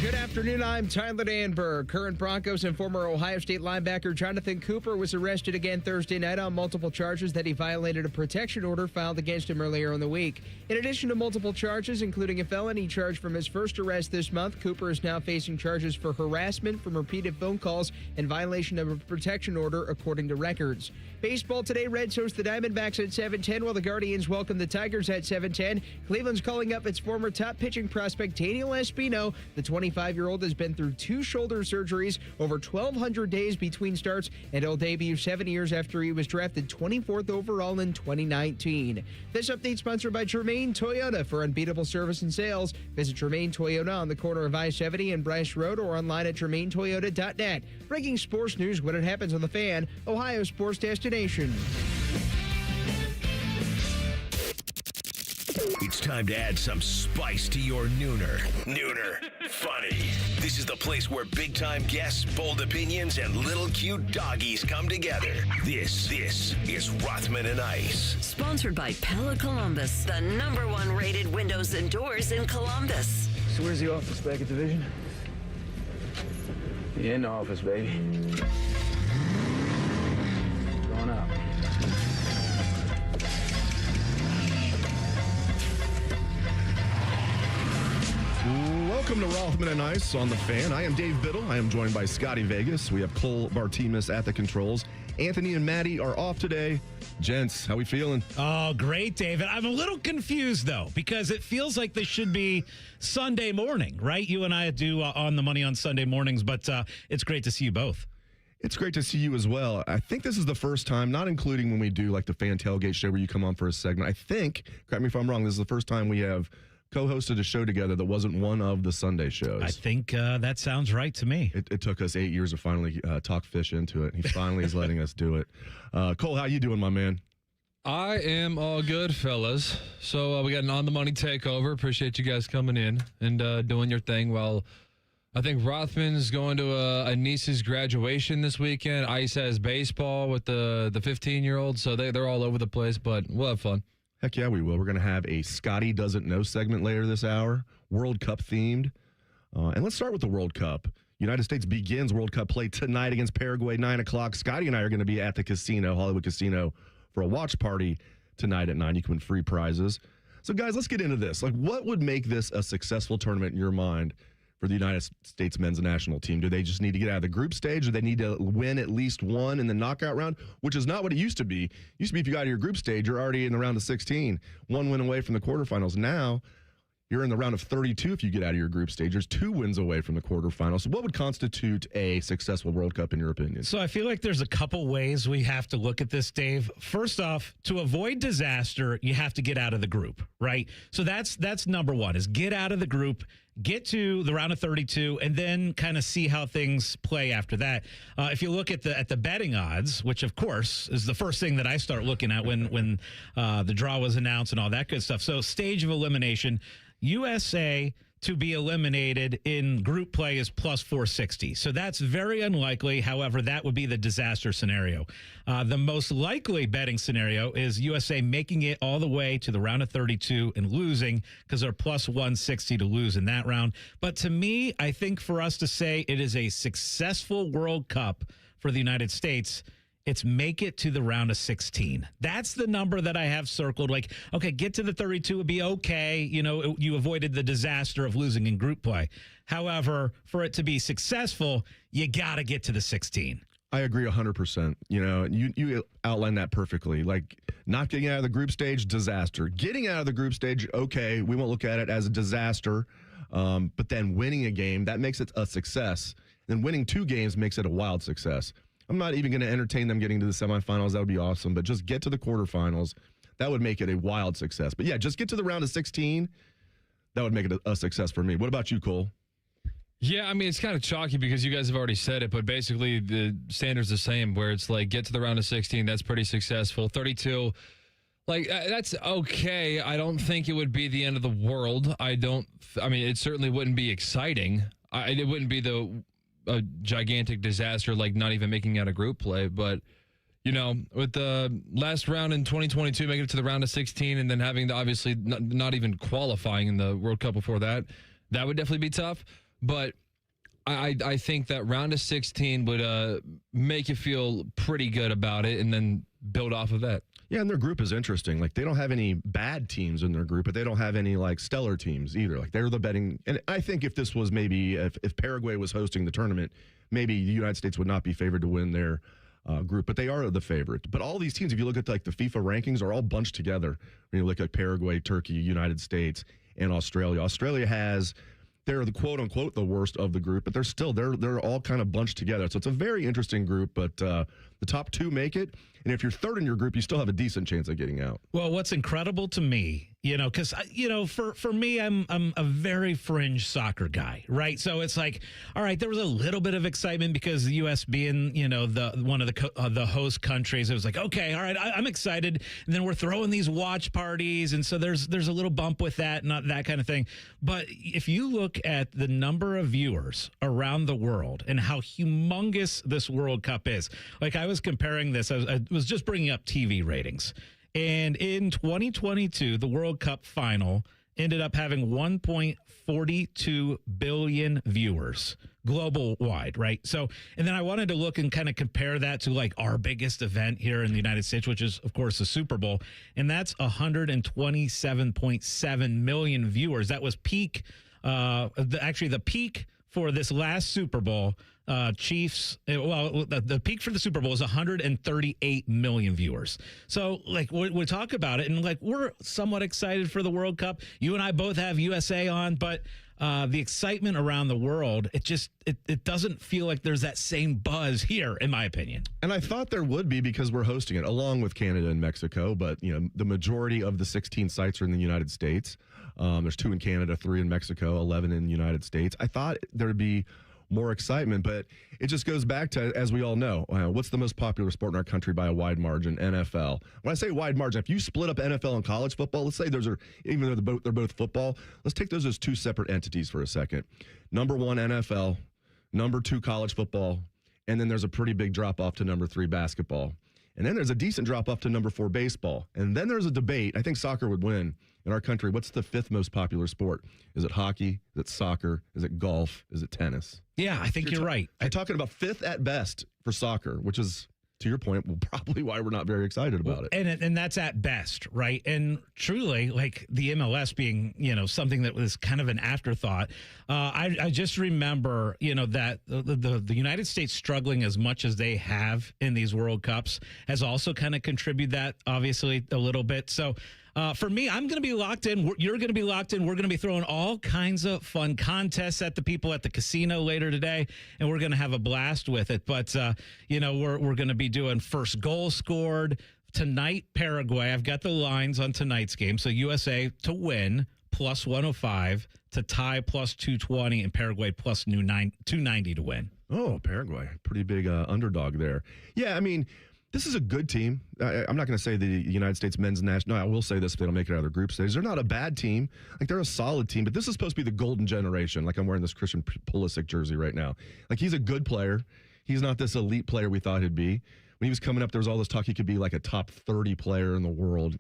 Good afternoon, I'm Tyler Danberg. Current Broncos and former Ohio State linebacker Jonathan Cooper was arrested again Thursday night on multiple charges that he violated a protection order filed against him earlier in the week. In addition to multiple charges, including a felony charge from his first arrest this month, Cooper is now facing charges for harassment from repeated phone calls and violation of a protection order, according to records. Baseball today, Reds host the Diamondbacks at 7:10, while the Guardians welcome the Tigers at 7:10. Cleveland's calling up its former top pitching prospect, Daniel Espino. The 25-year-old has been through 2 shoulder surgeries, over 1,200 days between starts, and he'll debut 7 years after he was drafted 24th overall in 2019. This update sponsored by Germain Toyota. For unbeatable service and sales, visit Germain Toyota on the corner of I-70 and Bryce Road or online at germaintoyota.net. Breaking sports news when it happens on The Fan, Ohio sports destination. It's time to add some spice to your nooner. Nooner funny. This is the place where big-time guests, bold opinions, and little cute doggies come together. This is Rothman and Ice. Sponsored by Pella Columbus, the #1 rated windows and doors in Columbus. So where's the office? Back at Division? The in office, baby. Going up. Welcome to Rothman and Ice on The Fan. I am Dave Biddle. I am joined by Scotty Vegas. We have Cole Bartimus at the controls. Anthony and Maddie are off today. Gents, how we feeling? Oh, great, David. I'm a little confused, though, because it feels like this should be Sunday morning, right? You and I do On the Money on Sunday mornings, but it's great to see you both. It's great to see you as well. I think this is the first time, not including when we do like the Fan Tailgate show where you come on for a segment. I think, correct me if I'm wrong, this is the first time we have co-hosted a show together that wasn't one of the Sunday shows. I think that sounds right to me. It took us 8 years to finally talk Fish into it. He finally is letting us do it. Cole, how you doing, my man? I am all good, fellas. So we got an On the Money takeover. Appreciate you guys coming in and doing your thing. Well, I think Rothman's going to a niece's graduation this weekend. Ice has baseball with the 15-year-old, so they're all over the place, but we'll have fun. Heck yeah, we will. We're going to have a Scotty Doesn't Know segment later this hour, World Cup themed. And let's start with the World Cup. United States begins World Cup play tonight against Paraguay, 9 o'clock. Scotty and I are going to be at the casino, Hollywood Casino, for a watch party tonight at 9. You can win free prizes. So, guys, let's get into this. Like, what would make this a successful tournament in your mind for the United States men's national team? Do they just need to get out of the group stage? Do they need to win at least one in the knockout round, which is not what it used to be? It used to be if you got out of your group stage, you're already in the round of 16, 1 win away from the quarterfinals. Now, you're in the round of 32 if you get out of your group stage. There's 2 wins away from the quarterfinals. So what would constitute a successful World Cup in your opinion? So I feel like there's a couple ways we have to look at this, Dave. First off, to avoid disaster, you have to get out of the group, right? So that's number one, is get out of the group, get to the round of 32, and then kind of see how things play after that. If you look at the betting odds, which of course is the first thing that I start looking at when the draw was announced and all that good stuff. So stage of elimination, USA to be eliminated in group play is plus 460. So that's very unlikely. However, that would be the disaster scenario. The most likely betting scenario is USA making it all the way to the round of 32 and losing, because they're plus 160 to lose in that round. But to me, I think for us to say it is a successful World Cup for the United States, it's make it to the round of 16. That's the number that I have circled. Like, okay, get to the 32 would be okay. You know, you avoided the disaster of losing in group play. However, for it to be successful, you got to get to the 16. I agree 100%. You know, you outlined that perfectly. Like, not getting out of the group stage, disaster. Getting out of the group stage, okay, we won't look at it as a disaster. But then winning a game, that makes it a success. Then winning 2 games makes it a wild success. I'm not even going to entertain them getting to the semifinals. That would be awesome. But just get to the quarterfinals. That would make it a wild success. But, yeah, just get to the round of 16. That would make it a success for me. What about you, Cole? Yeah, I mean, it's kind of chalky because you guys have already said it, but basically the standard's the same, where it's like get to the round of 16. That's pretty successful. 32, like, that's okay. I don't think it would be the end of the world. I mean, it certainly wouldn't be exciting. It wouldn't be a gigantic disaster, like not even making out a group play. But, you know, with the last round in 2022, making it to the round of 16 and then having to obviously not even qualifying in the World Cup before that, that would definitely be tough. but I think that round of 16 would make you feel pretty good about it and then build off of that. Yeah, and their group is interesting. Like, they don't have any bad teams in their group, but they don't have any, like, stellar teams either. Like, they're the betting. And I think if this was maybe, if Paraguay was hosting the tournament, maybe the United States would not be favored to win their group, but they are the favorite. But all these teams, if you look at, like, the FIFA rankings, are all bunched together. When you look at Paraguay, Turkey, United States, and Australia. Australia has... They're the quote unquote the worst of the group, but they're all kind of bunched together. So it's a very interesting group, but the top two make it. And if you're third in your group, you still have a decent chance of getting out. Well, what's incredible to me, because for me, I'm a very fringe soccer guy, right? So it's like, all right, there was a little bit of excitement because the U.S. being the one of the host countries. It was like, okay, all right, I'm excited. And then we're throwing these watch parties, and so there's a little bump with that, not that kind of thing. But if you look at the number of viewers around the world and how humongous this World Cup is, like I was comparing this, I was just bringing up TV ratings. And in 2022, the World Cup final ended up having 1.42 billion viewers global wide, right? So, and then I wanted to look and kind of compare that to like our biggest event here in the United States, which is, of course, the Super Bowl. And that's 127.7 million viewers. That was peak, the peak for this last Super Bowl. Chiefs, the peak for the Super Bowl is 138 million viewers. So, like, we talk about it, and, like, we're somewhat excited for the World Cup. You and I both have USA on, but the excitement around the world, it doesn't feel like there's that same buzz here, in my opinion. And I thought there would be because we're hosting it, along with Canada and Mexico, but, the majority of the 16 sites are in the United States. There's 2 in Canada, 3 in Mexico, 11 in the United States. I thought there would be more excitement, but it just goes back to, as we all know, what's the most popular sport in our country by a wide margin? NFL. When I say wide margin, if you split up NFL and college football, let's say even though they're both football, let's take those as 2 separate entities for a second. Number 1, NFL. Number 2, college football. And then there's a pretty big drop off to number 3, basketball. And then there's a decent drop off to number 4, baseball. And then there's a debate. I think soccer would win in our country. What's the 5th most popular sport? Is it hockey? Is it soccer? Is it golf? Is it tennis? Yeah, I think you're right. I'm talking about 5th at best for soccer, which is, to your point, probably why we're not very excited about it. And that's at best, right? And truly, like the MLS being, something that was kind of an afterthought. I just remember, that the United States struggling as much as they have in these World Cups has also kind of contributed that, obviously, a little bit. So, for me, I'm going to be locked in. You're going to be locked in. We're going to be throwing all kinds of fun contests at the people at the casino later today, and we're going to have a blast with it. But, we're going to be doing first goal scored tonight, Paraguay. I've got the lines on tonight's game. So USA to win, plus 105, to tie, plus 220, and Paraguay plus 290 to win. Oh, Paraguay. Pretty big underdog there. Yeah, I mean, this is a good team. I'm not going to say the United States men's national. No, I will say this if they don't make it out of their group stage. They're not a bad team. Like, they're a solid team, but this is supposed to be the golden generation. Like, I'm wearing this Christian Pulisic jersey right now. Like, he's a good player. He's not this elite player we thought he'd be. When he was coming up, there was all this talk he could be like a top 30 player in the world.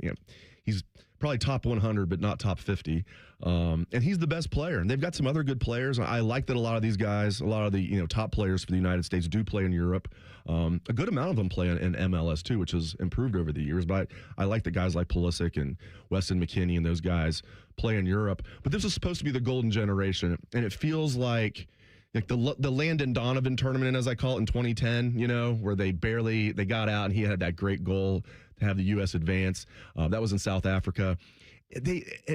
He's probably top 100, but not top 50. And he's the best player. And they've got some other good players. I like that a lot of these guys, a lot of the top players for the United States do play in Europe. A good amount of them play in MLS too, which has improved over the years. But I like that guys like Pulisic and Weston McKennie and those guys play in Europe. But this is supposed to be the golden generation, and it feels like the Landon Donovan tournament, as I call it, in 2010, where they got out and he had that great goal to have the U.S. advance. That was in South Africa.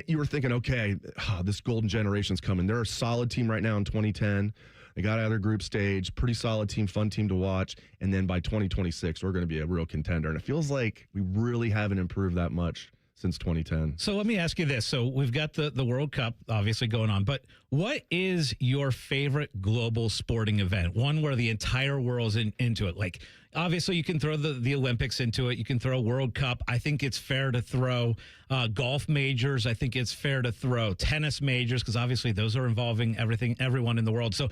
You were thinking, okay, this golden generation's coming. They're a solid team right now in 2010. They got out of their group stage, pretty solid team, fun team to watch. And then by 2026, we're going to be a real contender. And it feels like we really haven't improved that much since 2010. So let me ask you this. So we've got the World Cup obviously going on, but what is your favorite global sporting event? One where the entire world's into it. Like, obviously you can throw the Olympics into it. You can throw World Cup. I think it's fair to throw golf majors. I think it's fair to throw tennis majors, because obviously those are involving everyone in the world. So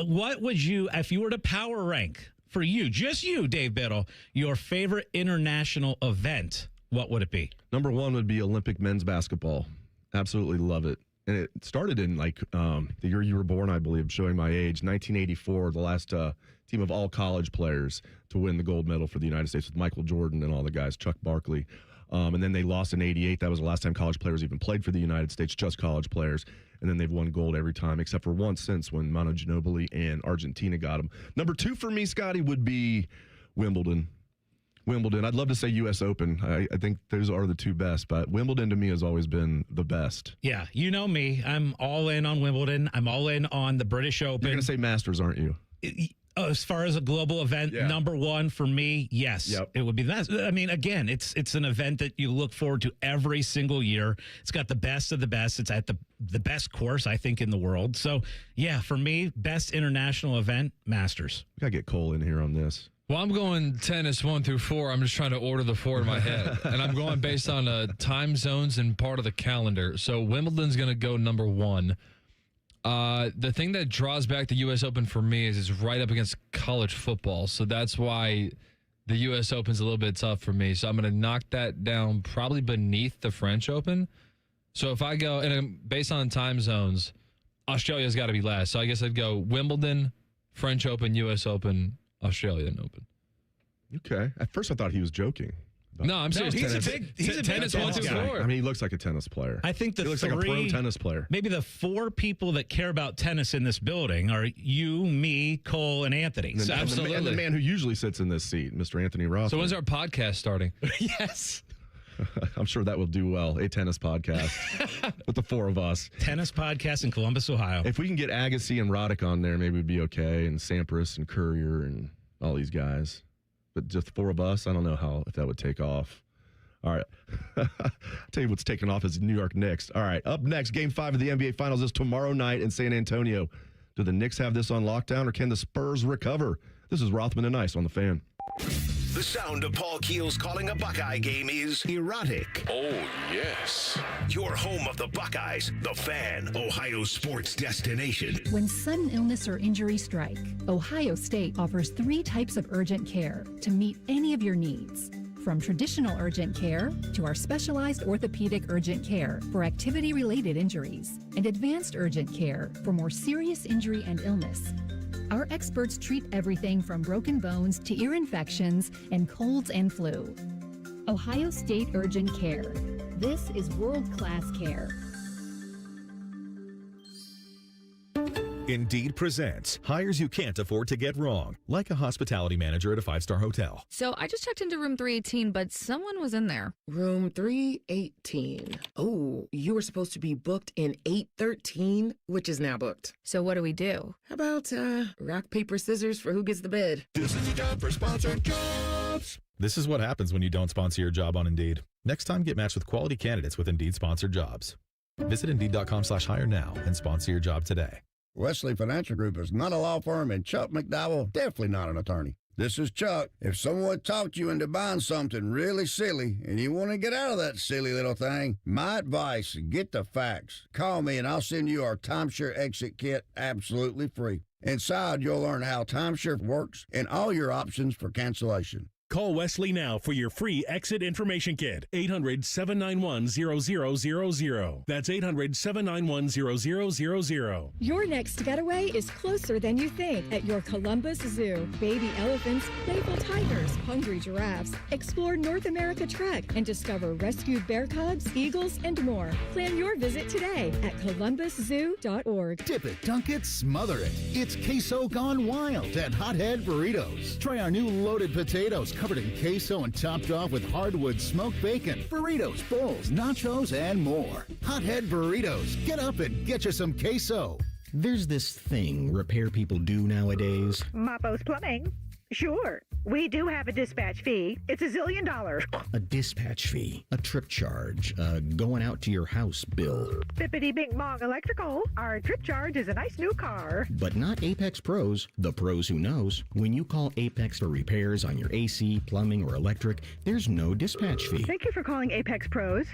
what would you, if you were to power rank for you, just you, Dave Biddle, your favorite international event, what would it be? Number 1 would be Olympic men's basketball. Absolutely love it. and it started in like the year you were born, I believe, showing my age, 1984, the last team of all college players to win the gold medal for the United States with Michael Jordan and all the guys, Chuck Barkley. And then they lost in 88. That was the last time college players even played for the United States, just college players. And then they've won gold every time, except for once since when Manu Ginobili and Argentina got them. Number 2 for me, Scotty, would be Wimbledon. I'd love to say U.S. Open. I think those are the 2 best, but Wimbledon to me has always been the best. Yeah, you know me. I'm all in on Wimbledon. I'm all in on the British Open. You're going to say Masters, aren't you? As far as a global event, number 1 for me, yes, it would be that. I mean, again, it's an event that you look forward to every single year. It's got the best of the best. It's at the best course, I think, in the world. So, yeah, for me, best international event, Masters. We got to get Cole in here on this. Well, I'm going tennis 1 through 4. I'm just trying to order the 4 in my head. And I'm going based on time zones and part of the calendar. So Wimbledon's going to go number 1. The thing that draws back the U.S. Open for me is it's right up against college football. So that's why the U.S. Open's a little bit tough for me. So I'm going to knock that down probably beneath the French Open. So if I go, and based on time zones, Australia's got to be last. So I guess I'd go Wimbledon, French Open, U.S. Open, Australian Open. Okay. At first I thought he was joking. No, I'm serious. He's tennis. a big tennis 1 through 4. I mean, he looks like a tennis player. I think he looks like a pro tennis player. Maybe the 4 people that care about tennis in this building are you, me, Cole, and Anthony. And, Absolutely. and the man who usually sits in this seat, Mr. Anthony Rothman. So when's our podcast starting? Yes. I'm sure that will do well. A tennis podcast with the 4 of us. Tennis podcast in Columbus, Ohio. If we can get Agassi and Roddick on there, maybe we'd be okay. And Sampras and Courier and all these guys. But just 4 of us, I don't know if that would take off. All right. I'll tell you what's taking off is New York Knicks. All right. Up next, Game 5 of the NBA Finals is tomorrow night in San Antonio. Do the Knicks have this on lockdown, or can the Spurs recover? This is Rothman and Ice on The Fan. The sound of Paul Keels calling a Buckeye game is erotic. Oh, yes. Your home of the Buckeyes, The Fan, Ohio sports destination. When sudden illness or injury strike, Ohio State offers 3 types of urgent care to meet any of your needs. From traditional urgent care to our specialized orthopedic urgent care for activity-related injuries and advanced urgent care for more serious injury and illness. Our experts treat everything from broken bones to ear infections and colds and flu. Ohio State Urgent Care. This is world-class care. Indeed presents hires you can't afford to get wrong, like a hospitality manager at a 5-star hotel. So I just checked into room 318, but someone was in there. Room 318. Oh, you were supposed to be booked in 813, which is now booked. So what do we do? How about rock, paper, scissors for who gets the bid? This is a job for sponsored jobs. This is what happens when you don't sponsor your job on Indeed. Next time, get matched with quality candidates with Indeed sponsored jobs. Visit Indeed.com/hire now and sponsor your job today. Wesley Financial Group is not a law firm, and Chuck McDowell definitely not an attorney. This is Chuck. If someone talked you into buying something really silly and you want to get out of that silly little thing, my advice, get the facts. Call me and I'll send you our timeshare exit kit absolutely free. Inside, you'll learn how timeshare works and all your options for cancellation. Call Wesley now for your free exit information kit. 800-791-0000. That's 800-791-0000. Your next getaway is closer than you think at your Columbus Zoo. Baby elephants, playful tigers, hungry giraffes. Explore North America Trek and discover rescued bear cubs, eagles, and more. Plan your visit today at columbuszoo.org. Dip it, dunk it, smother it. It's queso gone wild at Hothead Burritos. Try our new loaded potatoes covered in queso and topped off with hardwood smoked bacon, burritos, bowls, nachos, and more. Hothead Burritos. Get up and get you some queso. There's this thing repair people do nowadays. Mappo's Plumbing. Sure, we do have a dispatch fee. It's $1 zillion. A dispatch fee, a trip charge, going out to your house bill. Bippity Bing Bong Electrical. Our trip charge is a nice new car. But not Apex Pros, the pros who knows. When you call Apex for repairs on your AC, plumbing, or electric, there's no dispatch fee. Thank you for calling Apex Pros.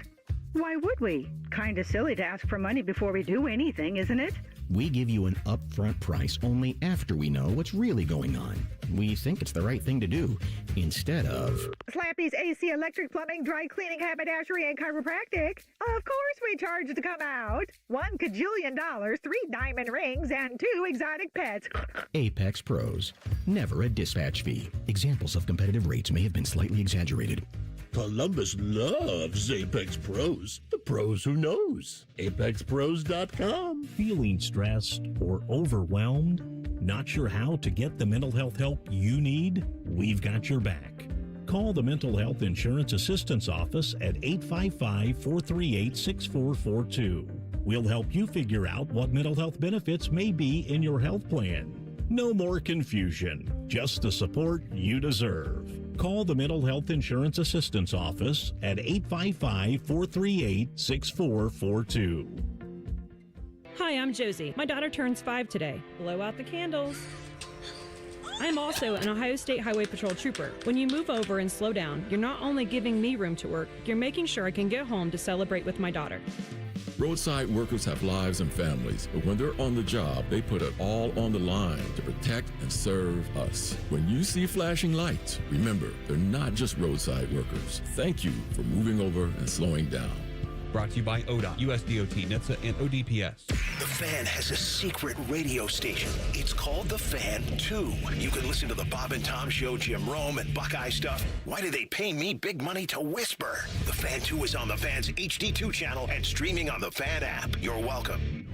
Why would we? Kinda silly to ask for money before we do anything, isn't it? We give you an upfront price only after we know what's really going on. We think it's the right thing to do, instead of... Slappy's AC, electric, plumbing, dry cleaning, haberdashery, and chiropractic. Of course we charge to come out. $1 kajillion, 3 diamond rings, and 2 exotic pets. Apex Pros. Never a dispatch fee. Examples of competitive rates may have been slightly exaggerated. Columbus loves Apex Pros. The pros who knows. ApexPros.com. Feeling stressed or overwhelmed? Not sure how to get the mental health help you need? We've got your back. Call the Mental Health Insurance Assistance Office at 855-438-6442. We'll help you figure out what mental health benefits may be in your health plan. No more confusion, just the support you deserve. Call the Mental Health Insurance Assistance Office at 855-438-6442. Hi, I'm Josie. My daughter turns 5 today. Blow out the candles. I'm also an Ohio State Highway Patrol trooper. When you move over and slow down, you're not only giving me room to work, you're making sure I can get home to celebrate with my daughter. Roadside workers have lives and families, but when they're on the job, they put it all on the line to protect and serve us. When you see flashing lights, remember, they're not just roadside workers. Thank you for moving over and slowing down. Brought to you by ODOT, USDOT, NHTSA, and ODPS. The Fan has a secret radio station. It's called The Fan 2. You can listen to the Bob and Tom Show, Jim Rome, and Buckeye stuff. Why do they pay me big money to whisper? The Fan 2 is on the Fan's HD2 channel and streaming on the Fan app. You're welcome.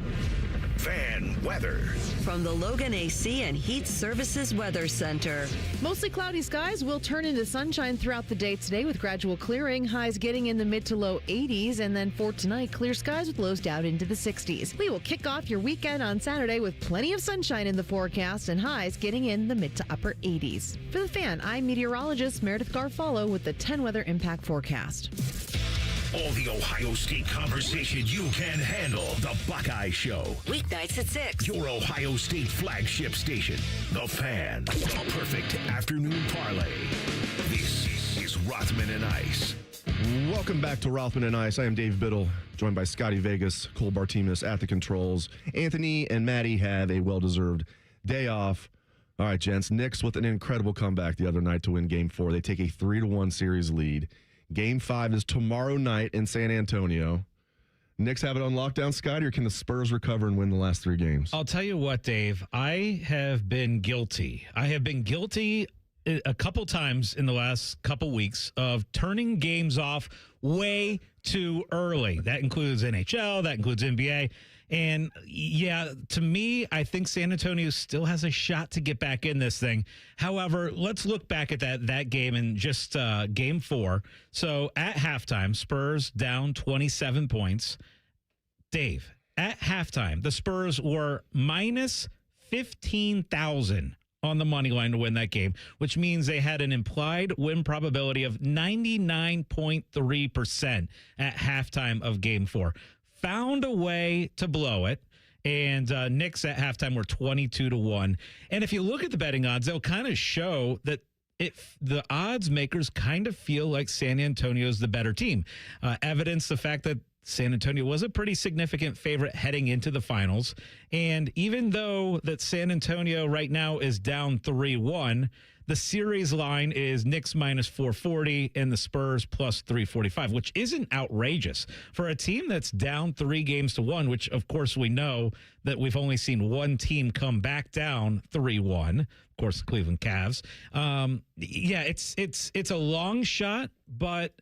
Fan weather. From the Logan AC and Heat Services Weather Center. Mostly cloudy skies will turn into sunshine throughout the day today with gradual clearing, highs getting in the mid to low 80s, and then for tonight, clear skies with lows down into the 60s. We will kick off your weekend on Saturday with plenty of sunshine in the forecast and highs getting in the mid to upper 80s. For the Fan, I'm meteorologist Meredith Garfalo with the 10 Weather Impact Forecast. All the Ohio State conversation you can handle. The Buckeye Show. Weeknights at 6. Your Ohio State flagship station. The Fan. A perfect afternoon parlay. This is Rothman and Ice. Welcome back to Rothman and Ice. I am Dave Biddle, joined by Scotty Vegas, Cole Bartimus at the controls. Anthony and Maddie have a well-deserved day off. All right, gents. Knicks with an incredible comeback the other night to win Game 4. They take a 3-1 series lead. Game 5 is tomorrow night in San Antonio. Knicks have it on lockdown, Scotty, or can the Spurs recover and win the last 3 games? I'll tell you what, Dave. I have been guilty. A couple times in the last couple weeks of turning games off way too early. That includes NHL, that includes NBA. And yeah, to me, I think San Antonio still has a shot to get back in this thing. However, let's look back at that game in just Game 4. So at halftime, Spurs down 27 points. Dave, at halftime, the Spurs were minus 15,000 on the money line to win that game, which means they had an implied win probability of 99.3% at halftime of Game 4. Found a way to blow it, and Knicks at halftime were 22-1. And if you look at the betting odds, they'll kind of show that the odds makers kind of feel like San Antonio's the better team. Evidence the fact that San Antonio was a pretty significant favorite heading into the finals. And even though that San Antonio right now is down 3-1, the series line is Knicks minus 440 and the Spurs plus 345, which isn't outrageous for a team that's down 3-1, which of course we know that we've only seen one team come back down 3-1. Of course, the Cleveland Cavs. It's a long shot, but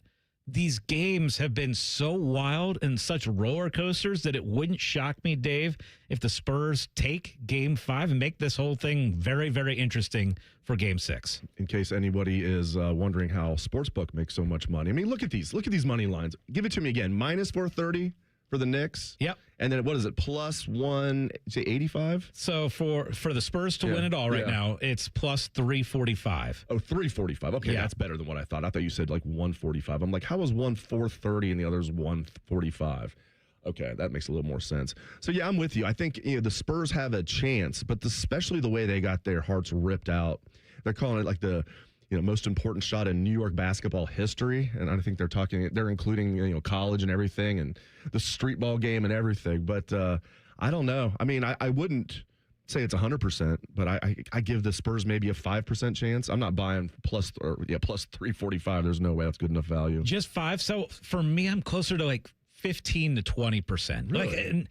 these games have been so wild and such roller coasters that it wouldn't shock me, Dave, if the Spurs take Game 5 and make this whole thing very, very interesting for Game 6. In case anybody is wondering how Sportsbook makes so much money. I mean, look at these money lines. Give it to me again. Minus 430 for the Knicks. Yep. And then what is it? Plus 185? So for the Spurs to win it all right now, it's plus 345. Oh, 345. Okay, that's better than what I thought. I thought you said like 145. I'm like, how is one 430 and the other's 145? Okay, that makes a little more sense. So yeah, I'm with you. I think the Spurs have a chance, but especially the way they got their hearts ripped out. They're calling it like the most important shot in New York basketball history. And I think they're including, college and everything and the street ball game and everything. But I don't know. I mean, I wouldn't say it's 100%, but I give the Spurs maybe a 5% chance. I'm not buying plus 345. There's no way that's good enough value. Just 5. So for me, I'm closer to like 15 to 20%. Really? Like, and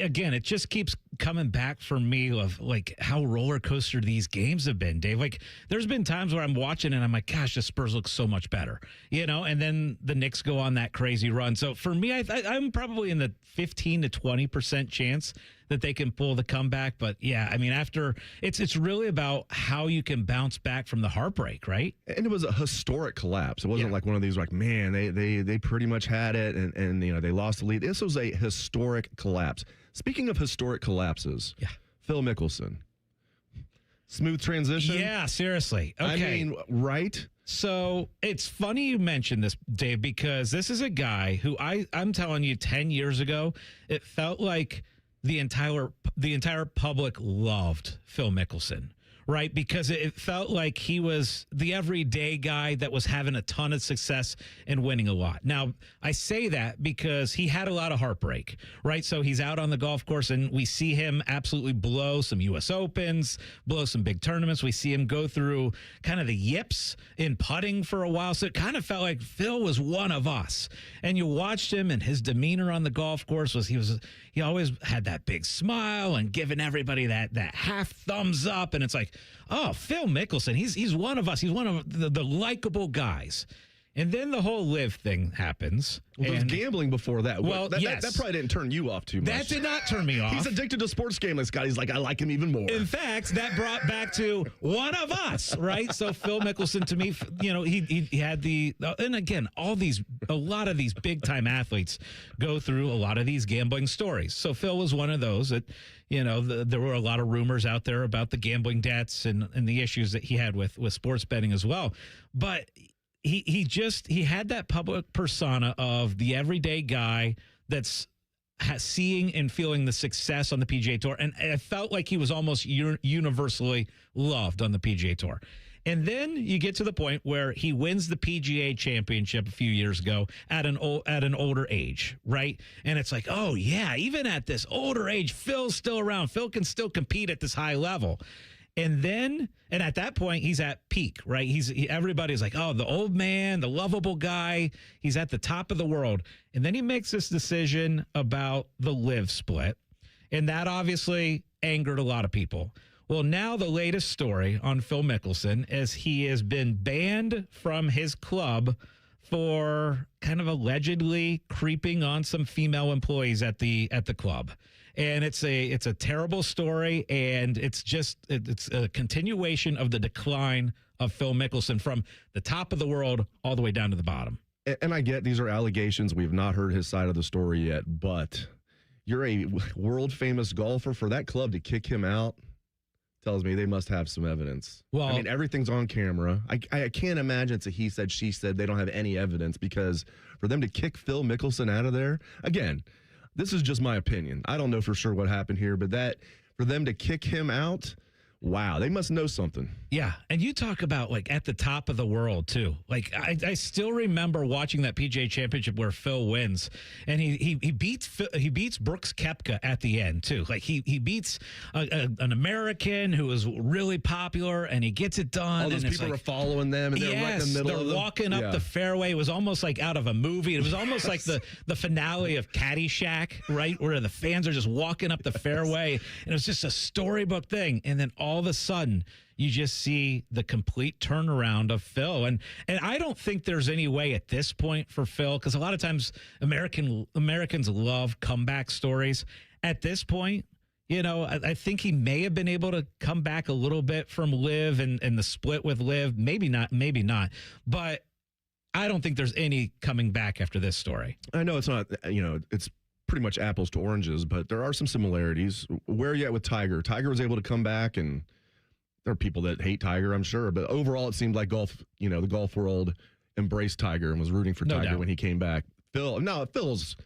again, it just keeps coming back for me of like how roller coaster these games have been, Dave. Like there's been times where I'm watching and I'm like, gosh, the Spurs look so much better, and then the Knicks go on that crazy run. So for me, I'm probably in the 15 to 20% chance that they can pull the comeback. But yeah, I mean, after it's really about how you can bounce back from the heartbreak, right? And it was a historic collapse. It wasn't like one of these like, man, they pretty much had it and they lost the lead. This was a historic collapse. Speaking of historic collapses, Phil Mickelson. Smooth transition? Yeah, seriously. Okay. I mean, right? So it's funny you mentioned this, Dave, because this is a guy who I'm telling you 10 years ago, it felt like the entire public loved Phil Mickelson, right? Because it felt like he was the everyday guy that was having a ton of success and winning a lot. Now, I say that because he had a lot of heartbreak, right? So he's out on the golf course and we see him absolutely blow some U.S. Opens, blow some big tournaments. We see him go through kind of the yips in putting for a while. So it kind of felt like Phil was one of us. And you watched him and his demeanor on the golf course was he always had that big smile and giving everybody that half thumbs up. And it's like, oh, Phil Mickelson, he's one of us. He's one of the likable guys. And then the whole live thing happens. Well, there was gambling before that. Well, that probably didn't turn you off too much. That did not turn me off. He's addicted to sports gambling, Scott. He's like, I like him even more. In fact, that brought back to one of us, right? So Phil Mickelson, to me, he had and again, a lot of these big time athletes go through a lot of these gambling stories. So Phil was one of those that, there were a lot of rumors out there about the gambling debts and the issues that he had with sports betting as well. But he had that public persona of the everyday guy that's seeing and feeling the success on the PGA Tour. And I felt like he was almost universally loved on the PGA Tour. And then you get to the point where he wins the PGA Championship a few years ago at an older age, right? And it's like, oh, yeah, even at this older age, Phil's still around. Phil can still compete at this high level. And at that point, he's at peak, right? Everybody's like, oh, the old man, the lovable guy. He's at the top of the world. And then he makes this decision about the live split. And that obviously angered a lot of people. Well, now the latest story on Phil Mickelson is he has been banned from his club for kind of allegedly creeping on some female employees at the club. And it's a terrible story, and it's a continuation of the decline of Phil Mickelson from the top of the world all the way down to the bottom. And I get these are allegations. We've not heard his side of the story yet, but you're a world famous golfer. For that club to kick him out tells me they must have some evidence. Well, I mean, everything's on camera. I can't imagine it's a he said, she said. They don't have any evidence, because for them to kick Phil Mickelson out of there, again, this is just my opinion. I don't know for sure what happened here, but for them to kick him out, wow, they must know something. Yeah, and you talk about like at the top of the world too. Like I still remember watching that PGA Championship where Phil wins, and he beats Brooks Koepka at the end too. Like he beats an American who was really popular, and he gets it done. All those people are following them, and they're right in the middle of them. They're walking up the fairway. It was almost like out of a movie. It was almost like the finale of Caddyshack, right, where the fans are just walking up the fairway, and it was just a storybook thing. And then all of a sudden, you just see the complete turnaround of Phil. And I don't think there's any way at this point for Phil, because a lot of times Americans love comeback stories. At this point, I think he may have been able to come back a little bit from Liv and the split with Liv. Maybe not. But I don't think there's any coming back after this story. I know it's not, it's pretty much apples to oranges, but there are some similarities. Where are you at with Tiger? Tiger was able to come back, and there are people that hate Tiger, I'm sure, but overall it seemed like the golf world embraced Tiger and was rooting for Tiger when he came back. Phil's,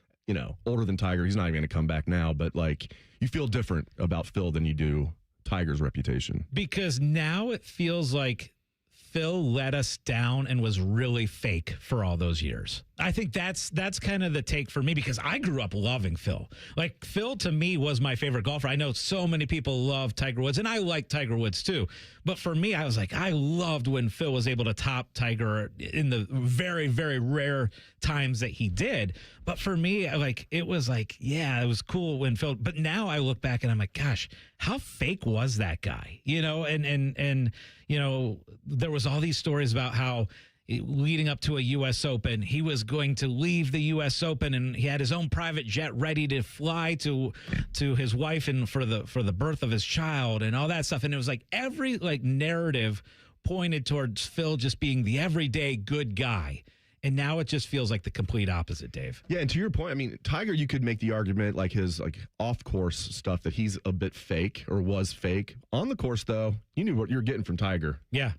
older than Tiger. He's not even going to come back now, but like you feel different about Phil than you do Tiger's reputation. Because now it feels like Phil let us down and was really fake for all those years. I think that's kind of the take for me because I grew up loving Phil. Like, Phil to me was my favorite golfer. I know so many people love Tiger Woods, and I like Tiger Woods too. But for me, I was like, I loved when Phil was able to top Tiger in the very, very rare times that he did. But for me, like, it was like, yeah, it was cool when Phil. But now I look back and I'm like, gosh, how fake was that guy? You know, and you know, there was all these stories about how leading up to a U.S. Open, he was going to leave the U.S. Open, and he had his own private jet ready to fly to his wife and for the birth of his child and all that stuff. And it was like every narrative pointed towards Phil just being the everyday good guy. And now it just feels like the complete opposite, Dave. Yeah, and to your point, I mean, Tiger, you could make the argument like his off-course stuff that he's a bit fake or was fake. On the course, though, you knew what you were getting from Tiger. Yeah.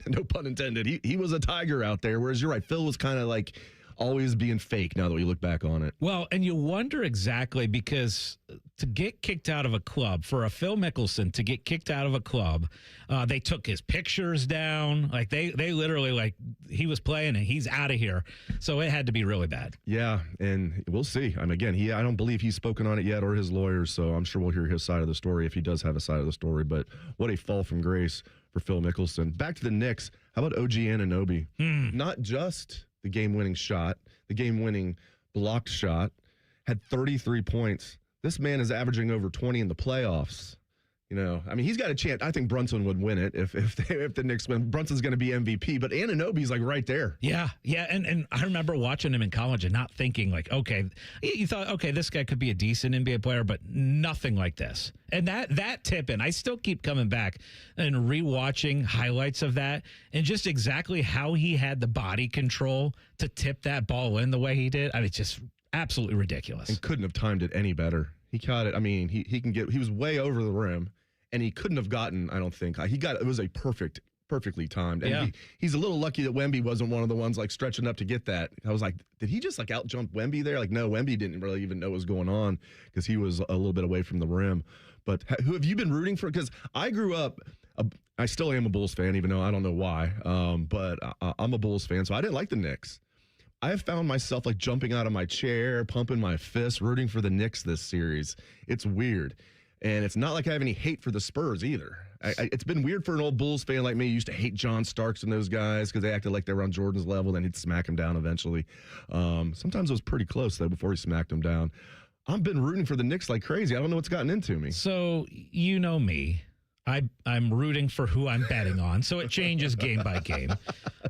No pun intended. He was a Tiger out there, whereas you're right, Phil was kind of like always being fake now that we look back on it. Well, and you wonder exactly because to get kicked out of a club, for a Phil Mickelson to get kicked out of a club, they took his pictures down. Like they literally, like, he was playing and he's out of here. So it had to be really bad. Yeah, and we'll see. I mean, again, I don't believe he's spoken on it yet or his lawyers, so I'm sure we'll hear his side of the story if he does have a side of the story. But what a fall from grace for Phil Mickelson. Back to the Knicks. How about OG Anunoby? Not just the game-winning shot, the game-winning blocked shot, had 33 points. This man is averaging over 20 in the playoffs. You know, I mean, he's got a chance. I think Brunson would win it if the Knicks win. Brunson's going to be MVP, but Anunoby's like right there. Yeah, and I remember watching him in college and not thinking like, okay, you thought, okay, this guy could be a decent NBA player, but nothing like this. And that tip in, I still keep coming back and rewatching highlights of that and just exactly how he had the body control to tip that ball in the way he did. I mean, it's just absolutely ridiculous. And couldn't have timed it any better. He caught it. I mean, he was way over the rim, and he couldn't have gotten, I don't think. It was a perfectly timed. And yeah. He's a little lucky that Wemby wasn't one of the ones like stretching up to get that. I was like, did he just like out jump Wemby there? Like, no, Wemby didn't really even know what was going on because he was a little bit away from the rim. But who have you been rooting for? Because I grew up, I still am a Bulls fan, even though I don't know why. But I'm a Bulls fan, so I didn't like the Knicks. I have found myself like jumping out of my chair, pumping my fist, rooting for the Knicks this series. It's weird. And it's not like I have any hate for the Spurs either. It's been weird for an old Bulls fan like me. Used to hate John Starks and those guys because they acted like they were on Jordan's level. Then he'd smack him down eventually. Sometimes it was pretty close, though, before he smacked him down. I've been rooting for the Knicks like crazy. I don't know what's gotten into me. So, you know me. I'm rooting for who I'm betting on, so it changes game by game.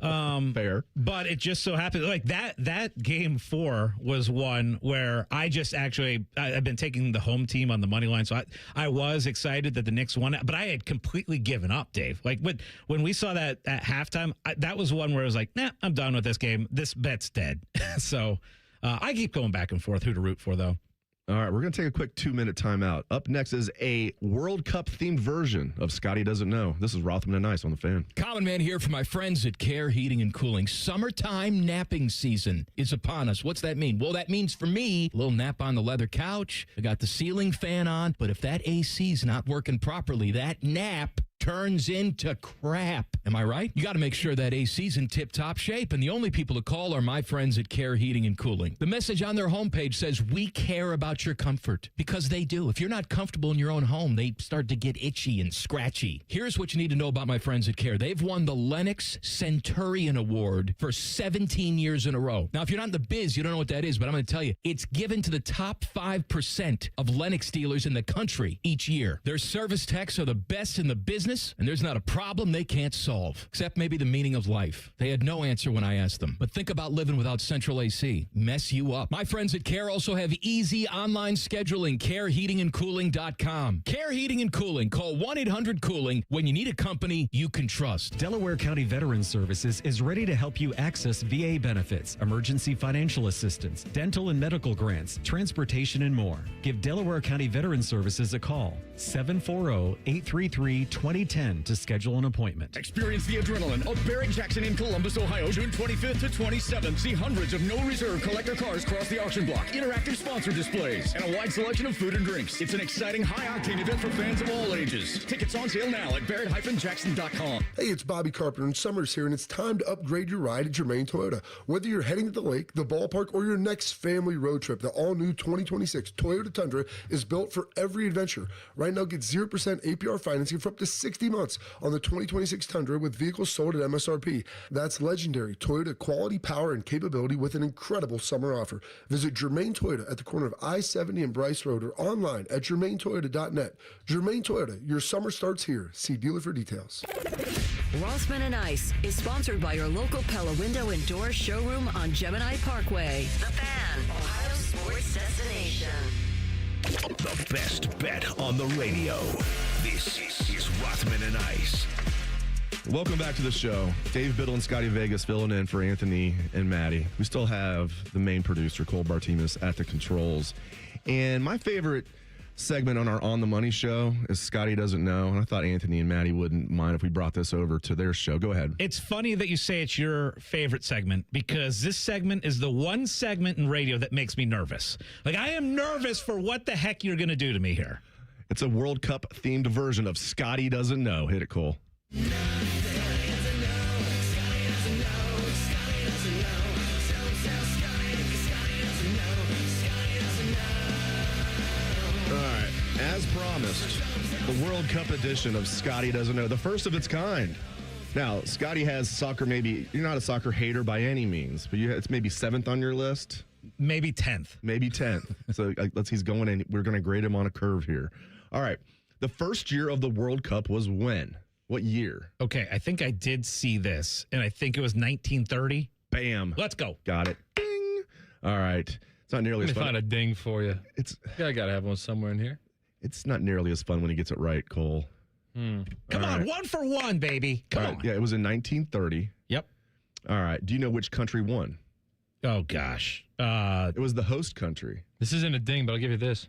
Fair. But it just so happened, like that game 4 was one where I've been taking the home team on the money line, so I was excited that the Knicks won it, but I had completely given up, Dave. Like when we saw that at halftime, that was one where I was like, nah, I'm done with this game. This bet's dead. So I keep going back and forth who to root for, though. All right, we're going to take a quick 2-minute timeout. Up next is a World Cup-themed version of Scotty Doesn't Know. This is Rothman Ice on the Fan. Common Man here for my friends at Care Heating and Cooling. Summertime napping season is upon us. What's that mean? Well, that means for me, a little nap on the leather couch. I got the ceiling fan on, but if that AC's not working properly, that nap turns into crap. Am I right? You got to make sure that AC's in tip-top shape, and the only people to call are my friends at Care Heating and Cooling. The message on their homepage says, we care about your comfort, because they do. If you're not comfortable in your own home, they start to get itchy and scratchy. Here's what you need to know about my friends at Care. They've won the Lennox Centurion Award for 17 years in a row. Now, if you're not in the biz, you don't know what that is, but I'm going to tell you, it's given to the top 5% of Lennox dealers in the country each year. Their service techs are the best in the business, and there's not a problem they can't solve, except maybe the meaning of life. They had no answer when I asked them. But think about living without central AC. Mess you up. My friends at Care also have easy online scheduling. CareHeatingandCooling.com. Care Heating and Cooling. Call 1-800-COOLING when you need a company you can trust. Delaware County Veterans Services is ready to help you access VA benefits, emergency financial assistance, dental and medical grants, transportation, and more. Give Delaware County Veterans Services a call. 740-833-2020 310 to schedule an appointment. Experience the adrenaline of Barrett Jackson in Columbus, Ohio, June 25th to 27th. See hundreds of no reserve collector cars cross the auction block, interactive sponsor displays, and a wide selection of food and drinks. It's an exciting high-octane event for fans of all ages. Tickets on sale now at barrett-jackson.com. Hey, it's Bobby Carpenter, and summer's here, and it's time to upgrade your ride at Germain Toyota. Whether you're heading to the lake, the ballpark, or your next family road trip, the all-new 2026 Toyota Tundra is built for every adventure. Right now, get 0% APR financing for up to 60 months on the 2026 Tundra with vehicles sold at MSRP. That's legendary Toyota quality, power, and capability with an incredible summer offer. Visit Germain Toyota at the corner of I-70 and Bryce Road or online at germaintoyota.net. Germain Toyota, your summer starts here. See dealer for details. Rothman Ice is sponsored by your local Pella Window and Door showroom on Gemini Parkway. The Fan, Ohio sports destination. The best bet on the radio. This is Rothman and Ice. Welcome back to the show. Dave Biddle and Scotty Vegas filling in for Anthony and Maddie. We still have the main producer, Cole Bartimus, at the controls. And my favorite segment on our On the Money show is Scotty Doesn't Know. And I thought Anthony and Maddie wouldn't mind if we brought this over to their show. Go ahead. It's funny that you say it's your favorite segment because this segment is the one segment in radio that makes me nervous. Like, I am nervous for what the heck you're going to do to me here. It's a World Cup themed version of Scotty Doesn't Know. Hit it, Cole. As promised, the World Cup edition of Scotty Doesn't Know, the first of its kind. Now, Scotty has soccer, maybe, you're not a soccer hater by any means, but it's maybe 7th on your list. Maybe 10th. Maybe 10th. So he's going in. We're going to grade him on a curve here. All right. The first year of the World Cup was when? What year? Okay, I think I did see this, and I think it was 1930. Bam. Let's go. Got it. Ding. All right. It's not nearly as fun. Let me find a ding for you. I got to have one somewhere in here. It's not nearly as fun when he gets it right, Cole. Come on, 1 for 1, baby. Come on. Yeah, it was in 1930. Yep. All right. Do you know which country won? Oh, gosh. It was the host country. This isn't a ding, but I'll give you this.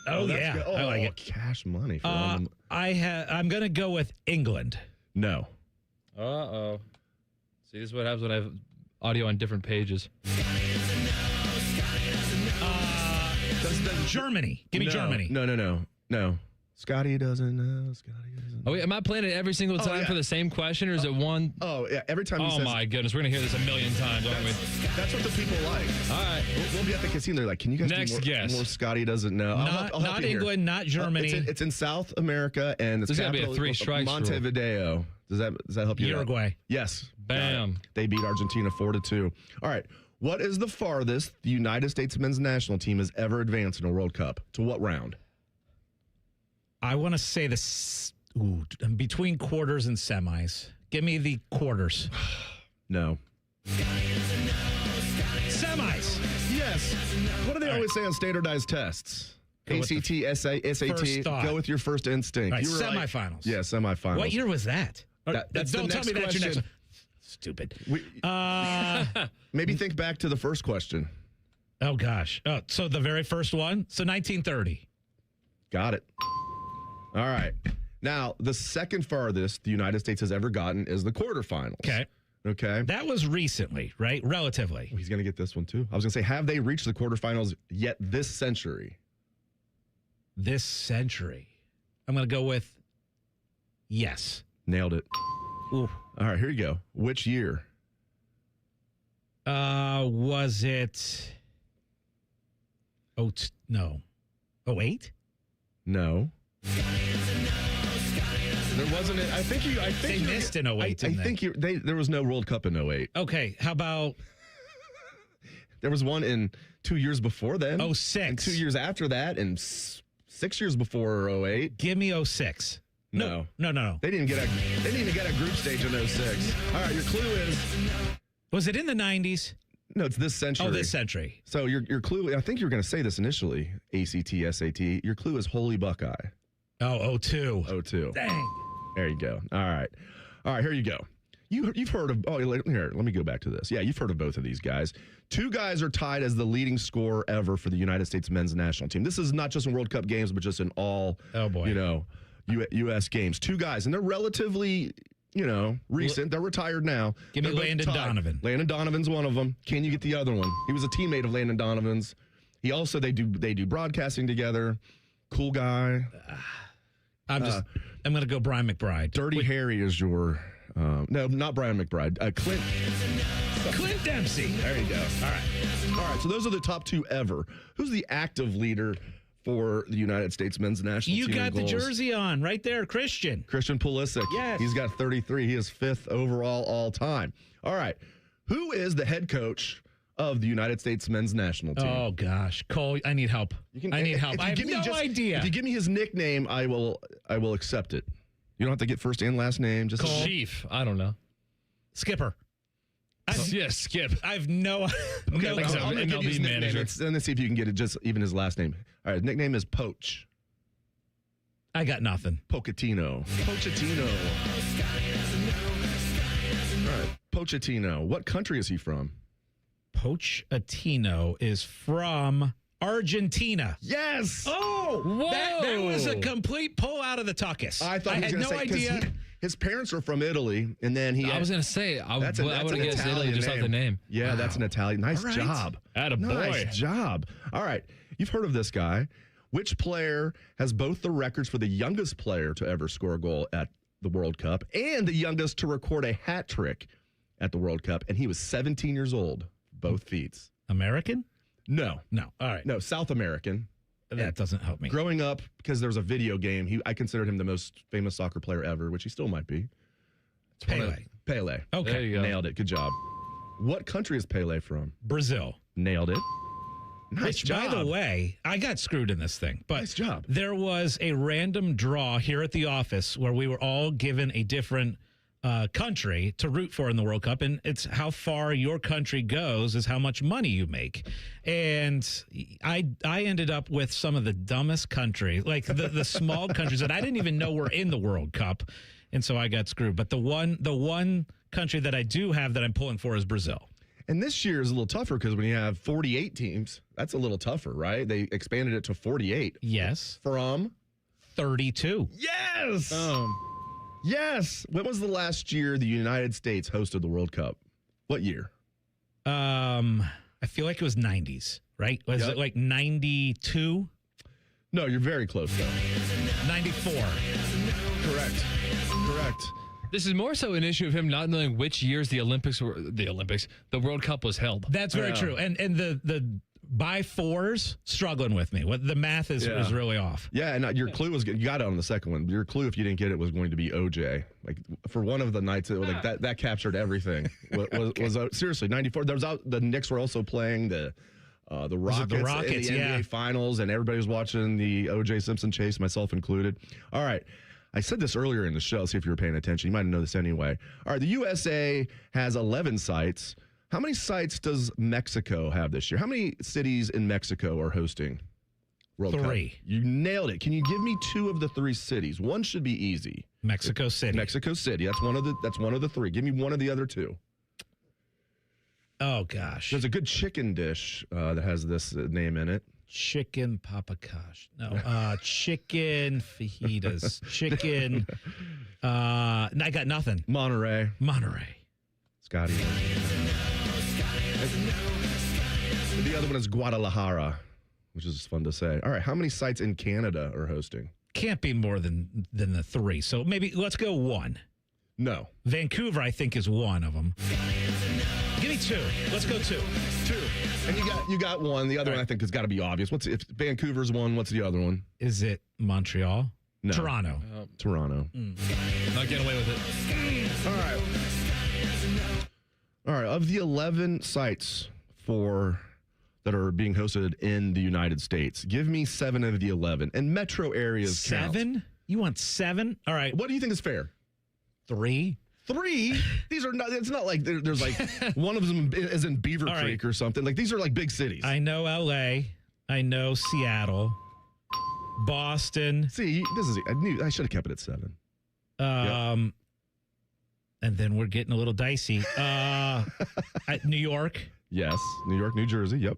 Oh, yeah. Good. I like it. Cash money. For I'm going to go with England. No. Uh-oh. See, this is what happens when I have audio on different pages. Germany. Give me Germany. No. Scotty doesn't know. Scotty doesn't know. Oh, wait, am I playing it every single time for the same question, or is it one? Oh, yeah. Every time he says. Oh, my goodness. We're going to hear this a million times, aren't we? That's what the people like. All right. We'll be at the casino. They're like, can you guys Next do guess. more Scotty doesn't know? Not England, not Germany. It's in South America, and it's There's got to be a 3 strikes Montevideo. Does that help you? Uruguay. Yes. Bam. They beat Argentina 4-2. All right. What is the farthest the United States men's national team has ever advanced in a World Cup? To what round? I want to say this between quarters and semis. Give me the quarters. No. Semis. Yes. What do they always say on standardized tests? ACT, SAT. Go with your first instinct. Right, you were semifinals. Yeah, semifinals. What year was that? That's Don't the tell next me that's your next question. one. Stupid. Maybe think back to the first question. Oh, gosh. So the very first one? So 1930. Got it. All right. Now, the second farthest the United States has ever gotten is the quarterfinals. Okay. That was recently, right? Relatively. He's going to get this one, too. I was going to say, have they reached the quarterfinals yet this century? This century. I'm going to go with yes. Nailed it. Ooh. All right, here you go. Which year? Was it? No. 08? No. There wasn't. I think they missed in 08. I think there was no World Cup in 08. Okay, how about? There was one in 2 years before then. 06. And 2 years after that, and 6 years before 08. Give me 06. No. They didn't even get a group stage in 06. All right, your clue is. Was it in the 90s? No, it's this century. Oh, this century. So your clue, I think you were going to say this initially, ACT, SAT. Your clue is Holy Buckeye. Oh, 02. 02. Dang. There you go. All right, here you go. You've heard of, here, let me go back to this. Yeah, you've heard of both of these guys. Two guys are tied as the leading scorer ever for the United States men's national team. This is not just in World Cup games, but just in all, U.S. games. Two guys, and they're relatively, recent. They're retired now. Give me Landon Donovan. Landon Donovan's one of them. Can you get the other one? He was a teammate of Landon Donovan's. He also, they do broadcasting together. Cool guy. I'm going to go Brian McBride. Dirty Harry is your, no, not Brian McBride. Clint Dempsey. There you go. All right. So those are the top two ever. Who's the active leader for the United States men's national team? You got the goals? jersey on right there, Christian Pulisic. Yes. He's got 33. He is 5th overall all time. All right. Who is the head coach of the United States men's national team? Oh, gosh. Cole, I need help. I need help. I have no idea. If you give me his nickname, I will accept it. You don't have to get first and last name. Just Cole. Chief. I don't know. Skipper. Skip. I have no Okay, no so I'm gonna give you his MLB nickname. manager. And let's see if you can get it, just even his last name. All right, his nickname is Poach. I got nothing. Pochettino. All right, Pochettino. What country is he from? Pochettino is from Argentina. Yes. Oh, whoa! That was a complete pull out of the tuckus. I thought he was had going no to say, 'cause idea. his parents are from Italy, and then he. I was going to say, I would have guessed Italian Italy just off the name. Yeah, that's an Italian. Nice All right. job. Nice job. All right, you've heard of this guy. Which player has both the records for the youngest player to ever score a goal at the World Cup and the youngest to record a hat trick at the World Cup? And he was 17 years old. Both feats. American? No. No. All right. No, South American. That doesn't help me. Growing up, because there was a video game, I considered him the most famous soccer player ever, which he still might be. Pele. Okay. There you go. Nailed it. Good job. What country is Pele from? Brazil. Nailed it. Nice Which, job. by the way, I got screwed in this thing. But nice job. There was a random draw here at the office where we were all given a different country to root for in the World Cup, and it's how far your country goes is how much money you make. And I ended up with some of the dumbest countries, like the small countries that I didn't even know were in the World Cup, and so I got screwed. But the one country that I do have that I'm pulling for is Brazil. And this year is a little tougher because when you have 48 teams, that's a little tougher, right? They expanded it to 48. Yes. From 32. Yes. Yes. When was the last year the United States hosted the World Cup? What year? I feel like it was 90s, right? Was it like 92? No, you're very close, though. 94. Correct. This is more so an issue of him not knowing which years the World Cup was held. That's very true. And the by fours struggling with me. What the math is really off. Yeah, and your clue was you got it on the second one. Your clue, if you didn't get it, was going to be OJ. Like for one of the nights, that captured everything. Was seriously 94. The Knicks were also playing the Rockets, in the NBA Finals, and everybody was watching the OJ Simpson chase, myself included. All right. I said this earlier in the show. See if you were paying attention. You might know this anyway. All right, the USA has 11 sites. How many sites does Mexico have this year? How many cities in Mexico are hosting World Cup? 3. You nailed it. Can you give me 2 of the 3 cities? One should be easy. Mexico City. Mexico City. That's one of the 3. Give me one of the other 2. Oh gosh. There's a good chicken dish that has this name in it. Chicken papacash. No, chicken fajitas. Chicken. I got nothing. Monterey. Scotty. The other one is Guadalajara, which is fun to say. All right, how many sites in Canada are hosting? Can't be more than the 3. So maybe let's go 1. No. Vancouver, I think, is one of them. Give me 2. Let's go 2. 2. And you got one. The other one I think has got to be obvious. If Vancouver's one, what's the other one? Is it Montreal? No. Toronto. Toronto. Not getting away with it. All right. Of the 11 sites that are being hosted in the United States, give me 7 of the 11. And metro areas 7? count. You want 7? All right. What do you think is fair? 3? 3? These are not. It's not like there's like one of them is in Beaver Creek or something. Like these are like big cities. I know L.A. I know Seattle, Boston. See, I should have kept it at 7. And then we're getting a little dicey. New York. Yes, New York, New Jersey. Yep.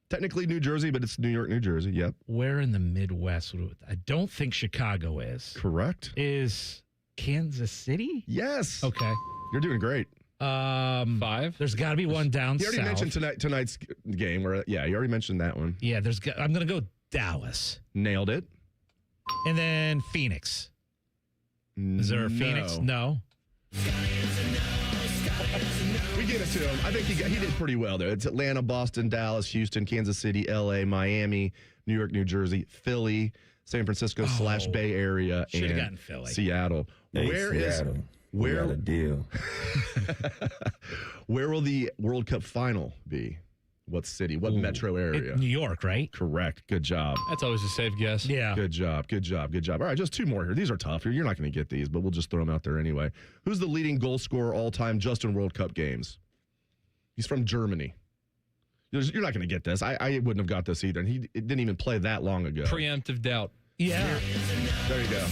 Technically New Jersey, but it's New York, New Jersey. Yep. Where in the Midwest? I don't think Chicago is. Correct. Is Kansas City? Yes. Okay. You're doing great. 5. There's got to be one down You already south. mentioned tonight's game. You already mentioned that one. Yeah, I'm going to go Dallas. Nailed it. And then Phoenix. Is there a Phoenix? No. We give it to him. I think he did pretty well there. It's Atlanta, Boston, Dallas, Houston, Kansas City, L.A., Miami, New York, New Jersey, Philly, San Francisco / Bay Area, Should've and gotten Philly. Seattle. Seattle. We got a deal. Where will the World Cup final be? What city? What metro area? New York, right? Correct. Good job. That's always a safe guess. Yeah. Good job. All right, just 2 more here. These are tough. You're not going to get these, but we'll just throw them out there anyway. Who's the leading goal scorer all time just in World Cup games? He's from Germany. You're not going to get this. I wouldn't have got this either, and he didn't even play that long ago. Preemptive doubt. Yeah. There you go.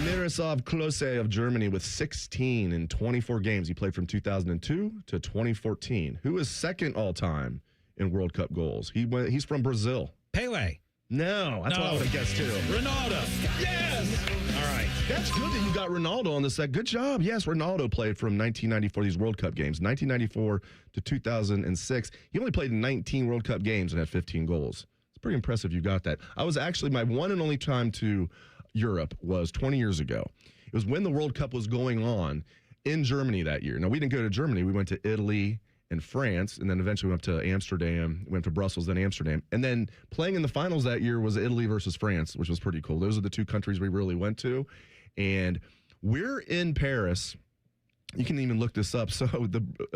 Miroslav Klose of Germany with 16 in 24 games. He played from 2002 to 2014. Who is second all time in World Cup goals? He's from Brazil. Pele. No, that's what I would have guessed too. Ronaldo. Yes. All right. That's good that you got Ronaldo on the set. Good job. Yes, Ronaldo played from 1994, these World Cup games, 1994 to 2006. He only played in 19 World Cup games and had 15 goals. It's pretty impressive you got that. I was actually, my one and only time to Europe was 20 years ago. It was when the World Cup was going on in Germany that year. Now, we didn't go to Germany. We went to Italy and France, and then eventually went to Amsterdam, went to Brussels, then Amsterdam. And then playing in the finals that year was Italy versus France, which was pretty cool. Those are the 2 countries we really went to. And we're in Paris. You can even look this up. So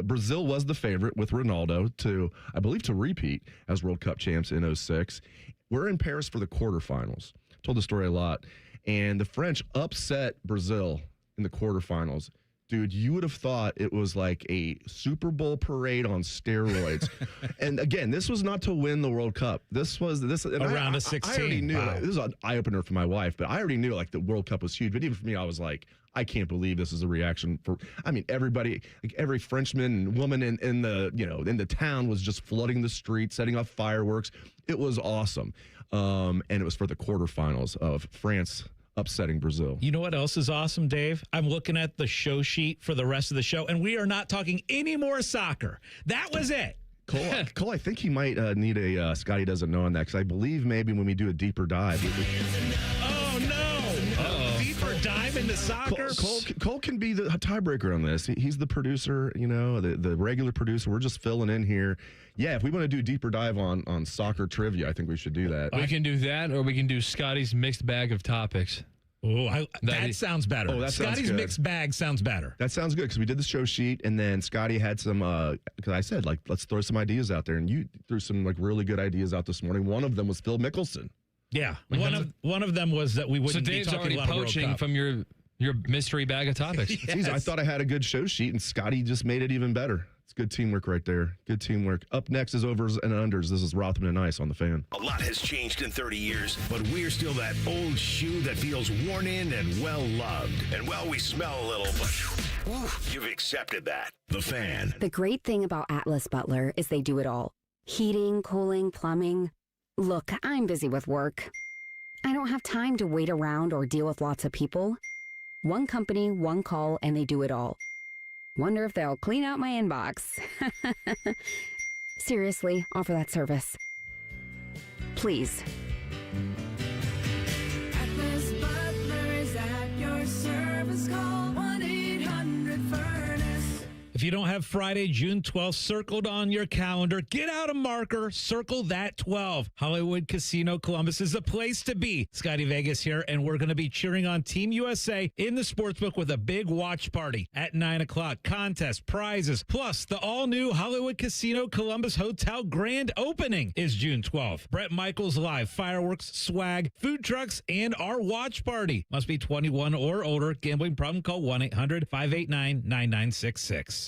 Brazil was the favorite with Ronaldo I believe, to repeat as World Cup champs in 2006. We're in Paris for the quarterfinals. Told the story a lot. And the French upset Brazil in the quarterfinals. Dude, you would have thought it was like a Super Bowl parade on steroids. And again, this was not to win the World Cup. This was round of 16. I already knew. Wow. This is an eye opener for my wife, but I already knew like the World Cup was huge. But even for me, I was like, I can't believe this is a reaction everybody, like every Frenchman and woman in the town was just flooding the streets, setting off fireworks. It was awesome. And it was for the quarterfinals of France upsetting Brazil. You know what else is awesome, Dave? I'm looking at the show sheet for the rest of the show, and we are not talking any more soccer. That was it. Cole, I think he might need a Scotty doesn't know on that, because I believe maybe when we do a deeper dive. Oh, no. Uh-oh. Deeper dive into soccer? Cole can be the tiebreaker on this. He's the producer, the regular producer. We're just filling in here. Yeah, if we want to do deeper dive on soccer trivia, I think we should do that. We can do that, or we can do Scotty's mixed bag of topics. Oh, that sounds better. Oh, that Scotty's sounds good. mixed bag sounds better. That sounds good, because we did the show sheet, and then Scotty had some, because I said, let's throw some ideas out there, and you threw some, really good ideas out this morning. One of them was Phil Mickelson. Yeah, one of them was that we wouldn't be Dave's talking already about poaching from your mystery bag of topics. Yes. I thought I had a good show sheet, and Scotty just made it even better. It's good teamwork right there. Good teamwork. Up next is Overs and Unders. This is Rothman and Ice on The Fan. A lot has changed in 30 years, but we're still that old shoe that feels worn in and well-loved. And, we smell a little, but you've accepted that. The Fan. The great thing about Atlas Butler is they do it all. Heating, cooling, plumbing. Look, I'm busy with work. I don't have time to wait around or deal with lots of people. One company, one call, and they do it all. Wonder if they'll clean out my inbox. Seriously, offer that service. Please. Atlas Butler is at your service. Call 1-800-FURNACE. If you don't have Friday, June 12th circled on your calendar, get out a marker, circle that 12. Hollywood Casino Columbus is the place to be. Scotty Vegas here, and we're going to be cheering on Team USA in the sportsbook with a big watch party at 9 o'clock. Contest, prizes, plus the all-new Hollywood Casino Columbus Hotel grand opening is June 12th. Brett Michaels live, fireworks, swag, food trucks, and our watch party. Must be 21 or older. Gambling problem, call 1-800-589-9966.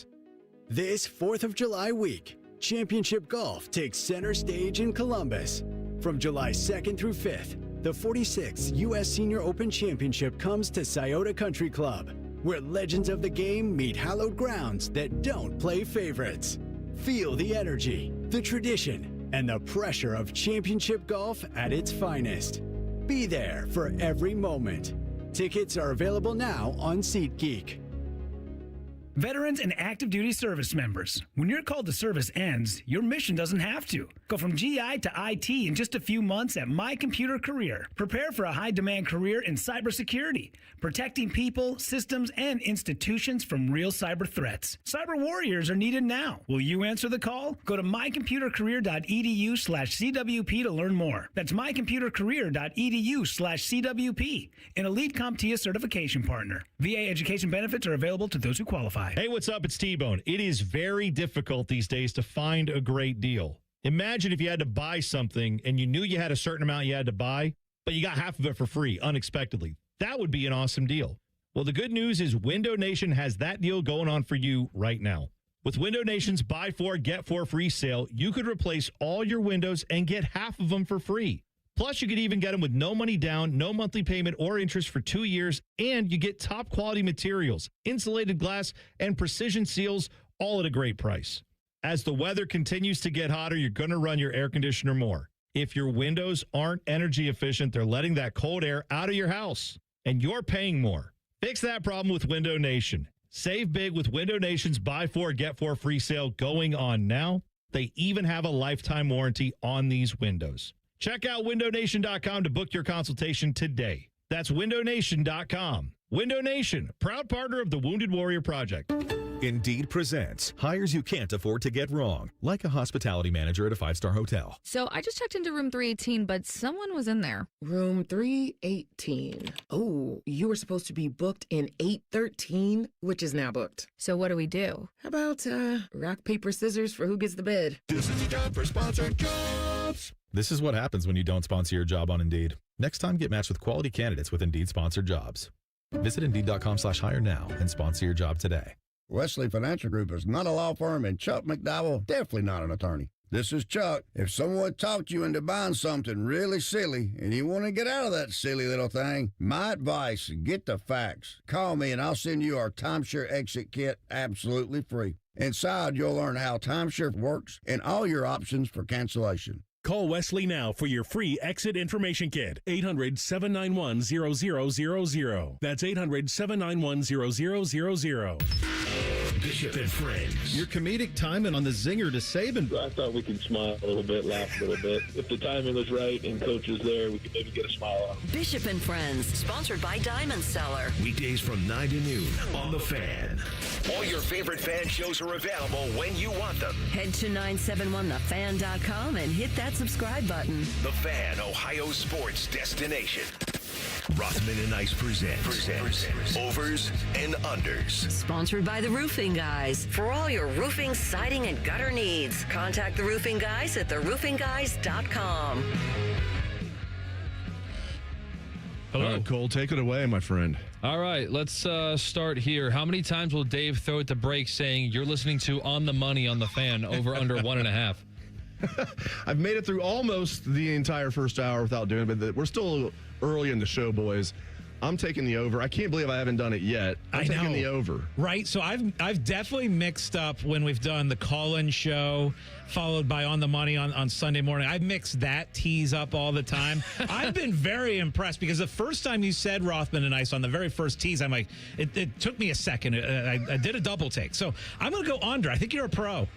This 4th of July week, Championship Golf takes center stage in Columbus. From July 2nd through 5th, the 46th U.S. Senior Open Championship comes to Scioto Country Club, where legends of the game meet hallowed grounds that don't play favorites. Feel the energy, the tradition, and the pressure of championship golf at its finest. Be there for every moment. Tickets are available now on SeatGeek. Veterans and active duty service members, when your call to service ends, your mission doesn't have to. Go from GI to IT in just a few months at My Computer Career. Prepare for a high-demand career in cybersecurity, protecting people, systems, and institutions from real cyber threats. Cyber warriors are needed now. Will you answer the call? Go to mycomputercareer.edu/CWP to learn more. That's mycomputercareer.edu/CWP, an elite CompTIA certification partner. VA education benefits are available to those who qualify. Hey, what's up? It's T-Bone. It is very difficult these days to find a great deal. Imagine if you had to buy something and you knew you had a certain amount you had to buy, but you got half of it for free unexpectedly. That would be an awesome deal. Well, the good news is Window Nation has that deal going on for you right now. With Window Nation's Buy 4, Get 4 free sale, you could replace all your windows and get half of them for free. Plus, you could even get them with no money down, no monthly payment or interest for 2 years, and you get top quality materials, insulated glass, and precision seals, all at a great price. As the weather continues to get hotter, you're going to run your air conditioner more. If your windows aren't energy efficient, they're letting that cold air out of your house, and you're paying more. Fix that problem with Window Nation. Save big with Window Nation's Buy 4, Get 4 free sale going on now. They even have a lifetime warranty on these windows. Check out windownation.com to book your consultation today. That's windownation.com. Window Nation, proud partner of the Wounded Warrior Project. Indeed presents hires you can't afford to get wrong, like a hospitality manager at a 5-star hotel. So I just checked into room 318, but someone was in there. Room 318. Oh, you were supposed to be booked in 813, which is now booked. So what do we do? How about rock, paper, scissors for who gets the bid? This is the job for sponsored jobs. This is what happens when you don't sponsor your job on Indeed. Next time, get matched with quality candidates with Indeed sponsored jobs. Visit Indeed.com/hire now and sponsor your job today. Wesley Financial Group is not a law firm, and Chuck McDowell definitely not an attorney. This is Chuck. If someone talked you into buying something really silly and you want to get out of that silly little thing, my advice, get the facts. Call me and I'll send you our timeshare exit kit absolutely free. Inside, you'll learn how timeshare works and all your options for cancellation. Call Wesley now for your free exit information kit. 800-791-0000. That's 800-791-0000. Bishop and Friends. Your comedic timing on the zinger to Saban. I thought we could smile a little bit, laugh a little bit. If the timing was right and coach was there, we could maybe get a smile on. Bishop and Friends, sponsored by Diamond Cellar. Weekdays from 9 to noon on The Fan. All your favorite fan shows are available when you want them. Head to 971thefan.com and hit that subscribe button. The Fan, Ohio sports destination. Rothman and Ice presents Overs and Unders. Sponsored by the Roofing Guys. For all your roofing, siding, and gutter needs, contact the Roofing Guys at theroofingguys.com. Hello. All right, Cole, take it away, my friend. All right, let's start here. How many times will Dave throw at the break saying you're listening to On the Money on The Fan over under 1.5? I've made it through almost the entire first hour without doing it, but we're still early in the show, boys. I'm taking the over. I can't believe I haven't done it yet. I'm taking the over. Right. So I've definitely mixed up when we've done the call-in show followed by On the Money on Sunday morning. I've mixed that tease up all the time. I've been very impressed because the first time you said Rothman and Ice on the very first tease, I'm like, it took me a second. I did a double take. So I'm going to go under. I think you're a pro.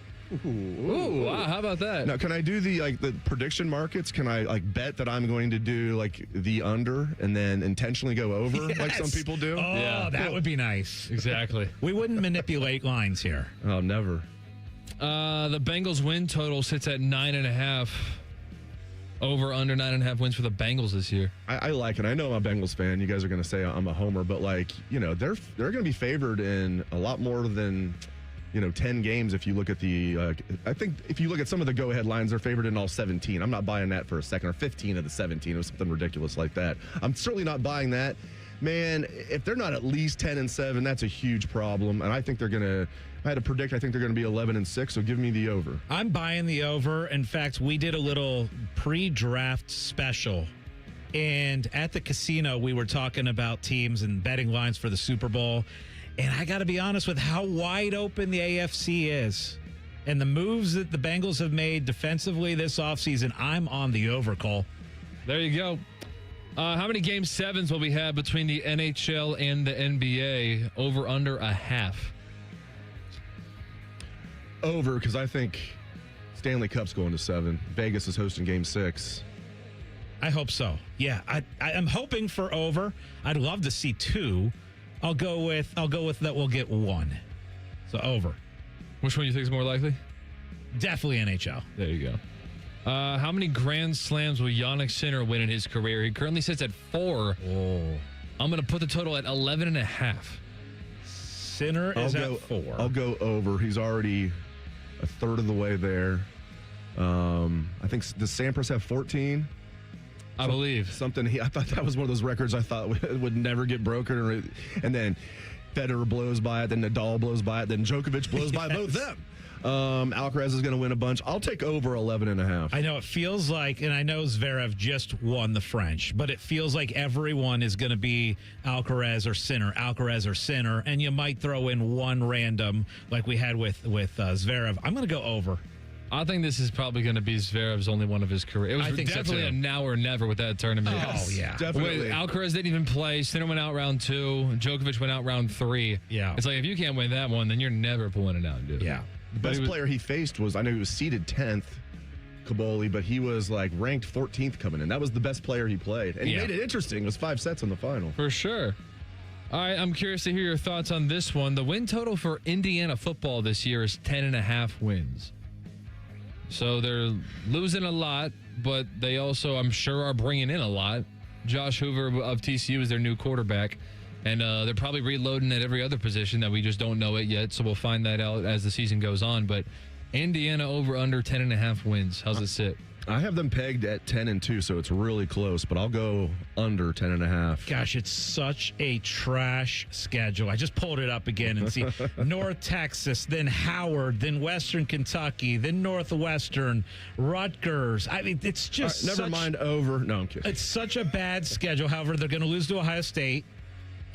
Ooh, wow, how about that? Now, can I do the prediction markets? Can I bet that I'm going to do the under and then intentionally go over like some people do? Oh, yeah. That would be nice. Exactly. We wouldn't manipulate lines here. Oh, never. The Bengals win total sits at 9.5. Over under 9.5 wins for the Bengals this year. I like it. I know I'm a Bengals fan. You guys are going to say I'm a homer, but they're going to be favored in a lot more than 10 games. If you look at I think if you look at some of the go-ahead lines, they're favored in all 17. I'm not buying that for a second, or 15 of the 17 or something ridiculous like that. I'm certainly not buying that. Man, if they're not at least 10-7, that's a huge problem. And I think they're going to, I had to predict, I think they're going to be 11-6, so give me the over. I'm buying the over. In fact, we did a little pre-draft special. And at the casino, we were talking about teams and betting lines for the Super Bowl. And I got to be honest with how wide open the AFC is. And the moves that the Bengals have made defensively this offseason, I'm on the over, Cole. There you go. How many Game 7s will we have between the NHL and the NBA? Over, under a half. Over, because I think Stanley Cup's going to 7. Vegas is hosting Game 6. I hope so. Yeah, I'm hoping for over. I'd love to see 2. I'll go with that we'll get 1. So over. Which one do you think is more likely? Definitely NHL. There you go. How many Grand Slams will Jannik Sinner win in his career? He currently sits at 4. Oh. I'm going to put the total at 11.5. Sinner is at 4. I'll go over. He's already a third of the way there. I think, does Sampras have 14? I believe. I thought that was one of those records I thought would never get broken. And then Federer blows by it, then Nadal blows by it, then Djokovic blows by both them. Alcaraz is going to win a bunch. I'll take over 11.5. I know it feels like, and I know Zverev just won the French, but it feels like everyone is going to be Alcaraz or Sinner, and you might throw in one random like we had with Zverev. I'm going to go over. I think this is probably going to be Zverev's only one of his career. It was definitely a now or never with that tournament. Oh, yeah. Definitely. Alcaraz didn't even play. Sinner went out round 2. Djokovic went out round 3. Yeah. It's like, if you can't win that one, then you're never pulling it out, dude. Yeah. The best player he faced was, I know he was seeded 10th, Kaboli, but he was like ranked 14th coming in. That was the best player he played. And he made it interesting. It was 5 sets in the final. For sure. All right, I'm curious to hear your thoughts on this one. The win total for Indiana football this year is 10.5 wins. So they're losing a lot, but they also, I'm sure, are bringing in a lot. Josh Hoover of TCU is their new quarterback, and they're probably reloading at every other position that we just don't know it yet, so we'll find that out as the season goes on. But Indiana over under 10.5 wins. How's it sit? I have them pegged at 10-2, so it's really close, but I'll go under 10.5. Gosh, it's such a trash schedule. I just pulled it up again and see North Texas, then Howard, then Western Kentucky, then Northwestern, Rutgers. I mean, it's just never mind over. No, I'm kidding. It's such a bad schedule. However, they're going to lose to Ohio State,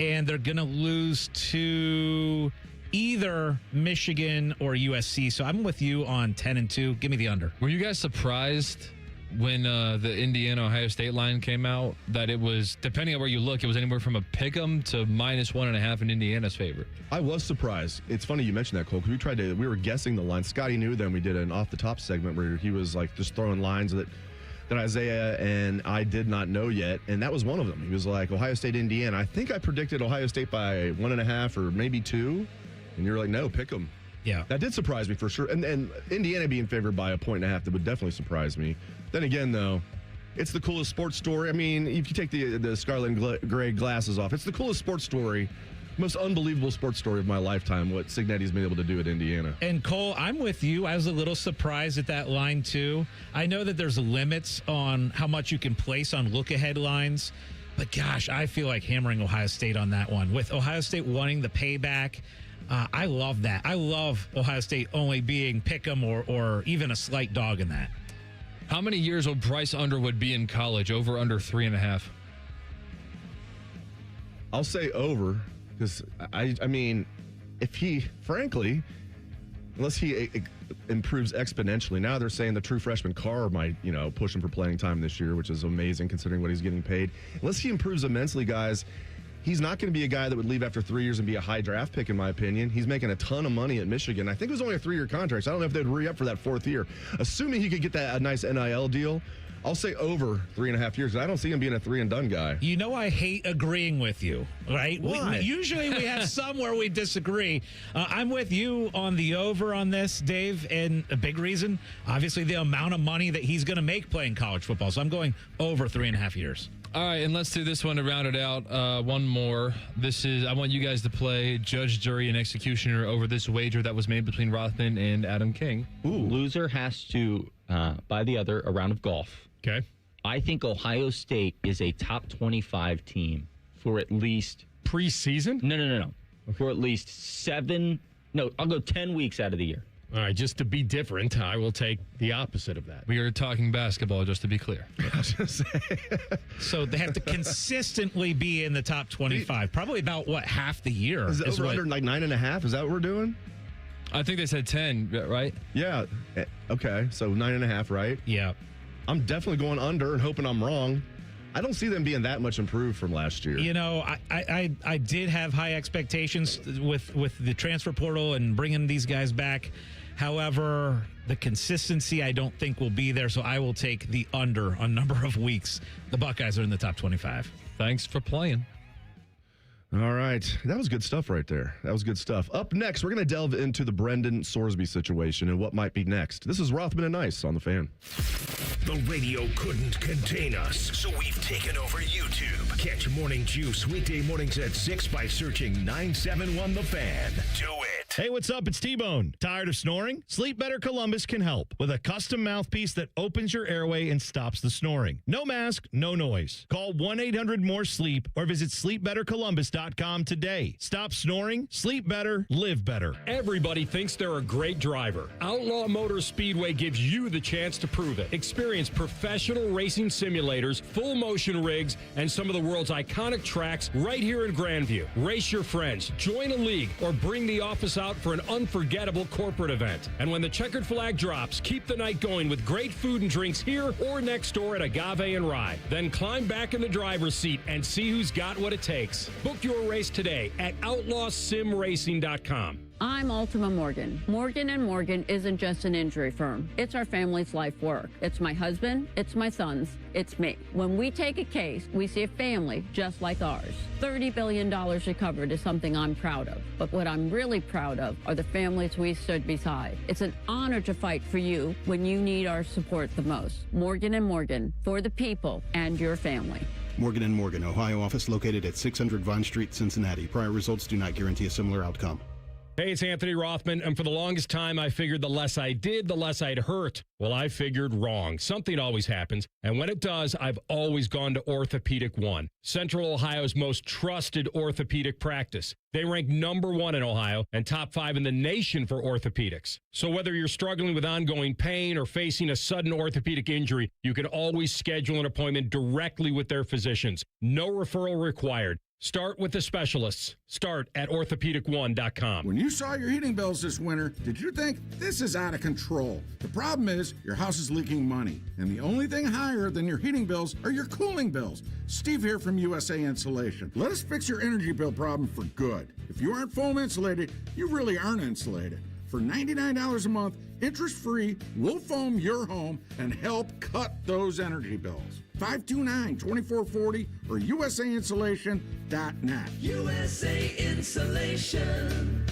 and they're going to lose to either Michigan or USC. So I'm with you on 10-2. Give me the under. Were you guys surprised when the Indiana-Ohio State line came out that it was, depending on where you look, it was anywhere from a pick'em to -1.5 in Indiana's favor? I was surprised. It's funny you mentioned that, Cole, because we were guessing the line. Scotty knew them. We did an off-the-top segment where he was like just throwing lines that Isaiah and I did not know yet, and that was one of them. He was like, Ohio State, Indiana. I think I predicted Ohio State by 1.5 or maybe 2. And you're like, no, pick them. Yeah. That did surprise me for sure. And Indiana being favored by 1.5, that would definitely surprise me. Then again, though, it's the coolest sports story. I mean, if you take the scarlet and gray glasses off, it's the coolest sports story, most unbelievable sports story of my lifetime, what Cignetti's been able to do at Indiana. And Cole, I'm with you. I was a little surprised at that line, too. I know that there's limits on how much you can place on look-ahead lines. But, gosh, I feel like hammering Ohio State on that one. With Ohio State wanting the payback, I love that. I love Ohio State only being pick'em or even a slight dog in that. How many years will Bryce Underwood be in college? Over, under 3.5? I'll say over, because, I mean, if he, frankly, unless he improves exponentially, now they're saying the true freshman Carr might, push him for playing time this year, which is amazing considering what he's getting paid. Unless he improves immensely, guys, he's not going to be a guy that would leave after 3 years and be a high draft pick, in my opinion. He's making a ton of money at Michigan. I think it was only a 3-year contract, so I don't know if they'd re-up for that 4th year. Assuming he could get a nice NIL deal, I'll say over 3.5 years. I don't see him being a 3-and-done guy. You know I hate agreeing with you, right? Why? Usually we have some where we disagree. I'm with you on the over on this, Dave, and a big reason, obviously, the amount of money that he's going to make playing college football. So I'm going over 3.5 years. All right, and let's do this one to round it out. One more. This is, I want you guys to play judge, jury, and executioner over this wager that was made between Rothman and Adam King. Ooh. Loser has to buy the other a round of golf. Okay. I think Ohio State is a top 25 team for at least... Preseason? No. Okay. For at least I'll go 10 weeks out of the year. All right, just to be different, I will take the opposite of that. We are talking basketball, just to be clear. So they have to consistently be in the top 25. Probably about, half the year? Is it over under like 9.5? Is that what we're doing? I think they said 10, right? Yeah. Okay. So 9.5, right? Yeah. I'm definitely going under and hoping I'm wrong. I don't see them being that much improved from last year. You know, I did have high expectations with the transfer portal and bringing these guys back. However, the consistency I don't think will be there, so I will take the under on number of weeks. The Buckeyes are in the top 25. Thanks for playing. All right. That was good stuff right there. That was good stuff. Up next, we're going to delve into the Brendan Sorsby situation and what might be next. This is Rothman Ice on The Fan. The radio couldn't contain us, so we've taken over YouTube. Catch Morning Juice weekday mornings at 6 by searching 971 The Fan. Do it. Hey, what's up? It's T-Bone. Tired of snoring? Sleep Better Columbus can help with a custom mouthpiece that opens your airway and stops the snoring. No mask, no noise. Call 1-800-MORE-SLEEP or visit sleepbettercolumbus.com today. Stop snoring, sleep better, live better. Everybody thinks they're a great driver. Outlaw Motor Speedway gives you the chance to prove it. Experience professional racing simulators, full motion rigs, and some of the world's iconic tracks right here in Grandview. Race your friends, join a league, or bring the office out for an unforgettable corporate event. And when the checkered flag drops, keep the night going with great food and drinks here or next door at Agave and Rye. Then climb back in the driver's seat and see who's got what it takes. Book your race today at outlawsimracing.com. I'm Ultima Morgan. Morgan & Morgan isn't just an injury firm. It's our family's life work. It's my husband, it's my sons, it's me. When we take a case, we see a family just like ours. $30 billion recovered is something I'm proud of. But what I'm really proud of are the families we stood beside. It's an honor to fight for you when you need our support the most. Morgan & Morgan, for the people and your family. Morgan & Morgan, Ohio office located at 600 Vine Street, Cincinnati. Prior results do not guarantee a similar outcome. Hey, it's Anthony Rothman, and for the longest time, I figured the less I did, the less I'd hurt. Well, I figured wrong. Something always happens, and when it does, I've always gone to Orthopedic One, Central Ohio's most trusted orthopedic practice. They rank #1 in Ohio and top 5 in the nation for orthopedics. So whether you're struggling with ongoing pain or facing a sudden orthopedic injury, you can always schedule an appointment directly with their physicians. No referral required. Start with the specialists. Start at orthopedic1.com. When you saw your heating bills this winter, did you think this is out of control? The problem is your house is leaking money, and the only thing higher than your heating bills are your cooling bills. Steve here from USA Insulation. Let us fix your energy bill problem for good. If you aren't foam insulated, you really aren't insulated. For $99 a month, interest-free, we'll foam your home and help cut those energy bills. 529-2440 or USAinsulation.net. USA Insulation.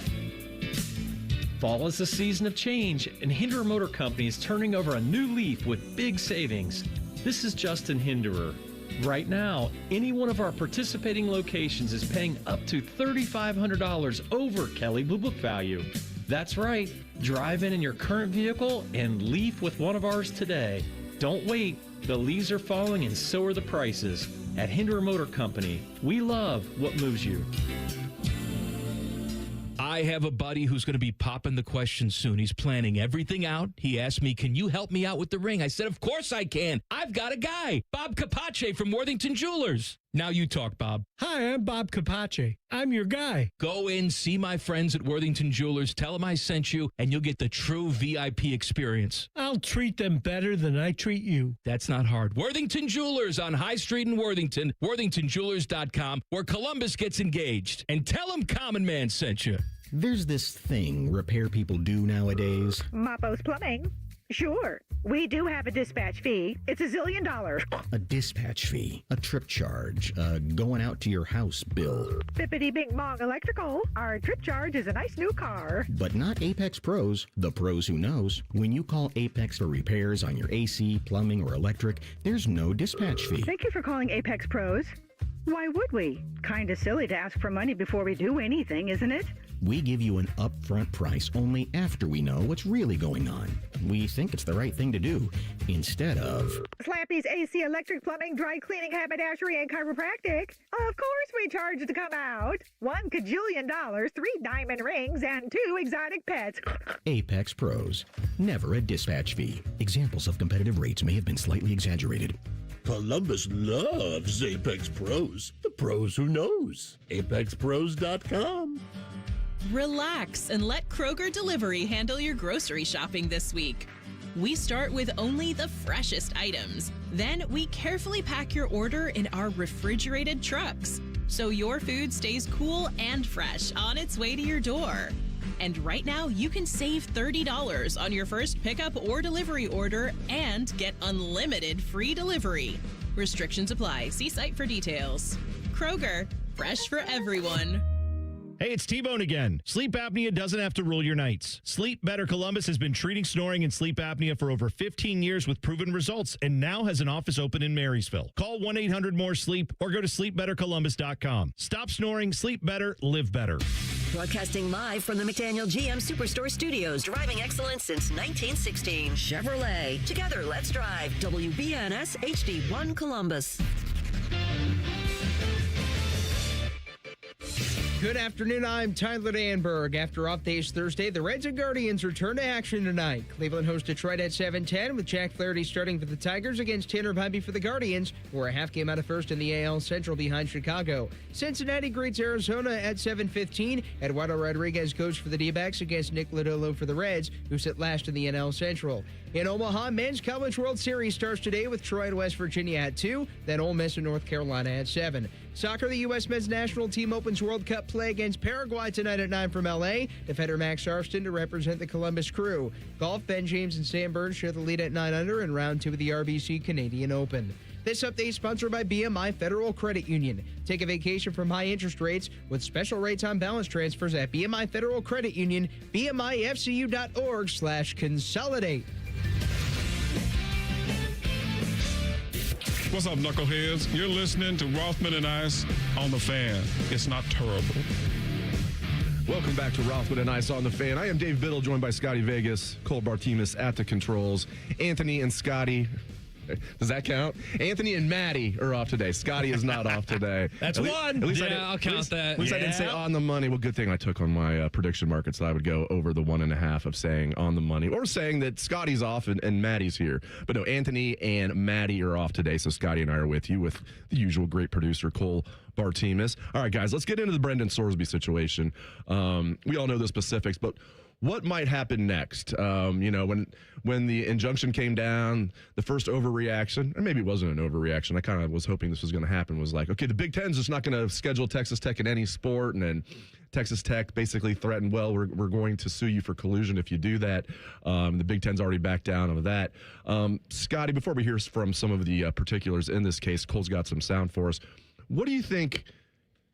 Fall is the season of change, and Hinderer Motor Company is turning over a new leaf with big savings. This is Justin Hinderer. Right now, any one of our participating locations is paying up to $3,500 over Kelley Blue Book value. That's right. Drive in your current vehicle and leaf with one of ours today. Don't wait. The leaves are falling and so are the prices. At Hinderer Motor Company, we love what moves you. I have a buddy who's going to be popping the question soon. He's planning everything out. He asked me, can you help me out with the ring? I said, of course I can. I've got a guy, Bob Capace from Worthington Jewelers. Now you talk, Bob. Hi, I'm Bob Capace. I'm your guy. Go in, see my friends at Worthington Jewelers. Tell them I sent you, and you'll get the true VIP experience. I'll treat them better than I treat you. That's not hard. Worthington Jewelers on High Street in Worthington. WorthingtonJewelers.com, where Columbus gets engaged. And tell them Common Man sent you. There's this thing repair people do nowadays. Mappo's Plumbing. Sure, we do have a dispatch fee. It's $1 zillion. A dispatch fee, a trip charge, going out to your house bill. Bippity Bing Bong Electrical. Our trip charge is a nice new car. But not Apex Pros, the pros who knows. When you call Apex for repairs on your AC, plumbing, or electric, there's no dispatch fee. Thank you for calling Apex Pros. Why would we? Kinda silly to ask for money before we do anything, isn't it? We give you an upfront price only after we know what's really going on. We think it's the right thing to do, instead of... Slappy's AC, electric, plumbing, dry cleaning, haberdashery, and chiropractic. Of course we charge to come out. $1 kajillion, 3 diamond rings, and 2 exotic pets. Apex Pros. Never a dispatch fee. Examples of competitive rates may have been slightly exaggerated. Columbus loves Apex Pros. The pros who knows. ApexPros.com. Relax and let Kroger Delivery handle your grocery shopping this week. We start with only the freshest items. Then we carefully pack your order in our refrigerated trucks, so your food stays cool and fresh on its way to your door. And right now, you can save $30 on your first pickup or delivery order and get unlimited free delivery. Restrictions apply. See site for details. Kroger, fresh for everyone. Hey, it's T-Bone again. Sleep apnea doesn't have to rule your nights. Sleep Better Columbus has been treating snoring and sleep apnea for over 15 years with proven results and now has an office open in Marysville. Call 1-800-MORE-SLEEP or go to sleepbettercolumbus.com. Stop snoring, sleep better, live better. Broadcasting live from the McDaniel GM Superstore Studios. Driving excellence since 1916. Chevrolet. Together, let's drive. WBNS HD1 Columbus. Good afternoon, I'm Tyler Danberg. After off days Thursday, the Reds and Guardians return to action tonight. Cleveland hosts Detroit at 7:10 with Jack Flaherty starting for the Tigers against Tanner Bibee for the Guardians, who are a half game out of first in the AL Central behind Chicago. Cincinnati greets Arizona at 7:15. Eduardo Rodriguez goes for the D-backs against Nick Lodolo for the Reds, who sit last in the NL Central. In Omaha, Men's College World Series starts today with Troy and West Virginia at 2, then Ole Miss and North Carolina at 7. Soccer, the U.S. men's national team opens World Cup play against Paraguay tonight at 9 from L.A. Defender Max Arston to represent the Columbus Crew. Golf, Ben James and Sam Burns share the lead at 9 under in round 2 of the RBC Canadian Open. This update is sponsored by BMI Federal Credit Union. Take a vacation from high interest rates with special rates on balance transfers at BMI Federal Credit Union, bmifcu.org/consolidate. What's up, knuckleheads? You're listening to Rothman and Ice on The Fan. It's not terrible. Welcome back to Rothman and Ice on The Fan. I am Dave Biddle, joined by Scotty Vegas, Cole Bartimus at the controls. Anthony and Scotty. Does that count? Anthony and Maddie are off today. Scotty is not off today. That's one. I'll count that. At least I didn't say on the money. Well, good thing I took on my prediction market, so I would go over the 1.5 of saying on the money or saying that Scotty's off and Maddie's here. But no, Anthony and Maddie are off today, so Scotty and I are with you with the usual great producer, Cole Bartimus. All right, guys, let's get into the Brendan Sorsby situation. We all know the specifics, but what might happen next? When the injunction came down, the first overreaction, and maybe it wasn't an overreaction, I kind of was hoping this was going to happen, was like, okay, the Big Ten's just not going to schedule Texas Tech in any sport, and then Texas Tech basically threatened, well, we're going to sue you for collusion if you do that. The Big Ten's already backed down of that. Scotty, before we hear from some of the particulars in this case, Cole's got some sound for us. What do you think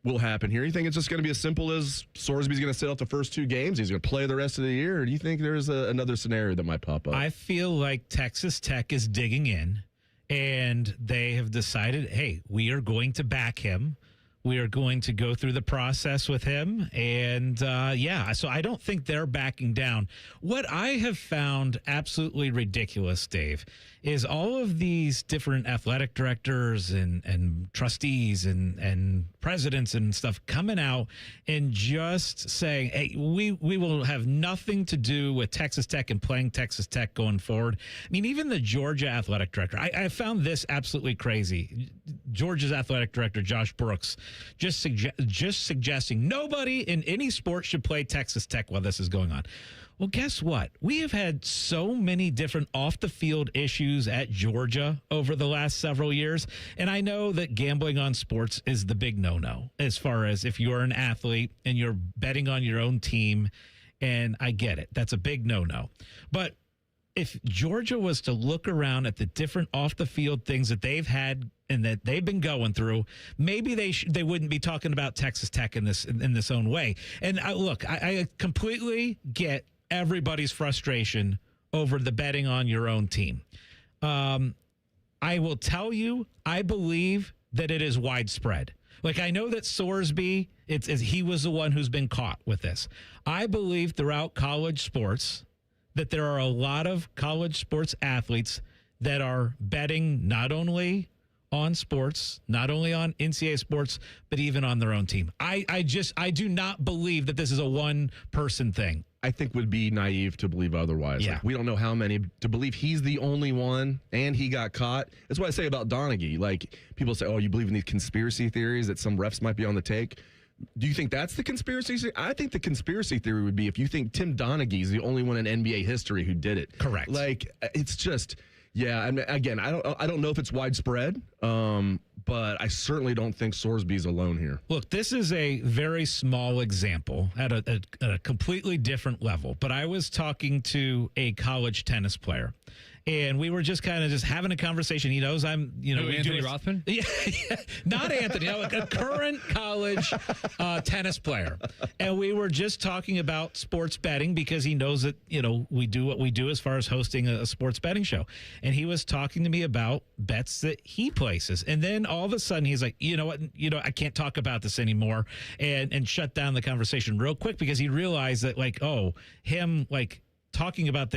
will happen here? You think it's just going to be as simple as Sorsby's going to sit out the first 2 games, he's going to play the rest of the year, or do you think there's another scenario that might pop up? I feel like Texas Tech is digging in, and they have decided, hey, we are going to back him. We are going to go through the process with him. And so I don't think they're backing down. What I have found absolutely ridiculous, Dave, is all of these different athletic directors and trustees and presidents and stuff coming out and just saying, hey, we will have nothing to do with Texas Tech and playing Texas Tech going forward. I mean, even the Georgia athletic director, I found this absolutely crazy. Georgia's athletic director, Josh Brooks, just suggesting nobody in any sport should play Texas Tech while this is going on. Well, guess what? We have had so many different off-the-field issues at Georgia over the last several years, and I know that gambling on sports is the big no-no as far as if you're an athlete and you're betting on your own team, and I get it. That's a big no-no. But if Georgia was to look around at the different off-the-field things that they've had and that they've been going through, maybe they wouldn't be talking about Texas Tech in this own way. And I completely get everybody's frustration over the betting on your own team. I will tell you, I believe that it is widespread. Like, I know that Sorsby, he was the one who's been caught with this. I believe throughout college sports that there are a lot of college sports athletes that are betting not only on sports, not only on NCAA sports, but even on their own team. I do not believe that this is a one-person thing. I think would be naive to believe otherwise. Yeah. Like, we don't know how many, to believe he's the only one and he got caught. That's what I say about Donaghy. Like, people say, oh, you believe in these conspiracy theories that some refs might be on the take? Do you think that's the conspiracy theory? I think the conspiracy theory would be if you think Tim Donaghy's the only one in NBA history who did it. Correct. Like, it's just, yeah. I mean, again, I don't know if it's widespread, but I certainly don't think Sorsby's alone here. Look, this is a very small example at a completely different level. But I was talking to a college tennis player. And we were just kind of having a conversation. He knows I'm, Anthony Rothman? Yeah, not Anthony, a current college tennis player. And we were just talking about sports betting because he knows that, we do what we do as far as hosting a sports betting show. And he was talking to me about bets that he places. And then all of a sudden he's like, you know what, I can't talk about this anymore, and shut down the conversation real quick because he realized that him talking about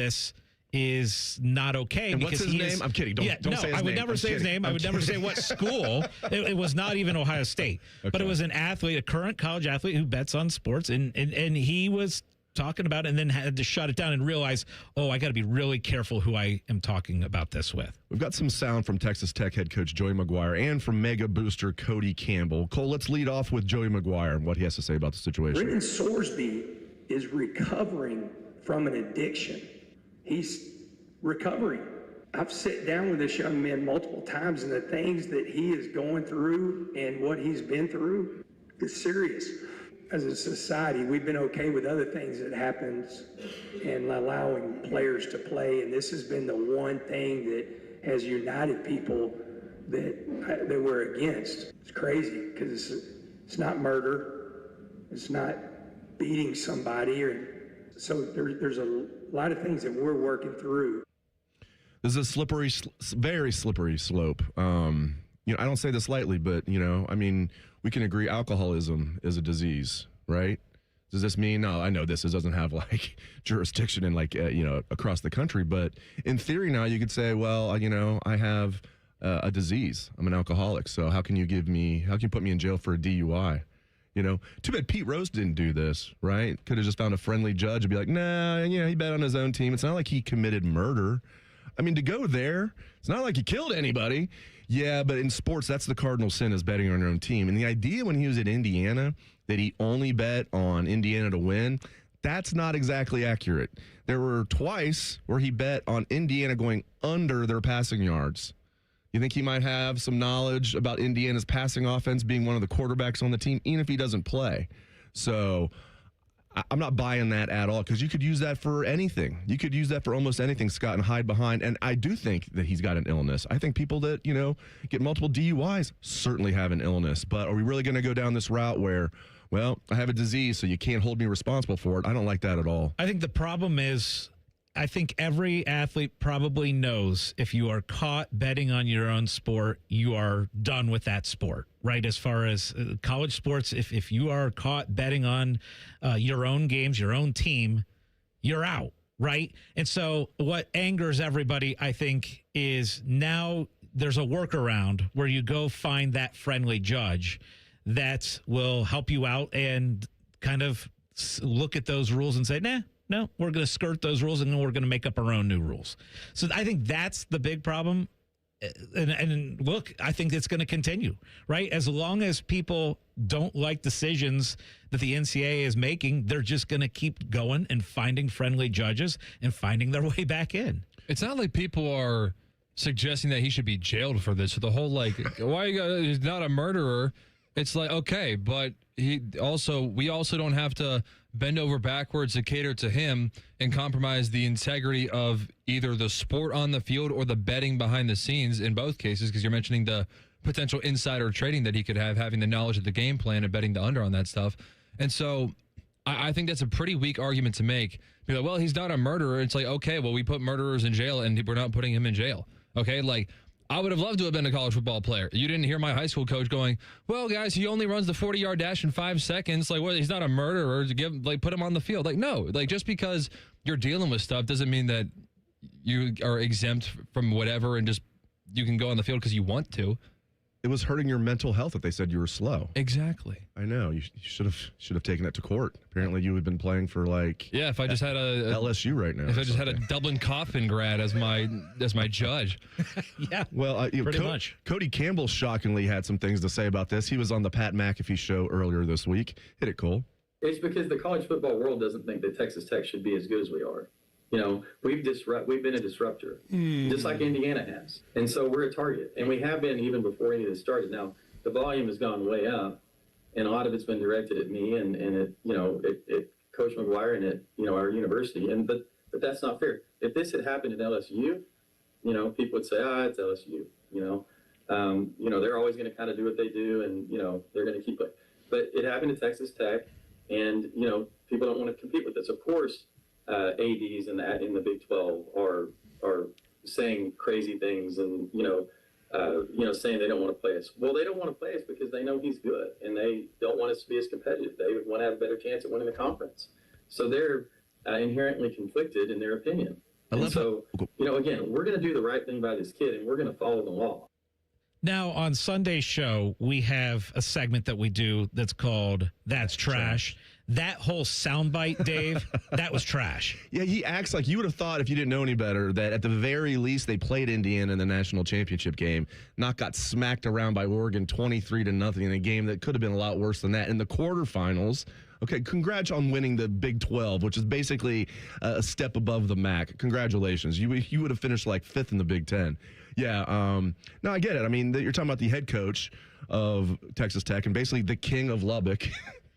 is not okay. And because what's his name? I'm kidding. Don't say his name. I would never say his name. I would never say what school. It was not even Ohio State. Okay. But it was an athlete, a current college athlete who bets on sports. And he was talking about it and then had to shut it down and realize, I got to be really careful who I am talking about this with. We've got some sound from Texas Tech head coach Joey McGuire and from mega booster Cody Campbell. Cole, let's lead off with Joey McGuire and what he has to say about the situation. Brendan Sorsby is recovering from an addiction. He's recovering. I've sat down with this young man multiple times, and the things that he is going through and what he's been through is serious. As a society, we've been okay with other things that happens and allowing players to play, and this has been the one thing that has united people that we're against. It's crazy because it's not murder, it's not beating somebody, so there's a lot of things that we're working through. This is a very slippery slope. I don't say this lightly, but, we can agree alcoholism is a disease, right? Does this mean, no, I know this doesn't have jurisdiction in across the country, but in theory now you could say, well, I have a disease. I'm an alcoholic. So how can you put me in jail for a DUI? Too bad Pete Rose didn't do this, right? Could have just found a friendly judge and be like, nah, he bet on his own team. It's not like he committed murder. I mean, to go there, it's not like he killed anybody. Yeah, but in sports, that's the cardinal sin, is betting on your own team. And the idea when he was at Indiana that he only bet on Indiana to win, that's not exactly accurate. There were twice where he bet on Indiana going under their passing yards. You think he might have some knowledge about Indiana's passing offense being one of the quarterbacks on the team, even if he doesn't play? So I'm not buying that at all, because you could use that for anything. You could use that for almost anything, Scott, and hide behind. And I do think that he's got an illness. I think people that, get multiple DUIs certainly have an illness. But are we really going to go down this route where, well, I have a disease, so you can't hold me responsible for it? I don't like that at all. I think the problem is, I think every athlete probably knows if you are caught betting on your own sport, you are done with that sport, right? As far as college sports, if you are caught betting on your own games, your own team, you're out, right? And so what angers everybody, I think, is now there's a workaround where you go find that friendly judge that will help you out and kind of look at those rules and say, no, we're going to skirt those rules and then we're going to make up our own new rules. So I think that's the big problem. And look, I think it's going to continue, right? As long as people don't like decisions that the NCAA is making, they're just going to keep going and finding friendly judges and finding their way back in. It's not like people are suggesting that he should be jailed for this. So the whole he's not a murderer. It's like, okay, but we also don't have to bend over backwards to cater to him and compromise the integrity of either the sport on the field or the betting behind the scenes in both cases, because you're mentioning the potential insider trading that he could have, having the knowledge of the game plan and betting the under on that stuff. And so I think that's a pretty weak argument to make. Be like, well, he's not a murderer. It's like, okay, well, we put murderers in jail and we're not putting him in jail. Okay, I would have loved to have been a college football player. You didn't hear my high school coach going, well, guys, he only runs the 40-yard dash in 5 seconds. He's not a murderer. Put him on the field. No, just because you're dealing with stuff doesn't mean that you are exempt from whatever and just you can go on the field because you want to. It was hurting your mental health that they said you were slow. Exactly. I know. You should have taken it to court. Apparently, you had been playing for Yeah, if I just had a LSU right now. If I just had a Dublin Coffin grad as my judge. Yeah. Well, pretty much. Cody Campbell shockingly had some things to say about this. He was on the Pat McAfee show earlier this week. Hit it, Cole. It's because the college football world doesn't think that Texas Tech should be as good as we are. We've been a disruptor, just like Indiana has. And so we're a target. And we have been even before any of this started. Now, the volume has gone way up, and a lot of it's been directed at me and at Coach McGuire and at, our university. But that's not fair. If this had happened at LSU, people would say, it's LSU. They're always going to kind of do what they do, and, they're going to keep it. But it happened at Texas Tech, and, people don't want to compete with us. Of course, ADs in the Big 12 are saying crazy things and, saying they don't want to play us. Well, they don't want to play us because they know he's good, and they don't want us to be as competitive. They want to have a better chance at winning the conference. So they're inherently conflicted in their opinion. Again, we're going to do the right thing by this kid, and we're going to follow the law. Now, on Sunday's show, we have a segment that we do that's called That's Trash. That whole soundbite, Dave, that was trash. Yeah, he acts like you would have thought, if you didn't know any better, that at the very least they played Indiana in the national championship game, not got smacked around by Oregon 23-0 in a game that could have been a lot worse than that. In the quarterfinals, okay, congrats on winning the Big 12, which is basically a step above the MAC. Congratulations. You would have finished like 5th in the Big 10. Yeah, no, I get it. I mean, you're talking about the head coach of Texas Tech and basically the king of Lubbock,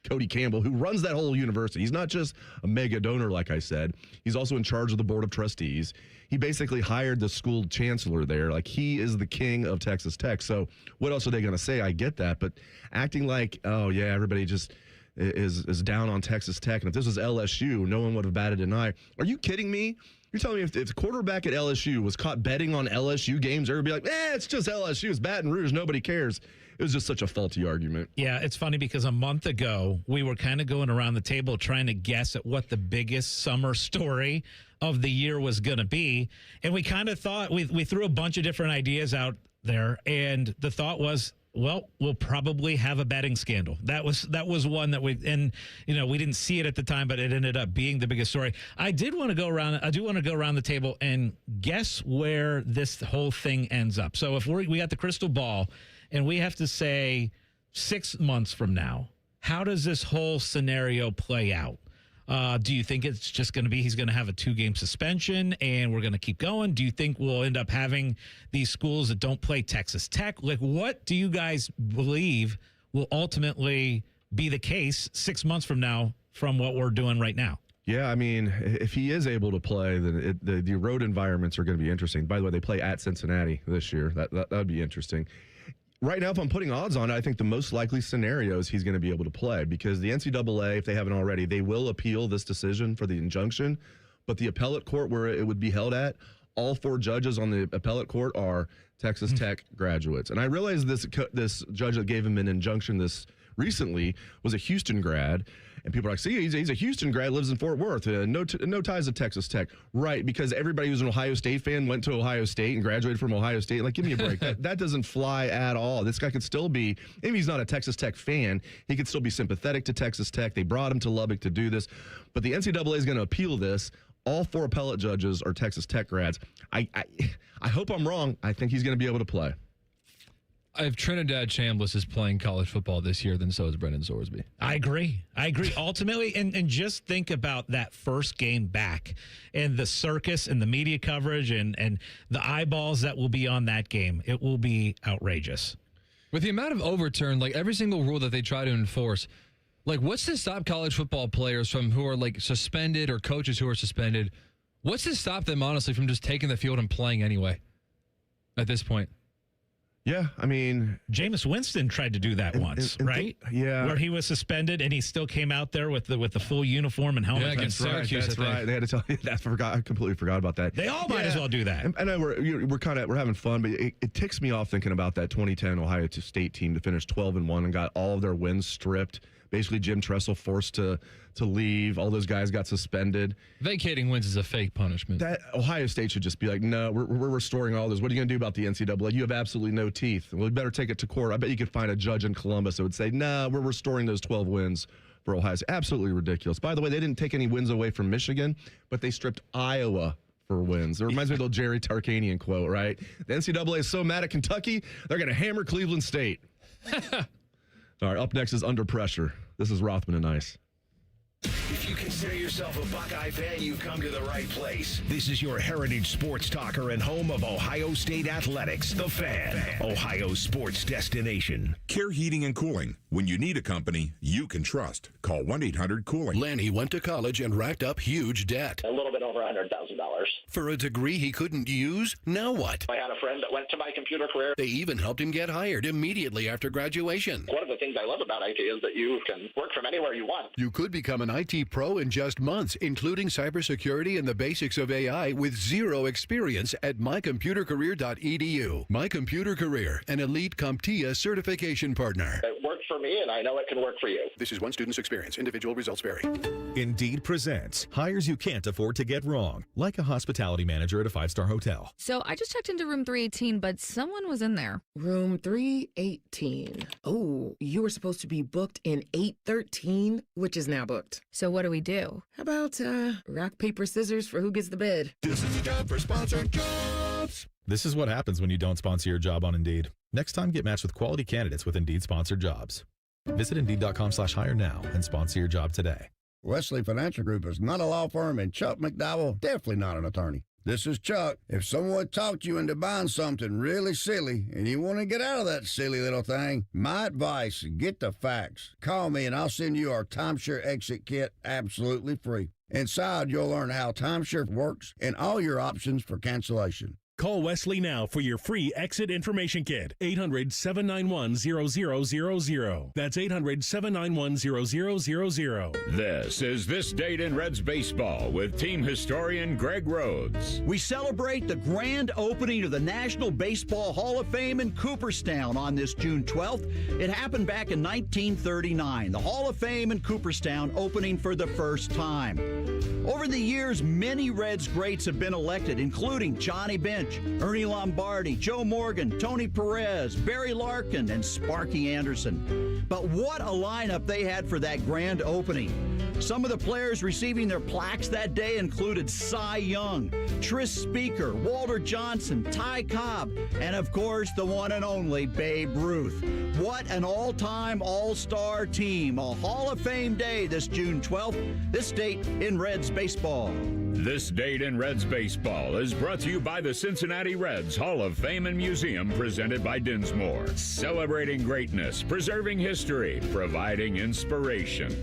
Cody Campbell, who runs that whole university. He's not just a mega donor, like I said. He's also in charge of the board of trustees. He basically hired the school chancellor there. Like, he is the king of Texas Tech. So what else are they going to say? I get that. But acting like, oh, yeah, everybody just is down on Texas Tech. And if this was LSU, no one would have batted an eye. Are you kidding me? You're telling me if the quarterback at LSU was caught betting on LSU games, everybody would be like, it's just LSU. It's Baton Rouge. Nobody cares. It was just such a faulty argument. Yeah, it's funny because a month ago, we were kind of going around the table trying to guess at what the biggest summer story of the year was going to be. And we kind of thought, we threw a bunch of different ideas out there. And the thought was, well, we'll probably have a betting scandal. That was one that we didn't see it at the time, but it ended up being the biggest story. I do want to go around the table and guess where this whole thing ends up. So if we got the crystal ball and we have to say 6 months from now, how does this whole scenario play out? Do you think it's just going to be he's going to have a 2-game suspension and we're going to keep going? Do you think we'll end up having these schools that don't play Texas Tech? Like, what do you guys believe will ultimately be the case 6 months from now from what we're doing right now? Yeah, I mean, if he is able to play, then the road environments are going to be interesting. By the way, they play at Cincinnati this year. That would be interesting. Right now, if I'm putting odds on it, I think the most likely scenario is he's going to be able to play because the NCAA, if they haven't already, they will appeal this decision for the injunction. But the appellate court where it would be held at, all 4 judges on the appellate court are Texas Tech graduates. And I realize this judge that gave him an injunction this recently was a Houston grad. And people are like, see, he's a Houston grad, lives in Fort Worth, no ties to Texas Tech. Right, because everybody who's an Ohio State fan went to Ohio State and graduated from Ohio State. Like, give me a break. that doesn't fly at all. This guy could still be, maybe he's not a Texas Tech fan. He could still be sympathetic to Texas Tech. They brought him to Lubbock to do this. But the NCAA is going to appeal this. All 4 appellate judges are Texas Tech grads. I hope I'm wrong. I think he's going to be able to play. If Trinidad Chambliss is playing college football this year, then so is Brendan Sorsby. I agree. Ultimately, and just think about that first game back and the circus and the media coverage and the eyeballs that will be on that game. It will be outrageous. With the amount of overturn, like every single rule that they try to enforce, like what's to stop college football players from who are like suspended or coaches who are suspended? What's to stop them, honestly, from just taking the field and playing anyway at this point? Yeah, I mean, Jameis Winston tried to do that once, right? Yeah, where he was suspended and he still came out there with the full uniform and helmet. Yeah, against Syracuse. That's right. They had to tell you that. I completely forgot about that. They all might as well do that. I know we're having fun, but it ticks me off thinking about that 2010 Ohio State team to finish 12-1 and got all of their wins stripped Basically, Jim Tressel forced to leave. All those guys got suspended. Vacating wins is a fake punishment. That Ohio State should just be like, no, we're restoring all this. What are you going to do about the NCAA? You have absolutely no teeth. Well, you better take it to court. I bet you could find a judge in Columbus that would say, no, we're restoring those 12 wins for Ohio State. Absolutely ridiculous. By the way, they didn't take any wins away from Michigan, but they stripped Iowa for wins. It reminds me of the Jerry Tarkanian quote, right? The NCAA is so mad at Kentucky, they're going to hammer Cleveland State. All right, up next is Under Pressure. This is Rothman and Ice. If you consider yourself a Buckeye fan, you've come to the right place. This is your heritage sports talker and home of Ohio State athletics, The Fan, Ohio's sports destination. Care Heating and Cooling. When you need a company you can trust, call 1-800-COOLING. Lanny went to college and racked up huge debt. A little bit over $100,000. For a degree he couldn't use, now what? I had a friend that went to my computer career. They even helped him get hired immediately after graduation. One of the things I love about IT is that you can work from anywhere you want. You could become an IT pro in just months, including cybersecurity and the basics of AI with zero experience at mycomputercareer.edu. My Computer Career, an elite CompTIA certification partner. It worked for me, and I know it can work for you. This is one student's experience. Individual results vary. Indeed presents hires you can't afford to get wrong, like a hospitality manager at a 5-star hotel. So I just checked into room 318, but someone was in there. Room 318. Oh, you were supposed to be booked in 813, which is now booked. So what do we do? How about rock, paper, scissors for who gets the bid? This is a job for sponsored jobs. This is what happens when you don't sponsor your job on Indeed. Next time, get matched with quality candidates with Indeed sponsored jobs. Visit Indeed.com/hire now and sponsor your job today. Wesley Financial Group is not a law firm, and Chuck McDowell definitely not an attorney. This is Chuck. If someone talked you into buying something really silly and you want to get out of that silly little thing, my advice, get the facts. Call me and I'll send you our timeshare exit kit absolutely free. Inside, you'll learn how timeshare works and all your options for cancellation. Call Wesley now for your free exit information kit. 800-791-0000. That's 800-791-0000. This is This Date in Reds Baseball with team historian Greg Rhodes. We celebrate the grand opening of the National Baseball Hall of Fame in Cooperstown on this June 12th. It happened back in 1939. The Hall of Fame in Cooperstown opening for the first time. Over the years, many Reds greats have been elected, including Johnny Bench, Ernie Lombardi, Joe Morgan, Tony Perez, Barry Larkin, and Sparky Anderson. But what a lineup they had for that grand opening. Some of the players receiving their plaques that day included Cy Young, Tris Speaker, Walter Johnson, Ty Cobb, and of course the one and only Babe Ruth. What an all-time all-star team. A Hall of Fame day this June 12th. This date in Reds baseball. This Date in Reds Baseball is brought to you by the Cincinnati Reds Hall of Fame and Museum, presented by Dinsmore. Celebrating greatness, preserving history, providing inspiration.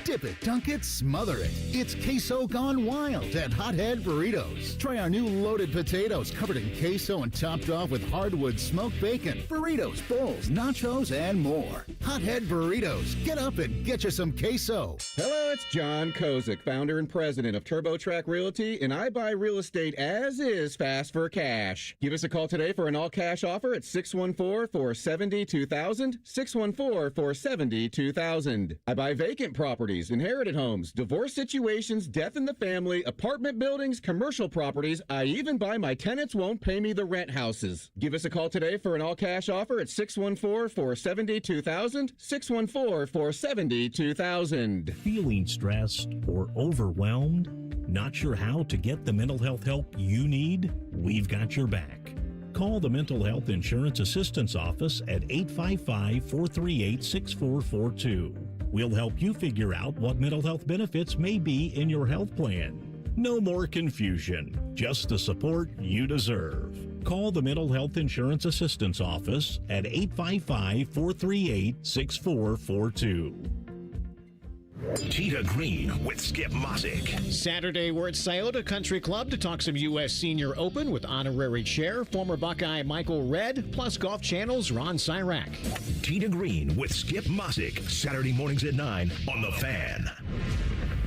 Dip it, dunk it, smother it. It's queso gone wild at Hothead Burritos. Try our new loaded potatoes covered in queso and topped off with hardwood smoked bacon, burritos, bowls, nachos, and more. Hothead Burritos. Get up and get you some queso. Hello, it's John Kozik, founder and president of TurboTrack Realty, and I buy real estate as is, fast for cash. Give us a call today for an all-cash offer at 614-470-2000, 614-470-2000. I buy vacant properties, inherited homes, divorce situations, death in the family, apartment buildings, commercial properties. I even buy my tenants won't pay me the rent houses. Give us a call today for an all-cash offer at 614-470-2000, 614-470-2000. Feeling stressed or overwhelmed? Not sure how to get the mental health help you need? We've got your back. Call the Mental Health Insurance Assistance Office at 855-438-6442. We'll help you figure out what mental health benefits may be in your health plan. No more confusion, just the support you deserve. Call the Mental Health Insurance Assistance Office at 855-438-6442. Tita Green with Skip Mosick. Saturday, we're at Scioto Country Club to talk some U.S. Senior Open with honorary chair, former Buckeye Michael Redd, plus Golf Channel's Ron Syrak. Tita Green with Skip Mosick. Saturday mornings at 9 on The Fan.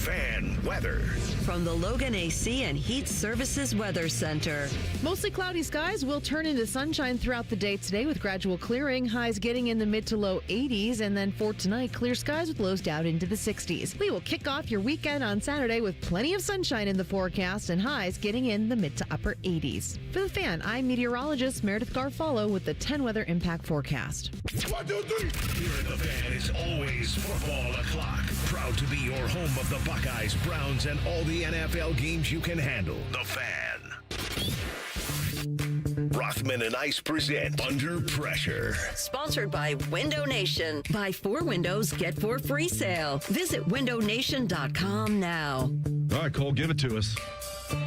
Fan weather. From the Logan AC and Heat Services Weather Center. Mostly cloudy skies will turn into sunshine throughout the day today with gradual clearing. Highs getting in the mid to low 80s. And then for tonight, clear skies with lows down into the 60s. We will kick off your weekend on Saturday with plenty of sunshine in the forecast and highs getting in the mid to upper 80s. For the Fan, I'm meteorologist Meredith Garfalo with the 10 weather impact forecast. 1, 2, 3. Here in the Fan is always football o'clock. Proud to be your home of the Buckeyes, Browns, and all the NFL games you can handle. The Fan. Rothman and Ice present Under Pressure. Sponsored by Window Nation. Buy 4 windows, get 4 free sale. Visit windownation.com now. All right, Cole, give it to us. All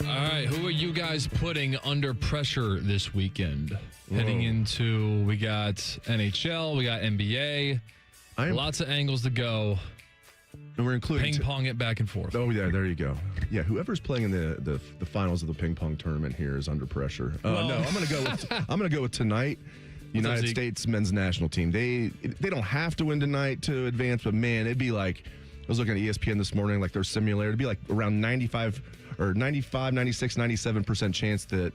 right, who are you guys putting under pressure this weekend? Heading into, we got NHL, we got NBA. Lots of angles to go. And we're including ping pong it back and forth. Oh yeah, there you go. Yeah, whoever's playing in the finals of the ping pong tournament here is under pressure. No, I'm gonna go with tonight. United States men's national team. They don't have to win tonight to advance, but man, it'd be like, I was looking at ESPN this morning, like their simulator, it'd be like around 96, 97% chance that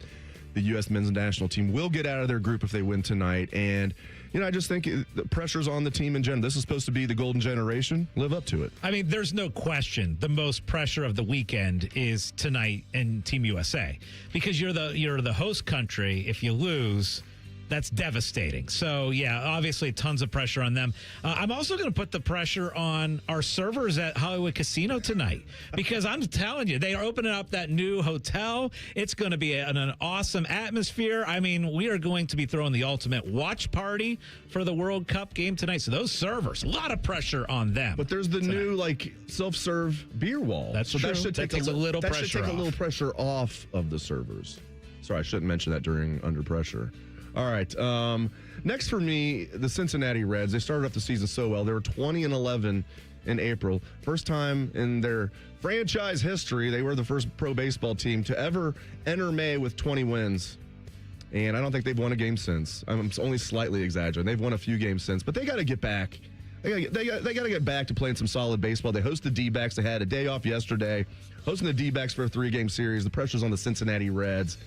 the U.S. men's national team will get out of their group if they win tonight. And, I just think the pressure's on the team in general. This is supposed to be the golden generation. Live up to it. I mean, there's no question the most pressure of the weekend is tonight in Team USA because you're the host country. If you lose, that's devastating. So, yeah, obviously tons of pressure on them. I'm also going to put the pressure on our servers at Hollywood Casino tonight because I'm telling you, they are opening up that new hotel. It's going to be an awesome atmosphere. I mean, we are going to be throwing the ultimate watch party for the World Cup game tonight. So those servers, a lot of pressure on them. But there's the new, self-serve beer wall. That's true. That should take a little pressure off of the servers. Sorry, I shouldn't mention that during Under Pressure. All right. Next for me, the Cincinnati Reds. They started off the season so well. They were 20-11 in April. First time in their franchise history, they were the first pro baseball team to ever enter May with 20 wins. And I don't think they've won a game since. I'm only slightly exaggerating. They've won a few games since, but they got to get back. They got to get back to playing some solid baseball. They host the D-backs. They had a day off yesterday. Hosting the D-backs for a 3-game series. The pressure's on the Cincinnati Reds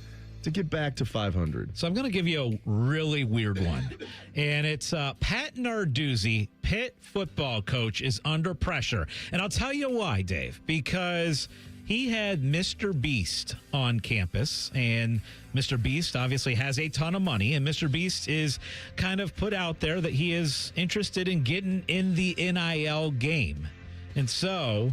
to get back to 500. So I'm going to give you a really weird one. And it's Pat Narduzzi, Pitt football coach, is under pressure. And I'll tell you why, Dave. Because he had Mr. Beast on campus. And Mr. Beast obviously has a ton of money. And Mr. Beast is kind of put out there that he is interested in getting in the NIL game. And so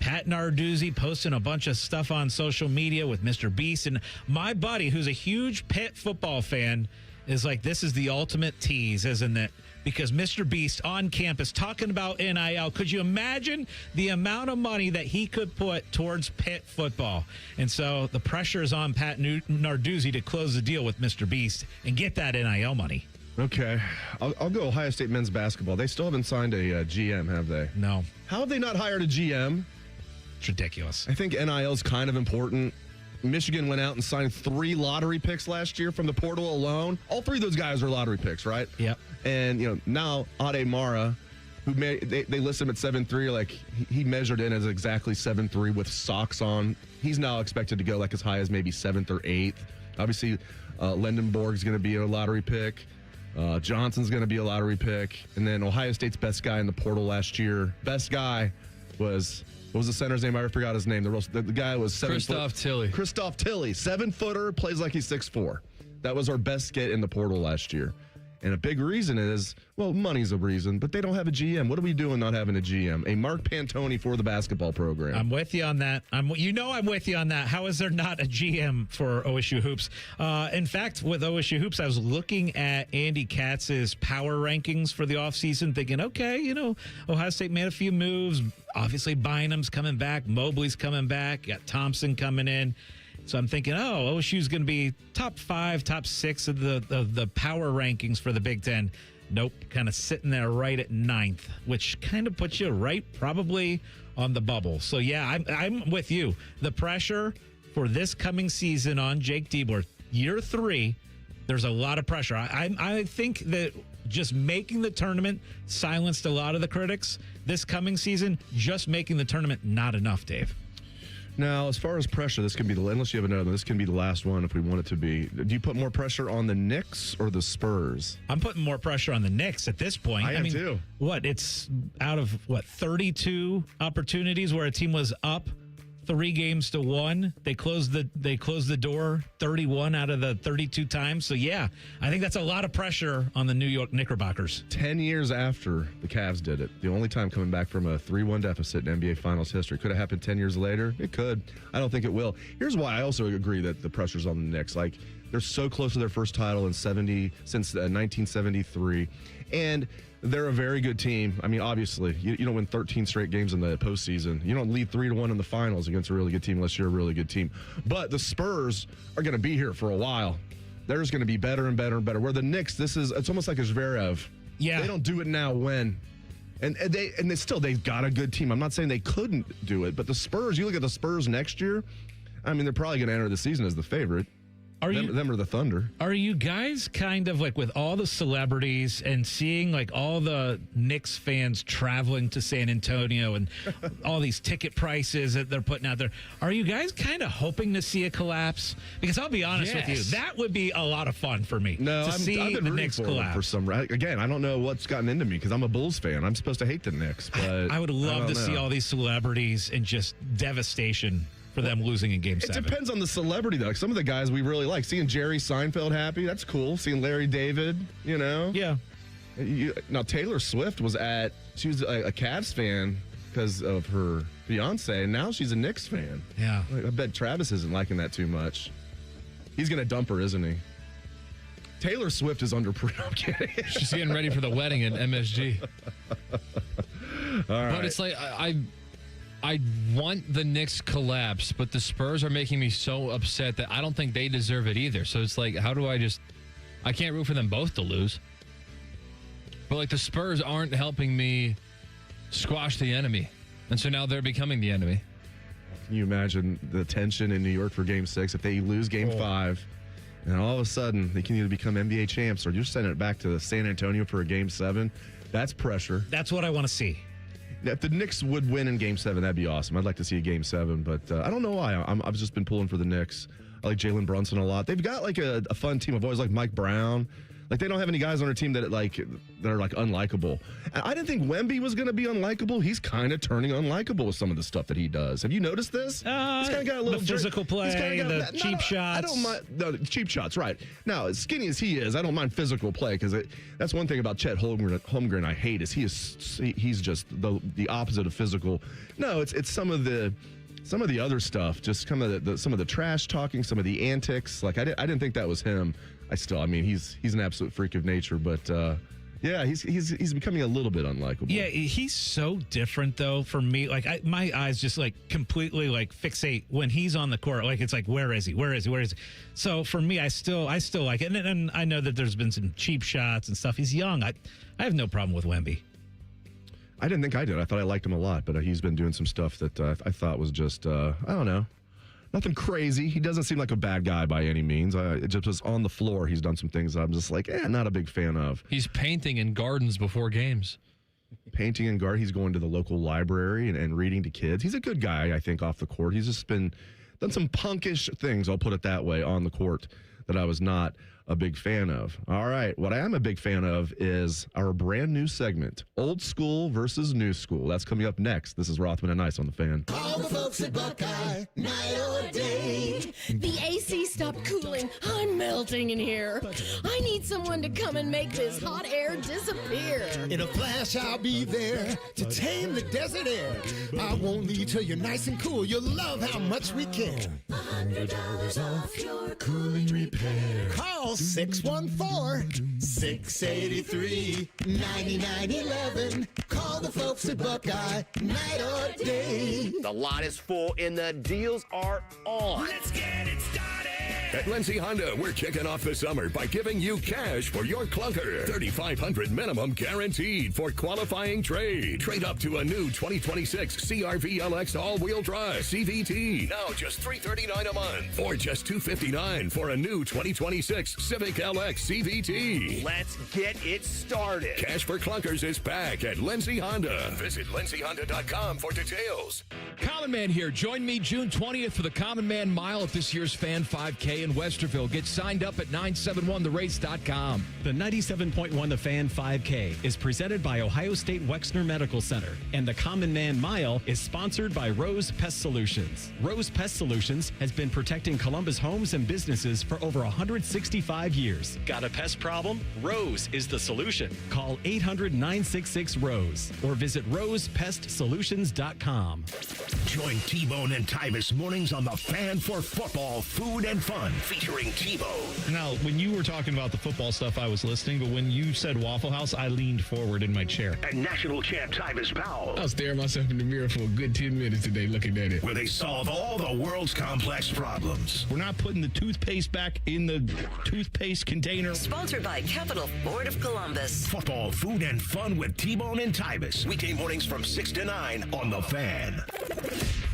Pat Narduzzi posting a bunch of stuff on social media with Mr. Beast. And my buddy, who's a huge Pitt football fan, is like, this is the ultimate tease, isn't it? Because Mr. Beast on campus talking about NIL. Could you imagine the amount of money that he could put towards Pitt football? And so the pressure is on Pat Narduzzi to close the deal with Mr. Beast and get that NIL money. Okay. I'll go Ohio State men's basketball. They still haven't signed a GM, have they? No. How have they not hired a GM? It's ridiculous. I think NIL is kind of important. Michigan went out and signed 3 lottery picks last year from the portal alone. All 3 of those guys are lottery picks, right? Yep. And, now Ade Mara, who they list him at 7'3", like he measured in as exactly 7'3" with socks on. He's now expected to go like as high as maybe 7th or 8th. Obviously, Lendenborg's going to be a lottery pick. Johnson's going to be a lottery pick. And then Ohio State's best guy in the portal last year. Best guy was... What was the center's name? I forgot his name. The guy was 7 Christoph Tilley. Christoph Tilley, 7-footer, plays like he's 6'4". That was our best get in the portal last year. And a big reason is, money's a reason, but they don't have a GM. What are we doing not having a GM? A Mark Pantoni for the basketball program. I'm with you on that. I'm with you on that. How is there not a GM for OSU Hoops? In fact, with OSU Hoops, I was looking at Andy Katz's power rankings for the offseason, thinking, okay, Ohio State made a few moves. Obviously, Bynum's coming back. Mobley's coming back. Got Thompson coming in. So I'm thinking, OSU's going to be top 5, top 6 of the power rankings for the Big Ten. Nope, kind of sitting there right at 9th, which kind of puts you right probably on the bubble. So, yeah, I'm with you. The pressure for this coming season on Jake Diebler, year 3, there's a lot of pressure. I think that just making the tournament silenced a lot of the critics. This coming season, just making the tournament not enough, Dave. Now, as far as pressure, this can be unless you have another one, this can be the last one if we want it to be. Do you put more pressure on the Knicks or the Spurs? I'm putting more pressure on the Knicks at this point. I am too. It's out of 32 opportunities where a team was up 3-1. They closed the door 31 out of the 32 times. So yeah, I think that's a lot of pressure on the New York Knickerbockers. 10 years after the Cavs did it, the only time coming back from a 3-1 deficit in NBA Finals history. Could have happened 10 years later. It could. I don't think it will. Here's why I also agree that the pressure's on the Knicks. Like, they're so close to their first title since 1973, and they're a very good team. I mean, obviously, you don't win 13 straight games in the postseason. You don't lead 3-1 in the finals against a really good team unless you're a really good team. But the Spurs are going to be here for a while. They're just going to be better and better and better. Where the Knicks, it's almost like a Zverev. Yeah. They don't do it now when. And they've got a good team. I'm not saying they couldn't do it, but the Spurs, you look at the Spurs next year, I mean, they're probably going to enter the season as the favorite. Them or the Thunder. Are you guys kind of like with all the celebrities and seeing like all the Knicks fans traveling to San Antonio and all these ticket prices that they're putting out there, are you guys kind of hoping to see a collapse? Because I'll be honest with you, that would be a lot of fun for me to see I've been the rooting Knicks for collapse. For some, again, I don't know what's gotten into me because I'm a Bulls fan. I'm supposed to hate the Knicks, but I would love to see all these celebrities and just devastation for them losing in Game 7. It depends on the celebrity, though. Like some of the guys we really like. Seeing Jerry Seinfeld happy, that's cool. Seeing Larry David, Yeah. Now, Taylor Swift she was a Cavs fan because of her fiance, and now she's a Knicks fan. Yeah. I bet Travis isn't liking that too much. He's going to dump her, isn't he? Taylor Swift is I'm kidding. She's getting ready for the wedding at MSG. All right. But it's like, I want the Knicks collapse, but the Spurs are making me so upset that I don't think they deserve it either. So it's like, how do I can't root for them both to lose. But like the Spurs aren't helping me squash the enemy. And so now they're becoming the enemy. Can you imagine the tension in New York for Game 6 if they lose Game 5 and all of a sudden they can either become NBA champs or you're sending it back to San Antonio for a Game 7? That's pressure. That's what I want to see. If the Knicks would win in Game 7, that'd be awesome. I'd like to see a Game 7, but I don't know why. I've just been pulling for the Knicks. I like Jalen Brunson a lot. They've got like a fun team. I've always liked Mike Brown. Like they don't have any guys on their team that are unlikable. And I didn't think Wemby was going to be unlikable. He's kind of turning unlikable with some of the stuff that he does. Have you noticed this? He's kind of got a little physical play, cheap shots. I don't mind cheap shots. Right now, as skinny as he is, I don't mind physical play because that's one thing about Chet Holmgren I hate is he's just the opposite of physical. No, it's some of the other stuff, just some of the trash talking, some of the antics. Like I didn't think that was him. He's an absolute freak of nature, but yeah, he's becoming a little bit unlikable. Yeah, he's so different though for me. Like my eyes just like completely like fixate when he's on the court. Like it's like where is he? So for me, I still like it, and I know that there's been some cheap shots and stuff. He's young. I have no problem with Wemby. I didn't think I did. I thought I liked him a lot, but he's been doing some stuff that I thought was just, I don't know, nothing crazy. He doesn't seem like a bad guy by any means. It just was on the floor. He's done some things that I'm just like, not a big fan of. He's painting in gardens before games. Painting in garden. He's going to the local library and reading to kids. He's a good guy, I think, off the court. He's just done some punkish things, I'll put it that way, on the court that I was not a big fan of. All right, what I am a big fan of is our brand new segment, Old School versus New School. That's coming up next. This is Rothman and Ice on The Fan. All the folks at Buckeye, night or day. The AC stopped cooling. I'm melting in here. I need someone to come and make this hot air disappear. In a flash, I'll be there to tame the desert air. I won't leave till you're nice and cool. You'll love how much we care. $100 off your cooling repair. Call 614-683-9911. Call the folks at Buckeye, night or day. The lot is full and the deals are on. Let's get it started. At Lindsay Honda, we're kicking off the summer by giving you cash for your clunker. $3,500 minimum guaranteed for qualifying trade. Trade up to a new 2026 CR-V LX all-wheel drive CVT. Now just $339 a month. Or just $259 for a new 2026 Civic LX CVT. Let's get it started. Cash for clunkers is back at Lindsay Honda. Visit lindsayhonda.com for details. Common Man here. Join me June 20th for the Common Man Mile at this year's Fan 5K in Westerville. Get signed up at 971therace.com. The 97.1 The Fan 5K is presented by Ohio State Wexner Medical Center, and the Common Man Mile is sponsored by Rose Pest Solutions. Rose Pest Solutions has been protecting Columbus homes and businesses for over 165 years. Got a pest problem? Rose is the solution. Call 800-966-ROSE or visit rosepestsolutions.com. Join T-Bone and Tybus mornings on the Fan for football, food, and fun, featuring T-Bone. Now, when you were talking about the football stuff, I was listening, but when you said Waffle House, I leaned forward in my chair. And national champ Tybus Powell. I was staring myself in the mirror for a good 10 minutes today looking at it. Where they solve all the world's complex problems. We're not putting the toothpaste back in the toothpaste container. Sponsored by Capital Ford of Columbus. Football, food, and fun with T-Bone and Tybus. Weekday mornings from 6 to 9 on The Fan.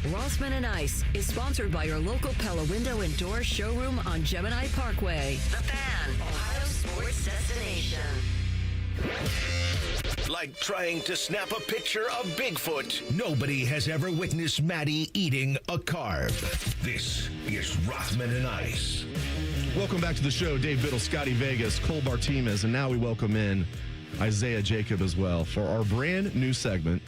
Rothman Ice is sponsored by your local Pella Window and Door showroom on Gemini Parkway. The Fan, Ohio sports destination. Like trying to snap a picture of Bigfoot. Nobody has ever witnessed Maddie eating a carb. This is Rothman and Ice. Welcome back to the show. Dave Biddle, Scotty Vegas, Cole Bartimas, and now we welcome in Isaiah Jacob as well for our brand new segment,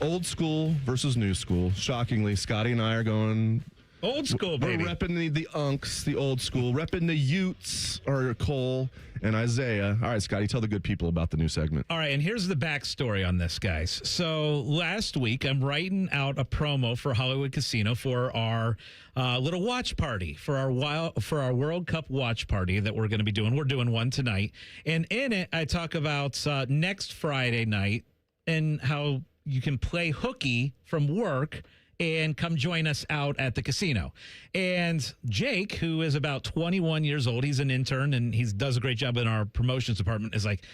Old School versus New School. Shockingly, Scotty and I are going old school, baby. We're repping the Unks, the old school. Repping the Utes, or Cole and Isaiah. All right, Scotty, tell the good people about the new segment. All right, and here's the backstory on this, guys. So last week, I'm writing out a promo for Hollywood Casino for our little watch party, for our World Cup watch party that we're going to be doing. We're doing one tonight. And in it, I talk about next Friday night and how you can play hooky from work and come join us out at the casino. And Jake, who is about 21 years old, he's an intern and he does a great job in our promotions department, is like,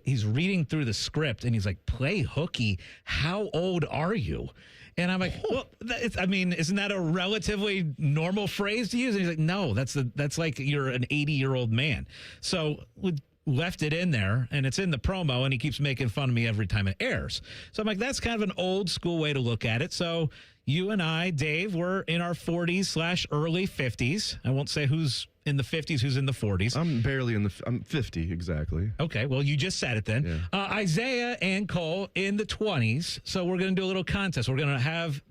he's reading through the script and he's like, play hooky? How old are you? And I'm like, well, isn't that a relatively normal phrase to use? And he's like, no, that's like you're an 80-year-old man. So we left it in there, and it's in the promo, and he keeps making fun of me every time it airs. So I'm like, that's kind of an old school way to look at it. So you and I, Dave, we're in our 40s/early 50s. I won't say who's in the 50s, who's in the 40s. I'm 50, exactly. Okay, well, you just said it then. Yeah. Isaiah and Cole in the 20s. So we're going to do a little contest. We're going to have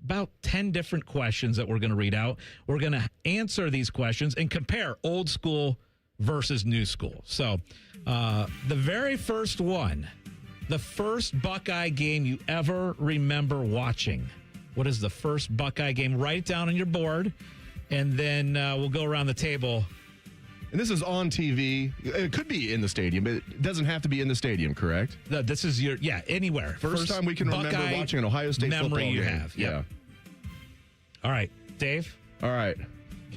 about 10 different questions that we're going to read out. We're going to answer these questions and compare old school versus new school. So the very first one, the first Buckeye game you ever remember watching. What is the first Buckeye game? Write it down on your board, and then we'll go around the table. And this is on TV. It could be in the stadium, but it doesn't have to be in the stadium, correct? This is anywhere. First time we can remember Buckeye watching an Ohio State memory football you game. have. Yeah. All right, Dave. All right.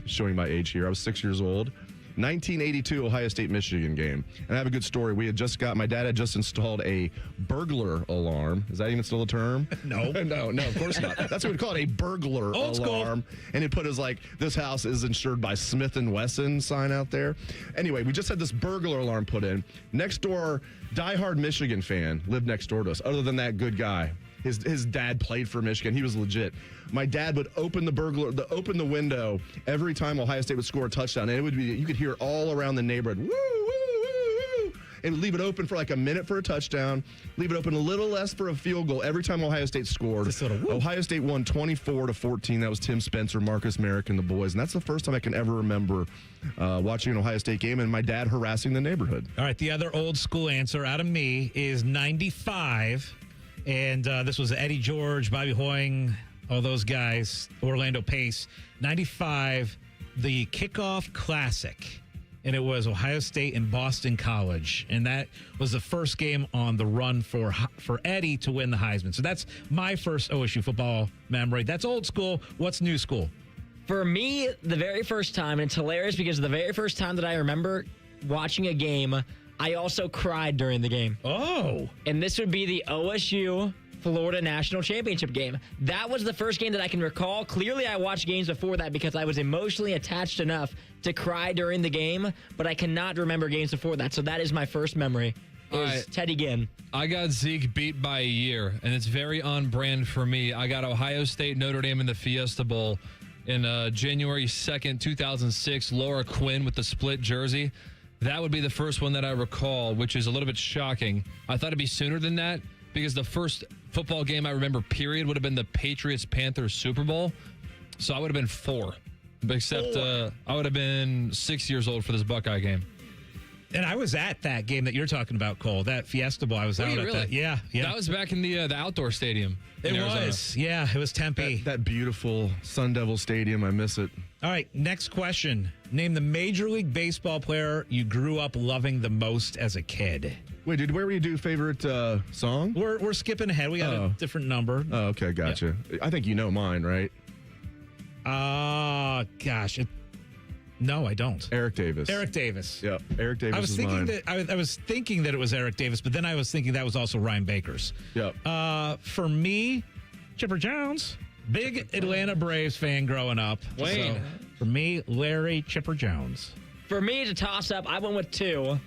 Showing my age here. I was 6 years old. 1982 Ohio State-Michigan game. And I have a good story. My dad had just installed a burglar alarm. Is that even still a term? No. No, of course not. That's what we call it, a burglar Old alarm. School. And it put his, this house is insured by Smith & Wesson sign out there. Anyway, we just had this burglar alarm put in. Next door, diehard Michigan fan lived next door to us. Other than that, good guy. His dad played for Michigan. He was legit. My dad would open the window every time Ohio State would score a touchdown, and it would be, you could hear it all around the neighborhood. Woo, woo, woo, woo. And would leave it open for like a minute for a touchdown, leave it open a little less for a field goal every time Ohio State scored. Ohio State won 24-14. That was Tim Spencer, Marcus Merrick, and the boys. And that's the first time I can ever remember watching an Ohio State game and my dad harassing the neighborhood. All right, the other old school answer out of me is 95. And this was Eddie George, Bobby Hoying, all those guys, Orlando Pace. 95, the kickoff classic. And it was Ohio State and Boston College. And that was the first game on the run for Eddie to win the Heisman. So that's my first OSU football memory. That's old school. What's new school? For me, the very first time, and it's hilarious because the very first time that I remember watching a game, I also cried during the game. Oh. And this would be the OSU Florida National Championship game. That was the first game that I can recall. Clearly, I watched games before that because I was emotionally attached enough to cry during the game, but I cannot remember games before that. So that is my first memory. Teddy Ginn. I got Zeke beat by a year, and it's very on brand for me. I got Ohio State, Notre Dame in the Fiesta Bowl in January 2nd, 2006. Laura Quinn with the split jersey. That would be the first one that I recall, which is a little bit shocking. I thought it'd be sooner than that because the first football game I remember, period, would have been the Patriots-Panthers Super Bowl. So I would have been 4. Except I would have been 6 years old for this Buckeye game. And I was at that game that you're talking about, Cole. That Fiesta Bowl. I was out at that. Yeah. That was back in the outdoor stadium. It was. Yeah, it was Tempe. That beautiful Sun Devil Stadium. I miss it. All right, next question. Name the Major League Baseball player you grew up loving the most as a kid. Wait, dude, where were you do favorite song? We're skipping ahead. We got a different number. Oh, okay, gotcha. Yeah. I think you know mine, right? Gosh. No, I don't. Eric Davis. Eric Davis. Yep, Eric Davis. I was thinking that it was Eric Davis, but then I was thinking that was also Ryan Baker's. Yep. For me, Chipper Jones. Big Atlanta Braves fan growing up. Wayne. So for me, Larry Chipper Jones. For me, to toss up, I went with 2.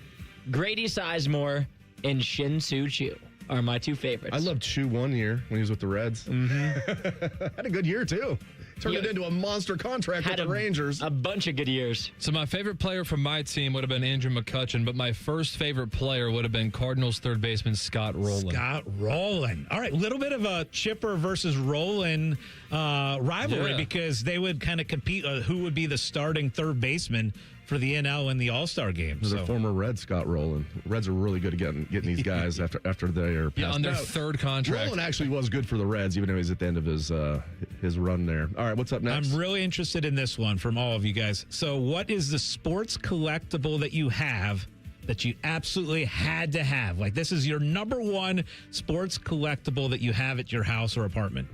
Grady Sizemore and Shin Soo Choo are my 2 favorites. I loved Choo 1 year when he was with the Reds. Mm-hmm. Had a good year, too. Turned it into a monster contract with the Rangers. A bunch of good years. So my favorite player from my team would have been Andrew McCutchen, but my first favorite player would have been Cardinals third baseman Scott Rowland. Scott Rowland. All right, a little bit of a Chipper versus Rowland rivalry because they would kind of compete who would be the starting third baseman for the NL in the All-Star game. The former Red Scott Rowland. Reds are really good at getting these guys after they are passed. On their third contract. Rowland actually was good for the Reds, even though he's at the end of his run there. All right, what's up next? I'm really interested in this one from all of you guys. So what is the sports collectible that you have that you absolutely had to have? Like, this is your number one sports collectible that you have at your house or apartment.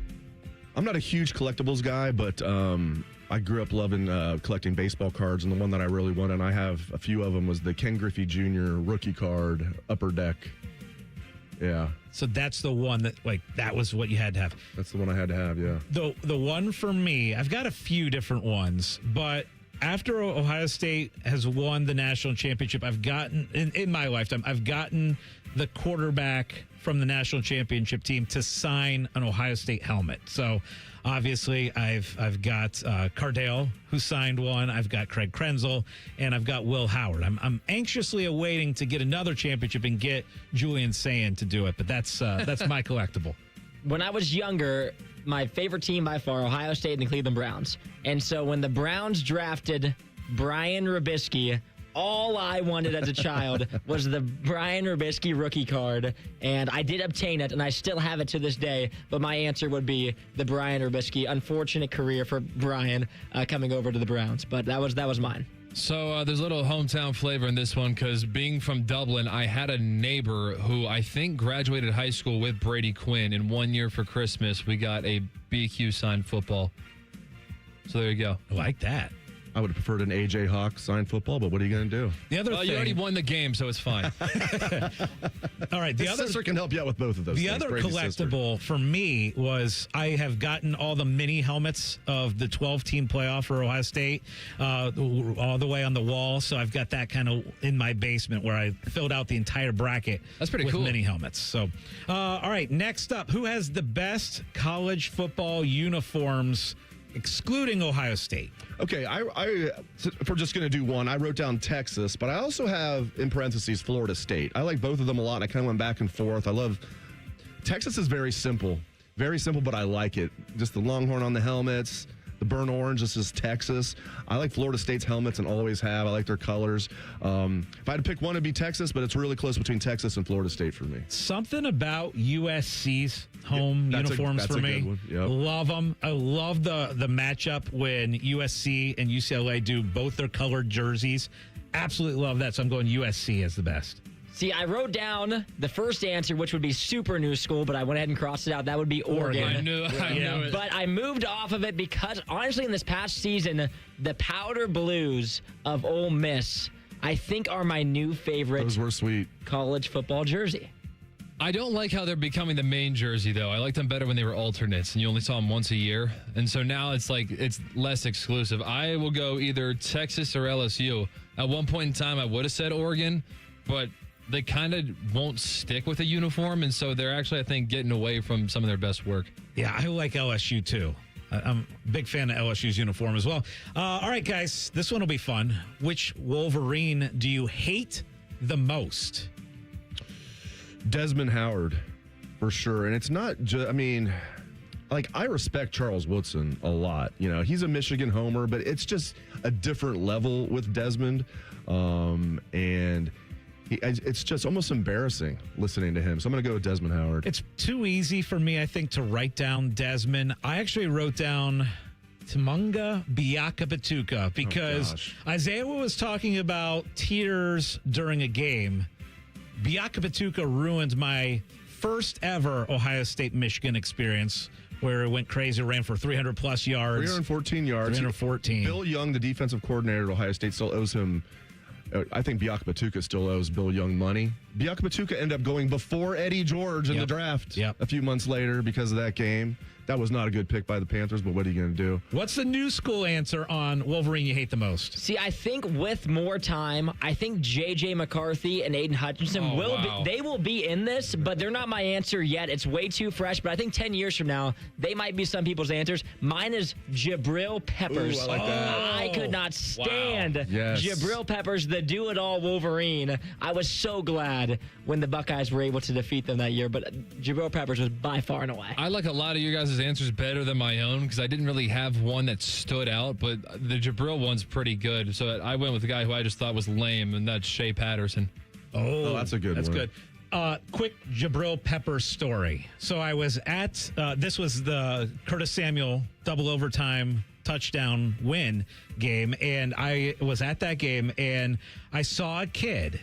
I'm not a huge collectibles guy, but I grew up loving collecting baseball cards, and the one that I really wanted, and I have a few of them, was the Ken Griffey Jr. rookie card, Upper Deck. Yeah. So that's the one that was what you had to have. That's the one I had to have, yeah. The one for me, I've got a few different ones, but after Ohio State has won the national championship, I've gotten, in my lifetime, I've gotten the quarterback from the national championship team to sign an Ohio State helmet. So obviously I've got Cardale, who signed one. I've got Craig Krenzel, and I've got Will Howard. I'm anxiously awaiting to get another championship and get Julian Sayin to do it, but that's my collectible. When I was younger, my favorite team by far, Ohio State and the Cleveland Browns. And so when the Browns drafted Brian Robisky, all I wanted as a child was the Brian Robisky rookie card, and I did obtain it, and I still have it to this day, but my answer would be the Brian Robisky. Unfortunate career for Brian coming over to the Browns, but that was mine. So there's a little hometown flavor in this one because being from Dublin, I had a neighbor who I think graduated high school with Brady Quinn, and 1 year for Christmas, we got a BQ signed football. So there you go. I like that. I would have preferred an A.J. Hawk signed football, but what are you going to do? The other thing, you already won the game, so it's fine. All right. The other sister can help you out with both of those. The other collectible for me was I have gotten all the mini helmets of the 12-team playoff for Ohio State all the way on the wall. So I've got that kind of in my basement where I filled out the entire bracket. That's pretty with cool. Mini helmets. So, all right. Next up, who has the best college football uniforms, excluding Ohio State? Okay, if we're just going to do one, I wrote down Texas, but I also have, in parentheses, Florida State. I like both of them a lot, and I kind of went back and forth. Texas is very simple, but I like it. Just the Longhorn on the helmets, the burnt orange, this is Texas. I like Florida State's helmets and always have. I like their colors. If I had to pick one, it'd be Texas, but it's really close between Texas and Florida State for me. Something about USC's home uniforms for me. Yep. Love them. I love the matchup when USC and UCLA do both their colored jerseys. Absolutely love that. So I'm going USC as the best. See, I wrote down the first answer, which would be super new school, but I went ahead and crossed it out. That would be Oregon. I knew it. But I moved off of it because, honestly, in this past season, the Powder Blues of Ole Miss, I think, are my new favorite. Those were sweet. College football jersey. I don't like how they're becoming the main jersey, though. I liked them better when they were alternates, and you only saw them once a year. And so now it's like it's less exclusive. I will go either Texas or LSU. At one point in time, I would have said Oregon, but they kind of won't stick with a uniform, and so they're actually, I think, getting away from some of their best work. Yeah, I like LSU, too. I'm a big fan of LSU's uniform as well. All right, guys, this one will be fun. Which Wolverine do you hate the most? Desmond Howard, for sure. And it's not just, I respect Charles Woodson a lot. You know, he's a Michigan homer, but it's just a different level with Desmond. And it's just almost embarrassing listening to him. So I'm going to go with Desmond Howard. It's too easy for me, I think, to write down Desmond. I actually wrote down Timunga Biakabatuka because Isaiah was talking about tears during a game. Biakabatuka ruined my first ever Ohio State-Michigan experience where it went crazy, ran for 300-plus yards. 314 yards. 314. Bill Young, the defensive coordinator at Ohio State, still owes him. I think Biakabatuka still owes Bill Young money. Biakabatuka ended up going before Eddie George in the draft a few months later because of that game. That was not a good pick by the Panthers, but what are you going to do? What's the new school answer on Wolverine you hate the most? See, I think with more time, I think J.J. McCarthy and Aiden Hutchinson will be in this, but they're not my answer yet. It's way too fresh, but I think 10 years from now, they might be some people's answers. Mine is Jabril Peppers. Ooh, I like that. I could not stand Yes. Jabril Peppers, the do-it-all Wolverine. I was so glad when the Buckeyes were able to defeat them that year, but Jabril Peppers was by far and away. I like a lot of you guys' answers better than my own because I didn't really have one that stood out, but the Jabril one's pretty good. So I went with the guy who I just thought was lame, and that's Shea Patterson. Oh, that's a good one. That's good. Quick Jabril Peppers story. So I was at, this was the Curtis Samuel double overtime touchdown win game, and I was at that game, and I saw a kid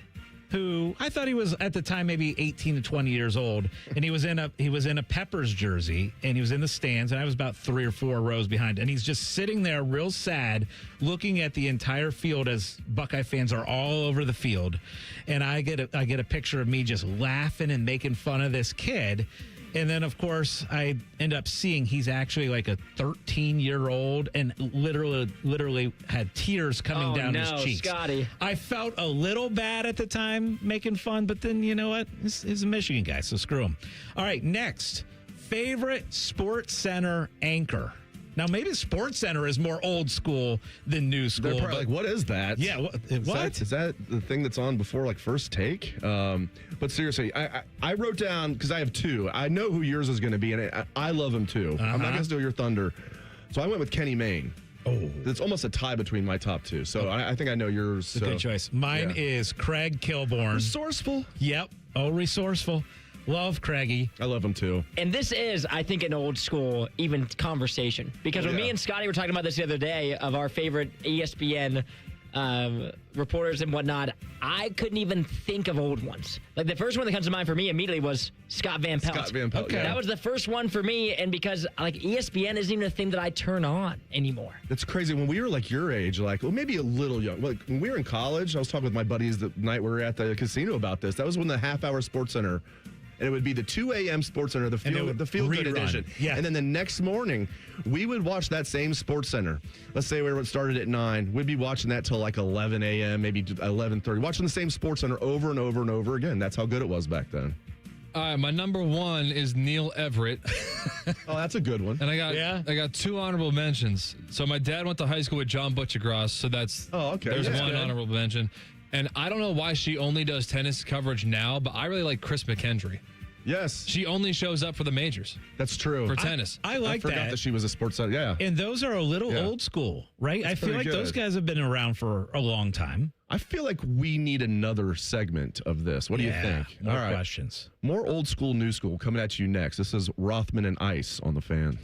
who I thought he was at the time maybe 18 to 20 years old, and he was in a Peppers jersey, and he was in the stands, and I was about 3 or 4 rows behind, and he's just sitting there real sad looking at the entire field as Buckeye fans are all over the field, and I get a picture of me just laughing and making fun of this kid. And then, of course, I end up seeing he's actually like a 13-year-old and literally had tears coming down his cheeks. Scotty. I felt a little bad at the time making fun, but then you know what? He's a Michigan guy, so screw him. All right, next. Favorite Sports Center anchor. Now, maybe Sports Center is more old school than new school. They're probably like, what is that? Yeah, what? Is that the thing that's on before like First Take? But seriously, I wrote down, because I have 2. I know who yours is going to be, and I love him too. I'm not going to steal your thunder. So I went with Kenny Mayne. Oh. It's almost a tie between my top 2. So I think I know yours. It's a good choice. Mine is Craig Kilborn. Resourceful. Yep. Oh, resourceful. Love Craigie. I love him too. And this is, I think, an old school even conversation. Because when me and Scotty were talking about this the other day of our favorite ESPN reporters and whatnot, I couldn't even think of old ones. Like the first one that comes to mind for me immediately was Scott Van Pelt. Scott Van Pelt, That was the first one for me, and because like ESPN isn't even a thing that I turn on anymore. That's crazy. When we were like your age, like, well, maybe a little young. Like when we were in college, I was talking with my buddies the night we were at the casino about this. That was when the half-hour Sports Center. And it would be the 2 a.m. Sports Center, the Feel Good edition. Yeah. And then the next morning, we would watch that same Sports Center. Let's say we started at 9. We'd be watching that till like 11 a.m., maybe 11:30. Watching the same Sports Center over and over and over again. That's how good it was back then. All right, my number 1 is Neil Everett. Oh, that's a good one. And I got 2 honorable mentions. So my dad went to high school with John Butchergross, so there's one honorable mention. And I don't know why she only does tennis coverage now, but I really like Chris McKendry. Yes. She only shows up for the majors. That's true. For tennis. I like that. I forgot that she was a sports center. Yeah. And those are a little old school, right? That's I feel like those guys have been around for a long time. I feel like we need another segment of this. What do you think? More questions. More old school, new school coming at you next. This is Rothman and Ice on The Fan.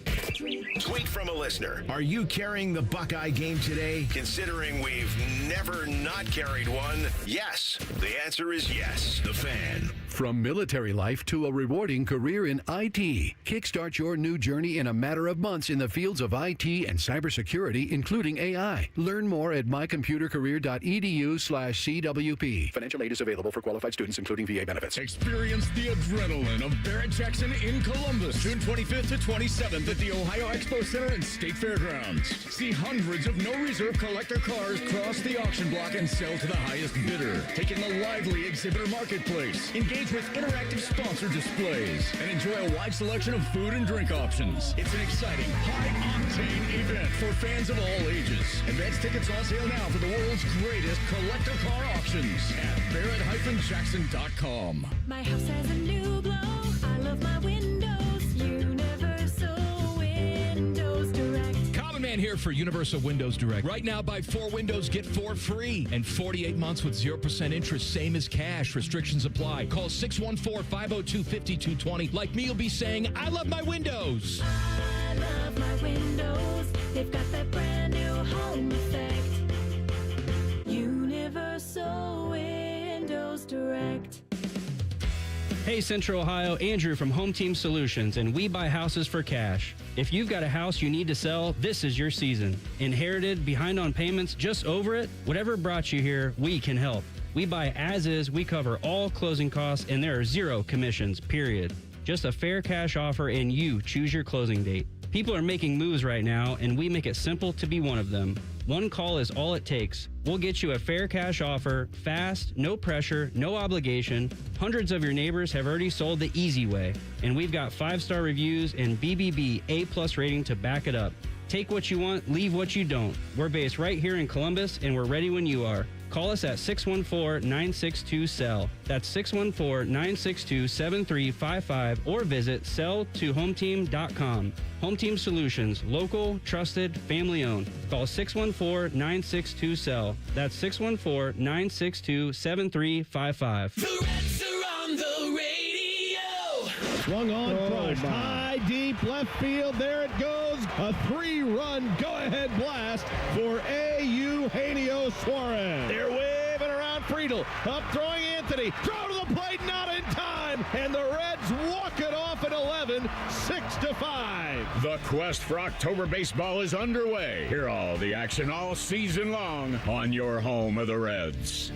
Tweet from a listener. Are you carrying the Buckeye game today? Considering we've never not carried one, yes. The answer is yes. The Fan. From military life to a rewarding career in IT, kickstart your new journey in a matter of months in the fields of IT and cybersecurity, including AI. Learn more at mycomputercareer.edu/CWP. Financial aid is available for qualified students, including VA benefits. Experience the adrenaline of Barrett Jackson in Columbus, June 25th to 27th at the Ohio Expo Center and State Fairgrounds. See hundreds of no-reserve collector cars cross the auction block and sell to the highest bidder. Take in the lively exhibitor marketplace. Engage with interactive sponsor displays and enjoy a wide selection of food and drink options. It's an exciting, high-octane event for fans of all ages. Advance tickets on sale now for the world's greatest collector car auctions at barrett-jackson.com. My house has a new glow. I love my windows. Universal Windows Direct. Common Man here for Universal Windows Direct. Right now, buy 4 windows, get 4 free. And 48 months with 0% interest, same as cash. Restrictions apply. Call 614-502-5220. Like me, you'll be saying, I love my windows. I love my windows. They've got that brand new home effect. Universal Windows Direct. Hey Central Ohio, Andrew from Home Team Solutions, and we buy houses for cash. If you've got a house you need to sell, this is your season. Inherited, behind on payments, just over it? Whatever brought you here, we can help. We buy as is, we cover all closing costs, and there are 0 commissions, period. Just a fair cash offer and you choose your closing date. People are making moves right now, and we make it simple to be one of them. One call is all it takes. We'll get you a fair cash offer, fast, no pressure, no obligation. Hundreds of your neighbors have already sold the easy way, and we've got 5-star reviews and BBB A+ rating to back it up. Take what you want, leave what you don't. We're based right here in Columbus, and we're ready when you are. Call us at 614-962-SELL. That's 614-962-7355 or visit selltohometeam.com. Home Team Solutions, local, trusted, family owned. Call 614-962-SELL. That's 614-962-7355. The Reds are on the radio. Swung on, crushed, high, deep, left field. There it goes. A 3-run go-ahead blast for Eugenio Suarez. They're waving around Friedel. Up throwing Anthony. Throw to the plate, not in time. And the Reds walk it off at 11, 6-5. The quest for October baseball is underway. Hear all the action all season long on your home of the Reds.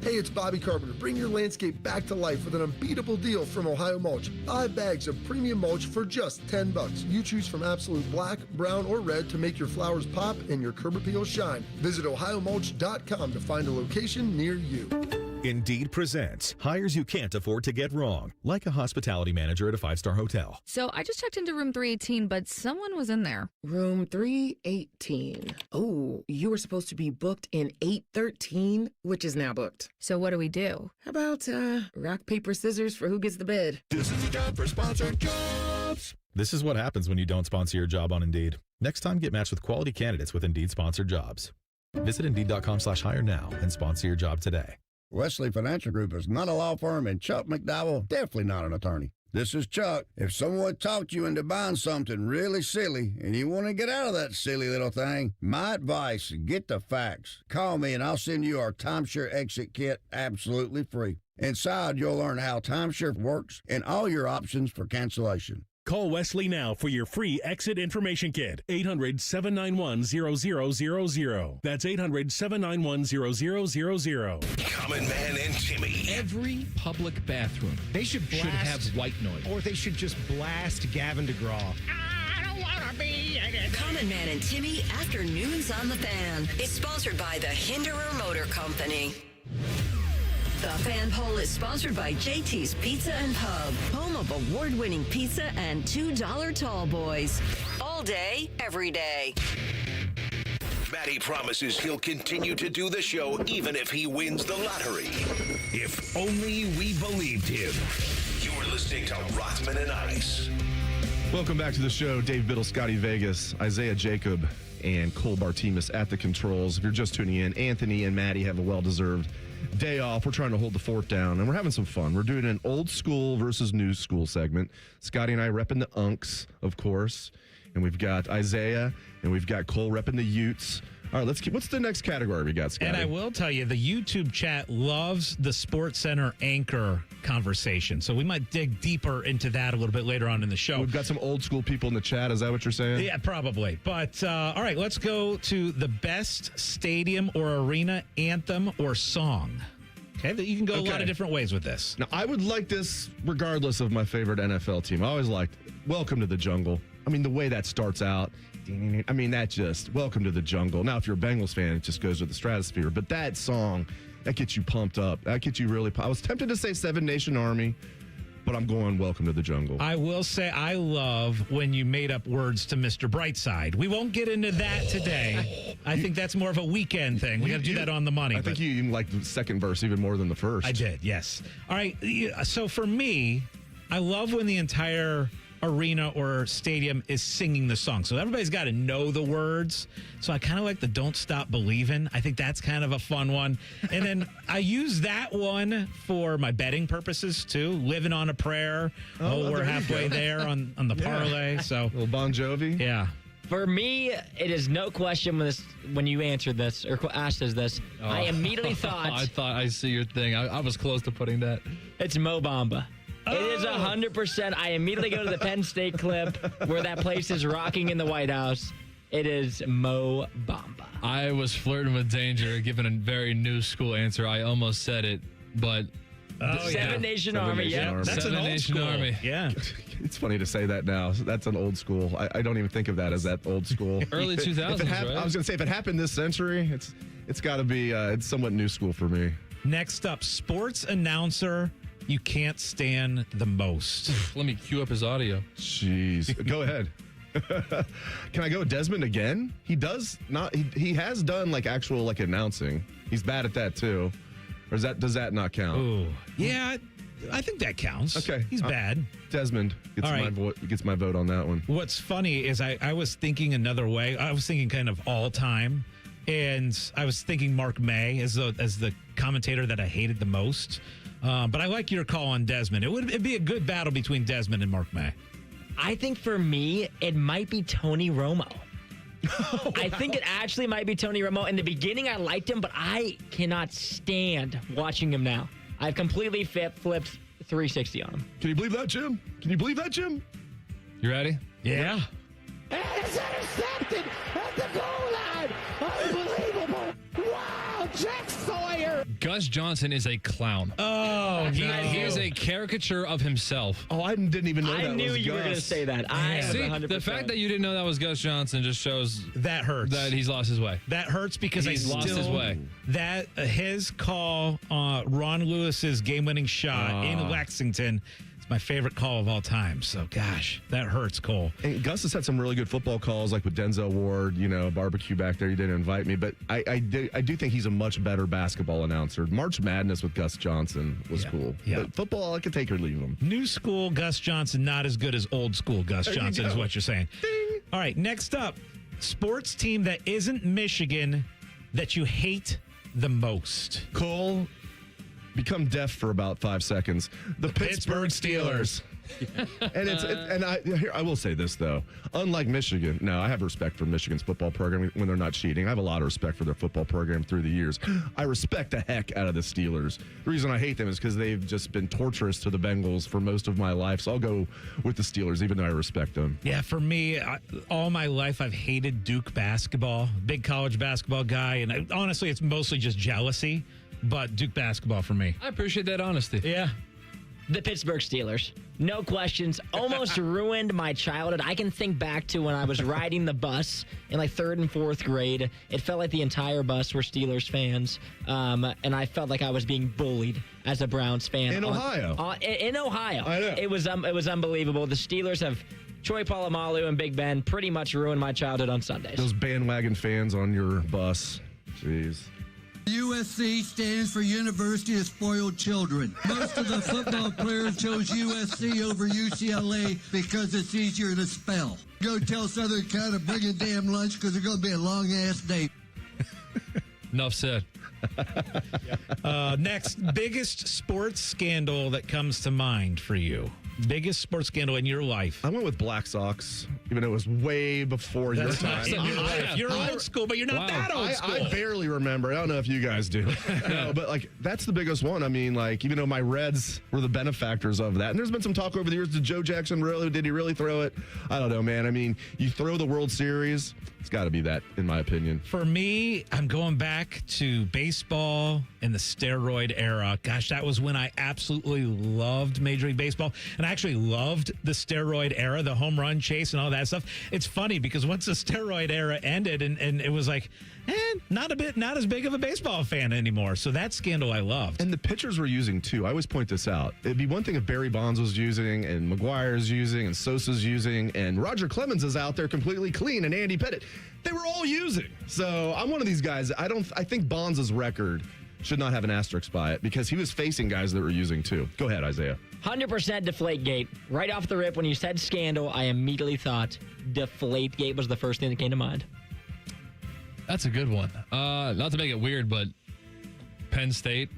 Hey, it's Bobby Carpenter. Bring your landscape back to life with an unbeatable deal from Ohio Mulch. 5 bags of premium mulch for just $10. You choose from absolute black, brown, or red to make your flowers pop and your curb appeal shine. Visit ohiomulch.com to find a location near you. Indeed presents hires you can't afford to get wrong, like a hospitality manager at a 5-star hotel. So I just checked into room 318, but someone was in there. Room 318. Oh, you were supposed to be booked in 813, which is now booked. So what do we do? How about rock, paper, scissors for who gets the bid? This is a job for sponsored jobs. This is what happens when you don't sponsor your job on Indeed. Next time, get matched with quality candidates with Indeed sponsored jobs. Visit Indeed.com/hire now and sponsor your job today. Wesley Financial Group is not a law firm, and Chuck McDowell definitely not an attorney. This is Chuck. If someone talked you into buying something really silly and you want to get out of that silly little thing, my advice, get the facts. Call me and I'll send you our timeshare exit kit absolutely free. Inside, you'll learn how timeshare works and all your options for cancellation. Call Wesley now for your free exit information kit. 800-791-0000. That's 800-791-0000. Common Man and Timmy. Every public bathroom should have white noise. Or they should just blast Gavin DeGraw. Common Man and Timmy Afternoons on the Fan is sponsored by the Hinderer Motor Company. The Fan Poll is sponsored by JT's Pizza and Pub, home of award-winning pizza and $2 tall boys. All day, every day. Matty promises he'll continue to do the show even if he wins the lottery. If only we believed him. You are listening to Rothman and Ice. Welcome back to the show. Dave Biddle, Scotty Vegas, Isaiah Jacob, and Cole Bartemus at the controls. If you're just tuning in, Anthony and Maddie have a well-deserved day off. We're trying to hold the fort down, and we're having some fun. We're doing an old school versus new school segment. Scotty and I repping the Unks, of course, and we've got Isaiah, and we've got Cole repping the Utes. All right, let's keep. What's the next category we got, Scotty? And I will tell you, the YouTube chat loves the Sports Center anchor conversation. So we might dig deeper into that a little bit later on in the show. We've got some old school people in the chat. Is that what you're saying? Yeah, probably. But all right, let's go to the best stadium or arena anthem or song. Okay, you can go a lot of different ways with this. Now, I would like this regardless of my favorite NFL team. I always liked Welcome to the Jungle. I mean, the way that starts out, I mean, that just, Welcome to the Jungle. Now, if you're a Bengals fan, it just goes to the stratosphere. But that song, that gets you pumped up. That gets you really pumped. I was tempted to say Seven Nation Army, but I'm going Welcome to the Jungle. I will say I love when you made up words to Mr. Brightside. We won't get into that today. I think that's more of a weekend thing. We got to do that on the money. I think you even liked the second verse even more than the first. I did, yes. All right, so for me, I love when the entire arena or stadium is singing the song. So everybody's got to know the words. So I kind of like the Don't Stop Believin'. I think that's kind of a fun one. And then I use that one for my betting purposes too. Living on a Prayer. We're halfway there on the parlay. So a little Bon Jovi. Yeah. For me, it is no question when you answered this or asked us this. I immediately thought. I see your thing. I was close to putting that. It's Mo Bamba. It is 100%. I immediately go to the Penn State clip where that place is rocking in the White House. It is Mo Bamba. I was flirting with danger, giving a very new school answer. I almost said it, but Seven Nation Army. Yeah, that's Seven an old Nation school. Army. Yeah. It's funny to say that now. That's an old school. I don't even think of that as that old school. Early 2000s, right? I was going to say, if it happened this century, it's got to be it's somewhat new school for me. Next up, sports announcer you can't stand the most. Let me cue up his audio. Jeez. Go ahead. Can I go with Desmond again? He does not. He has done actual announcing. He's bad at that too. Or does that not count? Ooh. Yeah, I think that counts. Okay. He's bad. Desmond gets my vote on that one. What's funny is I was thinking another way. I was thinking kind of all time. And I was thinking Mark May as the commentator that I hated the most. But I like your call on Desmond. It'd be a good battle between Desmond and Mark May. I think for me, it might be Tony Romo. Wow. I think it actually might be Tony Romo. In the beginning, I liked him, but I cannot stand watching him now. I've completely flipped 360 on him. Can you believe that, Jim? Can you believe that, Jim? You ready? Yeah. And it's intercepted at the goal line. Unbelievable. Wow, Jack Sawyer. Gus Johnson is a clown. Oh, he is a caricature of himself. Oh, I didn't even know that was Gus. I knew you were going to say that. See, 100%. the fact that you didn't know that was Gus Johnson just shows that hurts. That he's lost his way. That hurts because he's lost his way. That his call, Ron Lewis's game-winning shot in Lexington. My favorite call of all time. So, gosh, that hurts, Cole. And Gus has had some really good football calls, like with Denzel Ward, barbecue back there. You didn't invite me, but I do think he's a much better basketball announcer. March Madness with Gus Johnson was cool. Yeah. But football, I could take or leave him. New school Gus Johnson, not as good as old school Gus Johnson is what you're saying. Ding. All right, next up, sports team that isn't Michigan that you hate the most. Cole, become deaf for about 5 seconds. The Pittsburgh Steelers. And I will say this though, unlike Michigan, no, I have respect for Michigan's football program when they're not cheating. I have a lot of respect for their football program through the years. I respect the heck out of the Steelers. The reason I hate them is because they've just been torturous to the Bengals for most of my life. So I'll go with the Steelers, even though I respect them. Yeah, for me, all my life I've hated Duke basketball. Big college basketball guy, and honestly, it's mostly just jealousy. But Duke basketball for me. I appreciate that honesty. Yeah. The Pittsburgh Steelers. No questions. Almost ruined my childhood. I can think back to when I was riding the bus in 3rd and 4th grade. It felt like the entire bus were Steelers fans. And I felt like I was being bullied as a Browns fan. In Ohio. In Ohio. I know. It was unbelievable. The Steelers have Troy Polamalu and Big Ben pretty much ruined my childhood on Sundays. Those bandwagon fans on your bus. Jeez. USC stands for University of Spoiled Children. Most of the football players chose USC over UCLA because it's easier to spell. Go tell Southern Cal to bring a damn lunch because it's going to be a long-ass day. Enough said. Next, biggest sports scandal that comes to mind for you. Biggest sports scandal in your life. I went with Black Sox, even though it was way before your time. You're old school, but you're not that old school. I barely remember. I don't know if you guys do. No, but like that's the biggest one. I mean, like even though my Reds were the benefactors of that, and there's been some talk over the years. Did Joe Jackson did he really throw it? I don't know, man. I mean, you throw the World Series. It's got to be that, in my opinion. For me, I'm going back to baseball in the steroid era. Gosh, that was when I absolutely loved Major League Baseball. And I actually loved the steroid era, the home run chase and all that stuff. It's funny because once the steroid era ended and it was like, not as big of a baseball fan anymore. So that scandal I loved. And the pitchers were using too. I always point this out. It'd be one thing if Barry Bonds was using and McGuire's using and Sosa's using and Roger Clemens is out there completely clean and Andy Pettitte. They were all using. So I'm one of these guys. I think Bonds' record should not have an asterisk by it because he was facing guys that were using too. Go ahead, Isaiah. 100% Deflategate. Right off the rip, when you said scandal, I immediately thought Deflategate was the first thing that came to mind. That's a good one. Not to make it weird, but Penn State.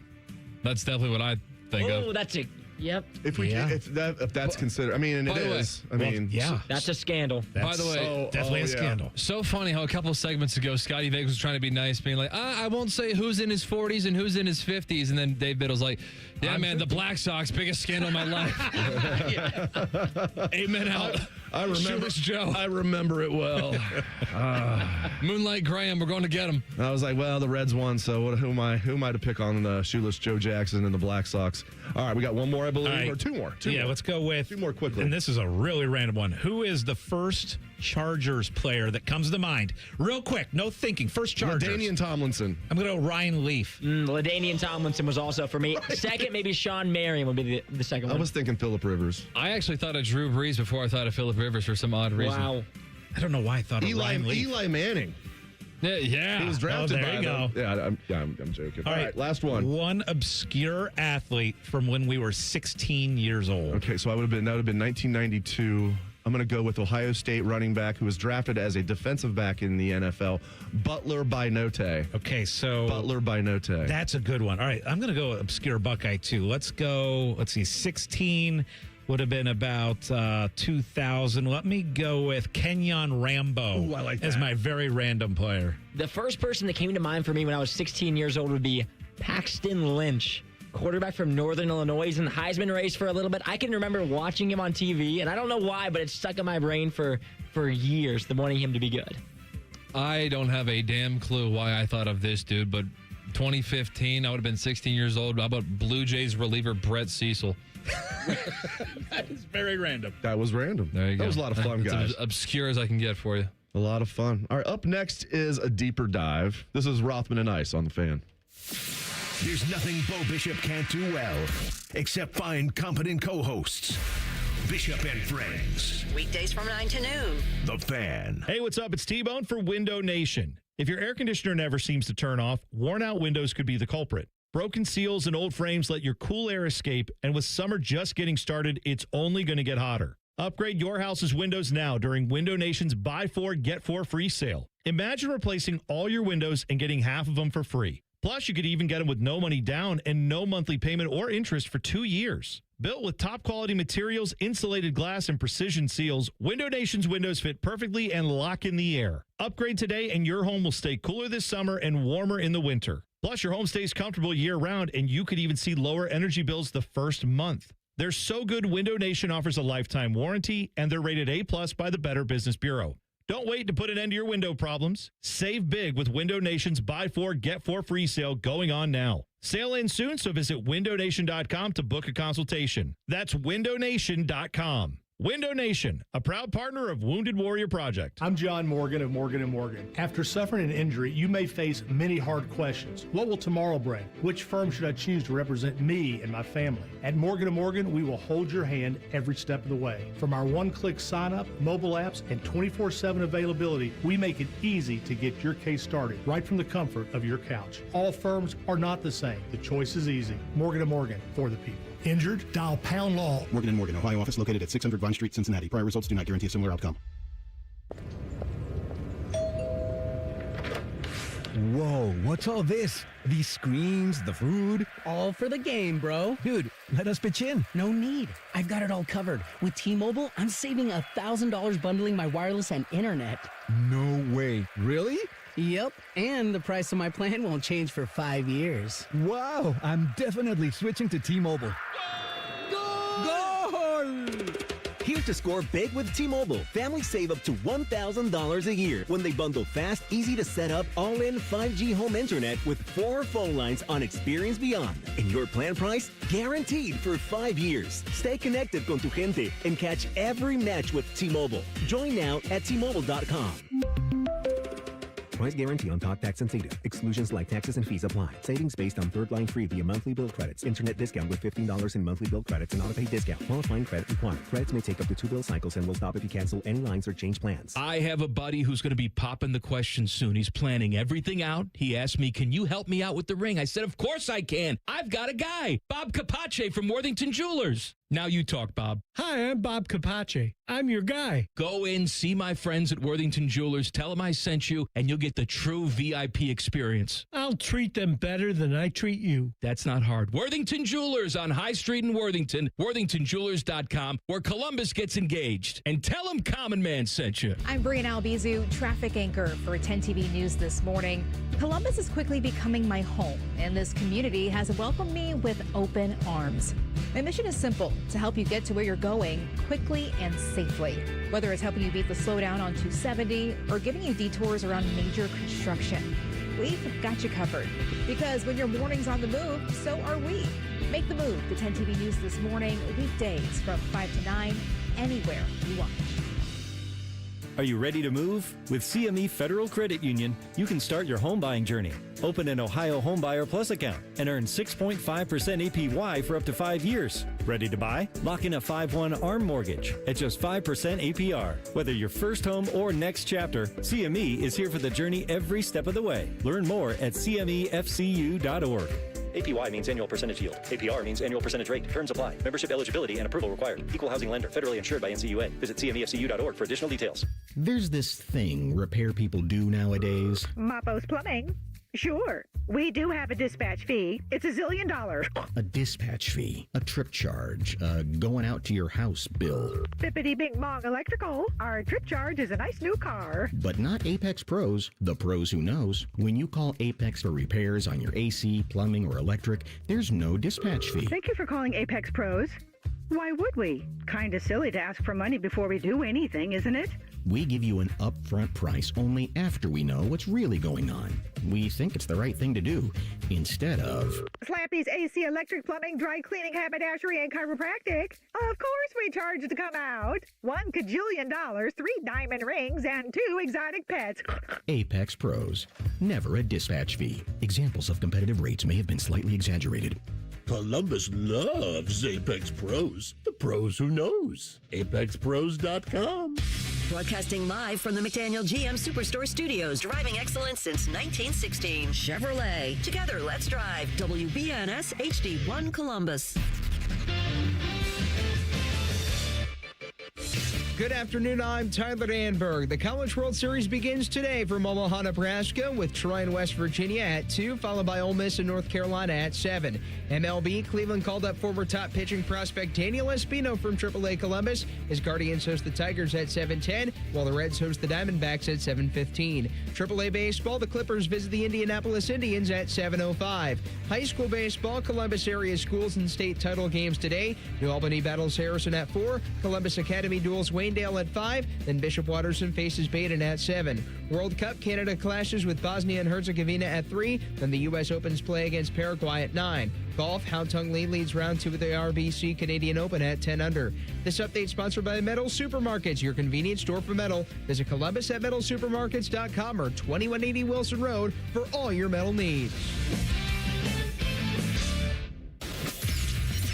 That's definitely what I think of. Oh, that's a yep. If that's considered, I mean, and it is. I mean, yeah, that's a scandal. By the way, definitely a scandal. So funny how a couple of segments ago, Scotty Vegas was trying to be nice, being like, I won't say who's in his 40s and who's in his 50s, and then Dave Biddle's like, yeah, man, the Black Sox, biggest scandal of my life. Amen out. I remember Joe. I remember it well. Moonlight Graham, we're going to get him. I was like, well, the Reds won, so who am I to pick on the shoeless Joe Jackson and the Black Sox? All right, we got one more, I believe, right. or two more. Two more. Let's go with two more quickly. And this is a really random one. Who is the first Chargers player that comes to mind? Real quick, no thinking. First Chargers. LaDainian Tomlinson. I'm going to go Ryan Leaf. LaDainian Tomlinson was also for me. Second, maybe Sean Marion would be the second one. I was thinking Phillip Rivers. I actually thought of Drew Brees before I thought of Phillip Rivers for some odd reason. Wow. I don't know why I thought of Ryan Leaf. Eli Manning. Yeah. He was drafted there by you go. them. I'm joking. All right, last one. One obscure athlete from when we were 16 years old. Okay, so that would have been 1992. I'm going to go with Ohio State running back who was drafted as a defensive back in the NFL, Butler Binote. Okay, so Butler Binote. That's a good one. All right, I'm going to go obscure Buckeye too. Let's see, 16 would have been about 2000. Let me go with Kenyon Rambo. Ooh, I like that. As my very random player. The first person that came to mind for me when I was 16 years old would be Paxton Lynch, quarterback from Northern Illinois. He's in the Heisman race for a little bit. I can remember watching him on TV, and I don't know why, but it's stuck in my brain for years, the wanting him to be good. I don't have a damn clue why I thought of this dude, but 2015, I would have been 16 years old. How about Blue Jays reliever Brett Cecil? That is very random. That was random. There you go. That was a lot of fun, guys. As obscure as I can get for you. A lot of fun. All right, up next is a deeper dive. This is Rothman Ice on the Fan. There's nothing Bo Bishop can't do well, except find competent co-hosts. Bishop and Friends. Weekdays from 9 to noon. The Fan. Hey, what's up? It's T-Bone for Window Nation. If your air conditioner never seems to turn off, worn-out windows could be the culprit. Broken seals and old frames let your cool air escape, and with summer just getting started, it's only going to get hotter. Upgrade your house's windows now during Window Nation's Buy 4, Get 4 free sale. Imagine replacing all your windows and getting half of them for free. Plus, you could even get them with no money down and no monthly payment or interest for 2 years. Built with top-quality materials, insulated glass, and precision seals, Window Nation's windows fit perfectly and lock in the air. Upgrade today, and your home will stay cooler this summer and warmer in the winter. Plus, your home stays comfortable year-round, and you could even see lower energy bills the first month. They're so good, Window Nation offers a lifetime warranty, and they're rated A+ by the Better Business Bureau. Don't wait to put an end to your window problems. Save big with Window Nation's Buy 4, Get 4 free sale going on now. Sale ends soon, so visit windownation.com to book a consultation. That's windownation.com. Window Nation, a proud partner of Wounded Warrior Project. I'm John Morgan of Morgan & Morgan. After suffering an injury, you may face many hard questions. What will tomorrow bring? Which firm should I choose to represent me and my family? At Morgan & Morgan, we will hold your hand every step of the way. From our one-click sign-up, mobile apps, and 24/7 availability, we make it easy to get your case started right from the comfort of your couch. All firms are not the same. The choice is easy. Morgan & Morgan, for the people. Injured? Dial pound law. Morgan & Morgan, Ohio office located at 600 Vine Street, Cincinnati. Prior results do not guarantee a similar outcome. Whoa, what's all this? These screens, the food? All for the game, bro. Dude, let us pitch in. No need. I've got it all covered. With T-Mobile, I'm saving $1,000 bundling my wireless and internet. No way. Really? Yep, and the price of my plan won't change for 5 years. Wow, I'm definitely switching to T-Mobile. Goal! Here to score big with T-Mobile. Families save up to $1,000 a year when they bundle fast, easy to set up, all-in 5G home internet with 4 phone lines on Experience Beyond. And your plan price? Guaranteed for 5 years. Stay connected con tu gente and catch every match with T-Mobile. Join now at T-Mobile.com. Price guarantee on talk, tax, and data. Exclusions like taxes and fees apply. Savings based on third line free via monthly bill credits. Internet discount with $15 in monthly bill credits and auto-pay discount. Qualifying credit required. Credits may take up to 2 bill cycles and will stop if you cancel any lines or change plans. I have a buddy who's going to be popping the question soon. He's planning everything out. He asked me, can you help me out with the ring? I said, of course I can. I've got a guy, Bob Capace from Worthington Jewelers. Now you talk, Bob. Hi, I'm Bob Capace. I'm your guy. Go in, see my friends at Worthington Jewelers, tell them I sent you, and you'll get the true VIP experience. I'll treat them better than I treat you. That's not hard. Worthington Jewelers on High Street in Worthington, worthingtonjewelers.com, where Columbus gets engaged. And tell them Common Man sent you. I'm Brian Albizu, traffic anchor for 10 TV News this morning. Columbus is quickly becoming my home, and this community has welcomed me with open arms. My mission is simple, to help you get to where you're going quickly and safely. Whether it's helping you beat the slowdown on 270 or giving you detours around major construction, we've got you covered. Because when your morning's on the move, so are we. Make the move to 10 TV News this morning, weekdays from 5 to 9, anywhere you watch. Are you ready to move? With CME Federal Credit Union, you can start your home buying journey. Open an Ohio Homebuyer Plus account and earn 6.5% APY for up to 5 years. Ready to buy? Lock in a 5/1 ARM mortgage at just 5% APR. Whether your first home or next chapter, CME is here for the journey every step of the way. Learn more at cmefcu.org. APY means annual percentage yield. APR means annual percentage rate. Terms apply. Membership eligibility and approval required. Equal housing lender. Federally insured by NCUA. Visit cmefcu.org for additional details. There's this thing repair people do nowadays. Mapo's Plumbing. Sure. We do have a dispatch fee. It's $1 zillion. A dispatch fee, a trip charge, going out to your house bill. Bippity Bing Bong Electrical. Our trip charge is a nice new car. But not Apex Pros, the pros who knows. When you call Apex for repairs on your AC, plumbing, or electric, there's no dispatch fee. Thank you for calling Apex Pros. Why would we? Kinda silly to ask for money before we do anything, isn't it? We give you an upfront price only after we know what's really going on. We think it's the right thing to do, instead of... Slappy's AC, electric, plumbing, dry cleaning, haberdashery, and chiropractic. Of course we charge to come out. $1 kajillion, 3 diamond rings, and 2 exotic pets. Apex Pros. Never a dispatch fee. Examples of competitive rates may have been slightly exaggerated. Columbus loves Apex Pros. The pros who knows. ApexPros.com. Broadcasting live from the McDaniel GM Superstore Studios. Driving excellence since 1916. Chevrolet. Together, let's drive. WBNS HD1 Columbus. Good afternoon, I'm Tyler Danberg. The College World Series begins today from Omaha, Nebraska, with Troy and West Virginia at 2, followed by Ole Miss and North Carolina at 7. MLB, Cleveland called up former top pitching prospect Daniel Espino from AAA Columbus. His Guardians host the Tigers at 7:10, while the Reds host the Diamondbacks at 7:15. AAA baseball, the Clippers visit the Indianapolis Indians at 7:05. High school baseball, Columbus area schools and state title games today. New Albany battles Harrison at 4. Columbus Academy duels Wayne Waynedale at 5. Then Bishop Watterson faces Baden at 7. World Cup, Canada clashes with Bosnia and Herzegovina at 3. Then the U.S. Opens play against Paraguay at 9. Golf, Hao Tung Lee leads round 2 of the RBC Canadian Open at 10 under. This update sponsored by Metal Supermarkets, your convenience store for metal. Visit Columbus at metalsupermarkets.com or 2180 Wilson Road for all your metal needs.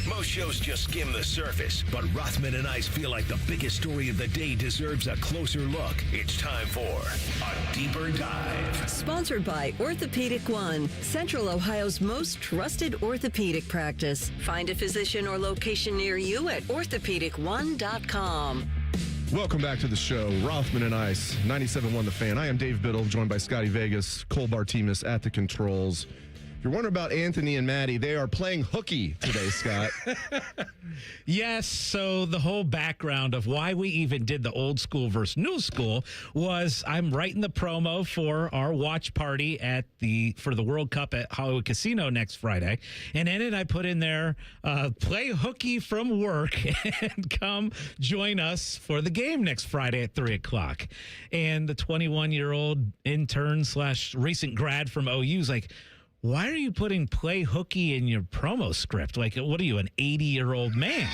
Most shows just skim the surface, but Rothman and Ice feel like the biggest story of the day deserves a closer look. It's time for a deeper dive. Sponsored by Orthopedic One, Central Ohio's most trusted orthopedic practice. Find a physician or location near you at orthopedic1.com. Welcome back to the show. Rothman and Ice, 97.1 The Fan. I am Dave Biddle, joined by Scotty Vegas, Cole Bartimus at the controls. If you're wondering about Anthony and Maddie, they are playing hooky today, Scott. Yes, so the whole background of why we even did the old school versus new school was I'm writing the promo for our watch party for the World Cup at Hollywood Casino next Friday. And in it, I put in there, play hooky from work and come join us for the game next Friday at 3 o'clock. And the 21-year-old intern / recent grad from OU is like, why are you putting play hooky in your promo script? Like, what are you, an 80-year-old man?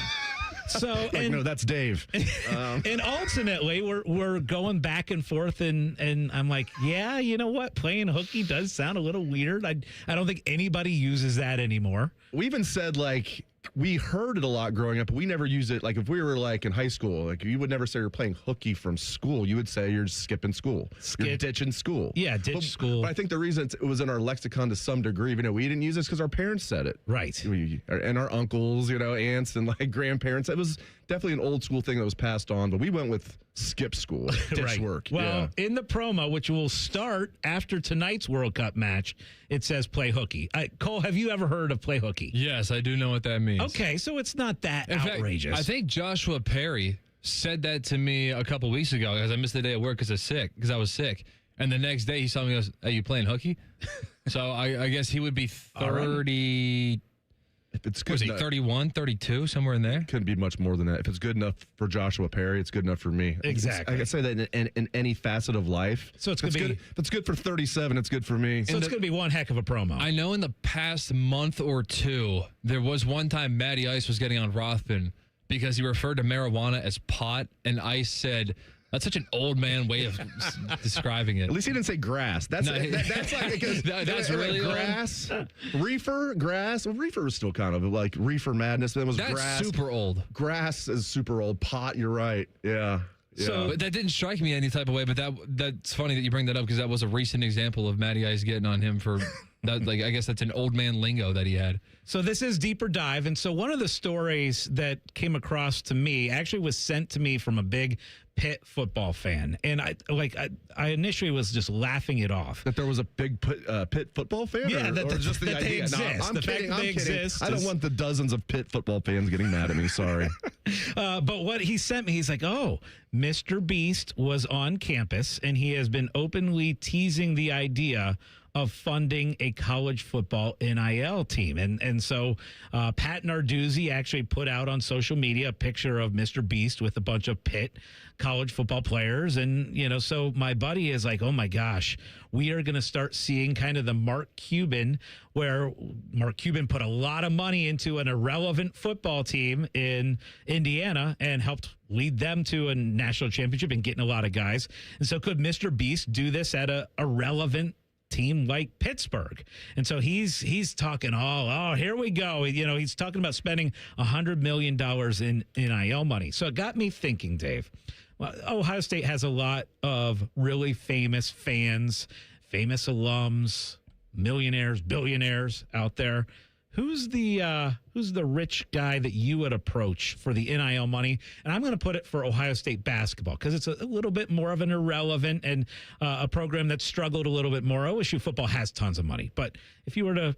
So, no, that's Dave. And ultimately, we're going back and forth, and I'm like, yeah, you know what? Playing hooky does sound a little weird. I don't think anybody uses that anymore. We even said, like, we heard it a lot growing up, but we never used it. Like, if we were, like, in high school, like, you would never say you're playing hooky from school. You would say you're skipping school. You're ditching school. Yeah, school. But I think the reason it was in our lexicon to some degree, we didn't use this because our parents said it. Right. And our uncles, aunts and, like, grandparents. It was definitely an old school thing that was passed on, but we went with skip school, ditch right. work. Well, in the promo, which will start after tonight's World Cup match, it says play hooky. Cole, have you ever heard of play hooky? Yes, I do know what that means. Okay, so it's not that outrageous. Fact, I think Joshua Perry said that to me a couple weeks ago because I missed the day at work because I was sick. And the next day he saw me and goes, "Are you playing hooky?" So I guess he would be 30. If it's good, was he 31, 32, somewhere in there? Couldn't be much more than that. If it's good enough for Joshua Perry, it's good enough for me. Exactly. I can say that in any facet of life. So it's going to be good. If it's good for 37, it's good for me. So it's going to be one heck of a promo. I know in the past month or two, there was one time Matty Ice was getting on Rothman because he referred to marijuana as pot, and Ice said, "That's such an old man way of describing it." At least he didn't say grass. That's like that's really grass, reefer, grass. Well, reefer is still kind of like reefer madness. Then was that's grass. Super old. Grass is super old. Pot, you're right. Yeah. So but that didn't strike me any type of way. But that's funny that you bring that up because that was a recent example of Matty Ice getting on him for that. Like I guess that's an old man lingo that he had. So this is Deeper Dive. And so one of the stories that came across to me actually was sent to me from a big Pitt football fan. And I initially was just laughing it off. That there was a big Pitt football fan? Yeah, or just the that idea? they exist. No, I'm the kidding. fact that they exist. I don't want the dozens of Pitt football fans getting mad at me. Sorry. But what he sent me, he's like, oh, Mr. Beast was on campus, and he has been openly teasing the idea of funding a college football NIL team. And so Pat Narduzzi actually put out on social media a picture of Mr. Beast with a bunch of Pitt college football players. And, so my buddy is like, oh my gosh, we are going to start seeing kind of the Mark Cuban, where Mark Cuban put a lot of money into an irrelevant football team in Indiana and helped lead them to a national championship and getting a lot of guys. And so could Mr. Beast do this at a relevant team like Pittsburgh? And so he's talking here we go. He's talking about spending $100 million in NIL money. So it got me thinking, Dave. Well, Ohio State has a lot of really famous fans, famous alums, millionaires, billionaires out there. Who's the rich guy that you would approach for the NIL money? And I'm going to put it for Ohio State basketball because it's a little bit more of an irrelevant and a program that struggled a little bit more. OSU football has tons of money, but if you were to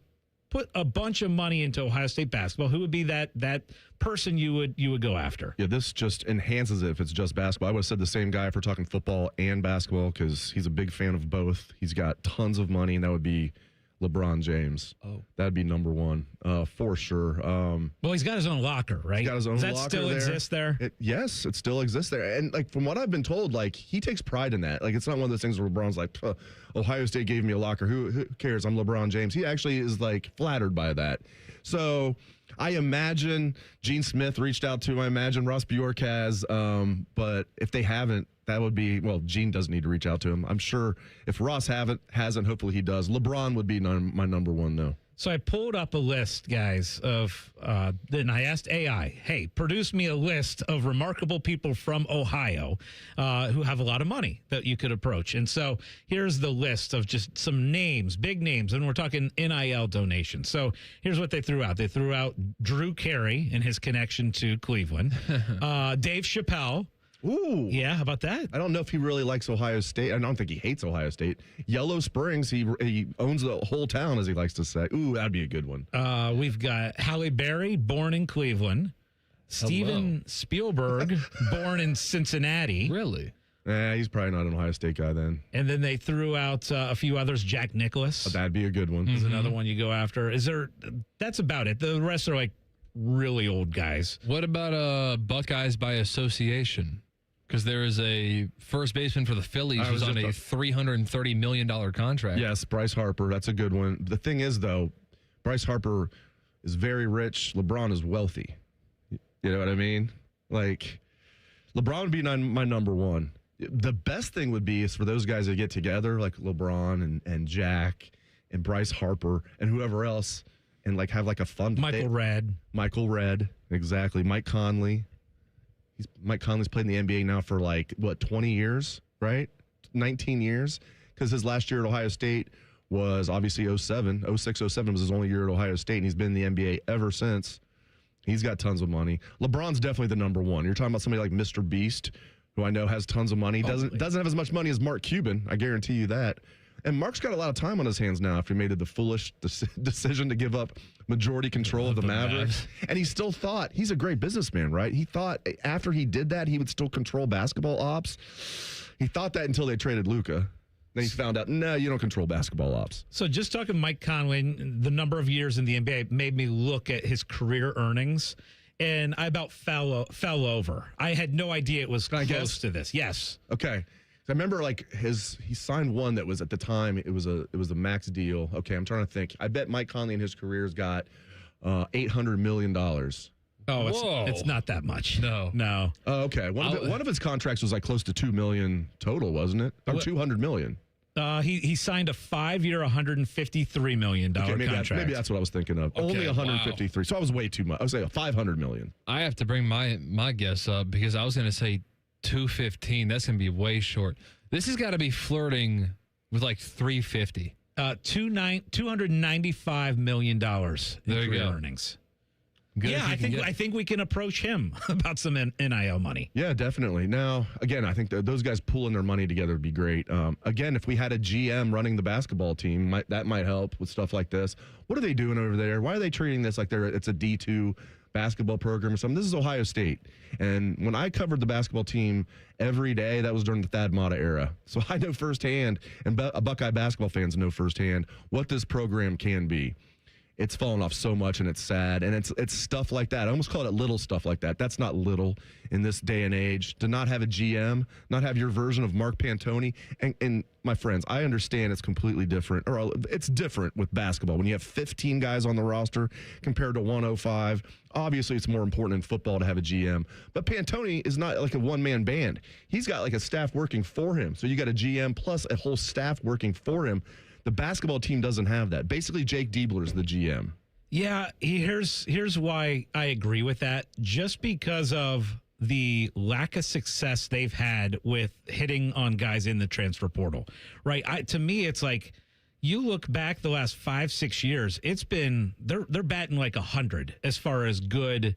put a bunch of money into Ohio State basketball, who would be that person you would go after? Yeah, this just enhances it if it's just basketball. I would have said the same guy if we're talking football and basketball because he's a big fan of both. He's got tons of money, and that would be LeBron James. Oh. That'd be number one for sure. Well, he's got his own locker, right? He's got his own Does that locker still there. exist there? Yes, it still exists there. And like from what I've been told, like he takes pride in that. Like it's not one of those things where LeBron's like, Ohio State gave me a locker. Who cares? I'm LeBron James. He actually is like flattered by that. So I imagine Gene Smith reached out to him. I imagine Ross Bjork has. But if they haven't, that would be, well, Gene doesn't need to reach out to him. I'm sure if Ross hasn't, hopefully he does. LeBron would be my number one, though. So I pulled up a list, guys, of, then I asked AI, hey, produce me a list of remarkable people from Ohio who have a lot of money that you could approach. And so here's the list of just some names, big names, and we're talking NIL donations. So here's what they threw out. They threw out Drew Carey and his connection to Cleveland, Dave Chappelle. Ooh. Yeah, how about that? I don't know if he really likes Ohio State. I don't think he hates Ohio State. Yellow Springs, he owns the whole town, as he likes to say. Ooh, that'd be a good one. We've got Halle Berry, born in Cleveland. Steven Spielberg, born in Cincinnati. Really? Yeah, he's probably not an Ohio State guy then. And then they threw out a few others. Jack Nicklaus. That'd be a good one. Is another one you go after. That's about it. The rest are like really old guys. What about Buckeyes by association? Because there is a first baseman for the Phillies who's on a $330 million contract. Yes, Bryce Harper. That's a good one. The thing is, though, Bryce Harper is very rich. LeBron is wealthy. You know what I mean? Like, LeBron would be my number one. The best thing would be is for those guys to get together, like LeBron and Jack and Bryce Harper and whoever else, and like have like a fun Michael Redd. Exactly. Mike Conley. Mike Conley's played in the NBA now for like, 20 years, right? 19 years. Because his last year at Ohio State was obviously 07. 06, 07 was his only year at Ohio State, and he's been in the NBA ever since. He's got tons of money. LeBron's definitely the number one. You're talking about somebody like Mr. Beast, who I know has tons of money. Doesn't have as much money as Mark Cuban. I guarantee you that. And Mark's got a lot of time on his hands now after he made the foolish decision to give up majority control of the Mavericks. And he still thought, he's a great businessman, right? He thought after he did that, he would still control basketball ops. He thought that until they traded Luka. Then he found out, no, you don't control basketball ops. So just talking Mike Conley, the number of years in the NBA made me look at his career earnings, and I about fell over. I had no idea it was close to this. Yes. Okay. I remember like he signed one that was at the time it was a max deal. Okay, I'm trying to think. I bet Mike Conley in his career's got $800 million. Oh, it's not that much. No. Oh, okay. One of his contracts was like close to $2 million total, wasn't it? Or $200 million. He signed a 5-year, $153 million contract. Maybe that's what I was thinking of. Okay, only 153. wow. So I was way too much. I was saying $500 million. I have to bring my guess up because I was going to say 215. That's going to be way short. This has got to be flirting with like 350. $295 million in career earnings. Good, yeah, I think we can approach him about some NIL money. Yeah, definitely. Now, again, I think those guys pooling their money together would be great. Again, if we had a GM running the basketball team, that might help with stuff like this. What are they doing over there? Why are they treating this like it's a D2 basketball program or something? This is Ohio State. And when I covered the basketball team every day, that was during the Thad Matta era. So I know firsthand, and Buckeye basketball fans know firsthand, what this program can be. It's fallen off so much, and it's sad. And it's stuff like that. I almost call it little stuff like that. That's not little in this day and age. To not have a GM, not have your version of Mark Pantoni. And my friends, I understand it's completely different. Or it's different with basketball. When you have 15 guys on the roster compared to 105, obviously it's more important in football to have a GM. But Pantoni is not like a one-man band. He's got like a staff working for him. So you got a GM plus a whole staff working for him. The basketball team doesn't have that. Basically, Jake Diebler is the GM. Yeah, here's why I agree with that. Just because of the lack of success they've had with hitting on guys in the transfer portal, right? To me, it's like you look back the last 5-6 years. It's been they're batting like 100 as far as good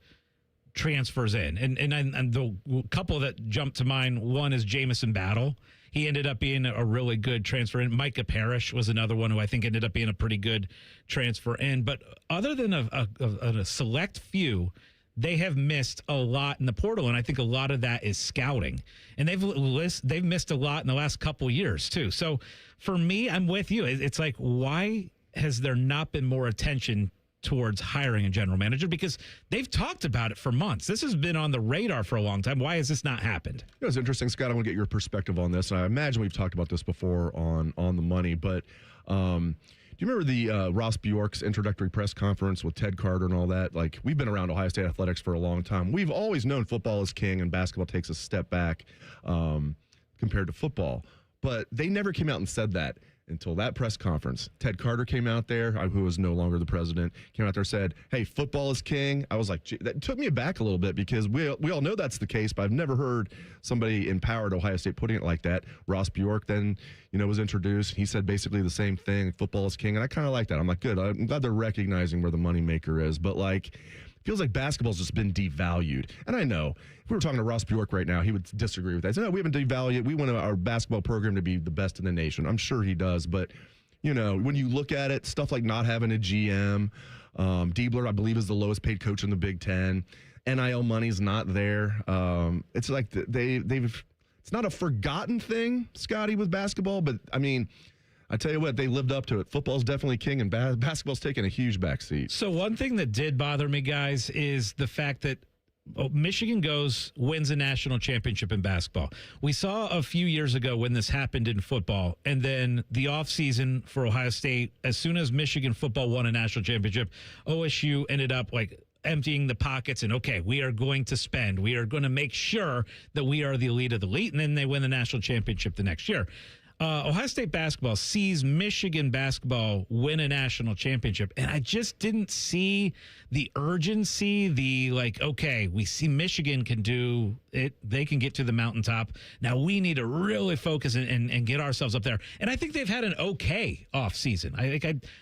transfers in, and the couple that jump to mind. One is Jamison Battle. He ended up being a really good transfer in. Micah Parrish was another one who I think ended up being a pretty good transfer in. But other than a select few, they have missed a lot in the portal, and I think a lot of that is scouting. And they've missed a lot in the last couple years too. So for me, I'm with you. It's like, why has there not been more attention towards hiring a general manager? Because they've talked about it for months. This has been on the radar for a long time. Why has this not happened? It was interesting, Scott. I want to get your perspective on this. And I imagine we've talked about this before on the money, but do you remember the Ross Bjork's introductory press conference with Ted Carter and all that? Like, we've been around Ohio State athletics for a long time. We've always known football is king and basketball takes a step back compared to football. But they never came out and said that until that press conference. Ted Carter came out there, who was no longer the president, came out there and said, hey, football is king. I was like, gee, that took me aback a little bit because we all know that's the case, but I've never heard somebody empowered Ohio State putting it like that. Ross Bjork then, was introduced. He said basically the same thing, football is king, and I kind of like that. I'm like, good. I'm glad they're recognizing where the moneymaker is, but feels like basketball's just been devalued. And I know, if we were talking to Ross Bjork right now, he would disagree with that. He said, no, we haven't devalued. We want our basketball program to be the best in the nation. I'm sure he does. But, when you look at it, stuff like not having a GM, Diebler, I believe, is the lowest paid coach in the Big Ten. NIL money's not there. It's like it's not a forgotten thing, Scotty, with basketball. But, I tell you what, they lived up to it. Football's definitely king, and basketball's taking a huge backseat. So one thing that did bother me, guys, is the fact that Michigan wins a national championship in basketball. We saw a few years ago when this happened in football, and then the offseason for Ohio State, as soon as Michigan football won a national championship, OSU ended up emptying the pockets and, okay, we are going to spend. We are going to make sure that we are the elite of the elite, and then they win the national championship the next year. Ohio State basketball sees Michigan basketball win a national championship, and I just didn't see the urgency, okay, we see Michigan can do it. They can get to the mountaintop. Now we need to really focus and get ourselves up there. And I think they've had an okay offseason.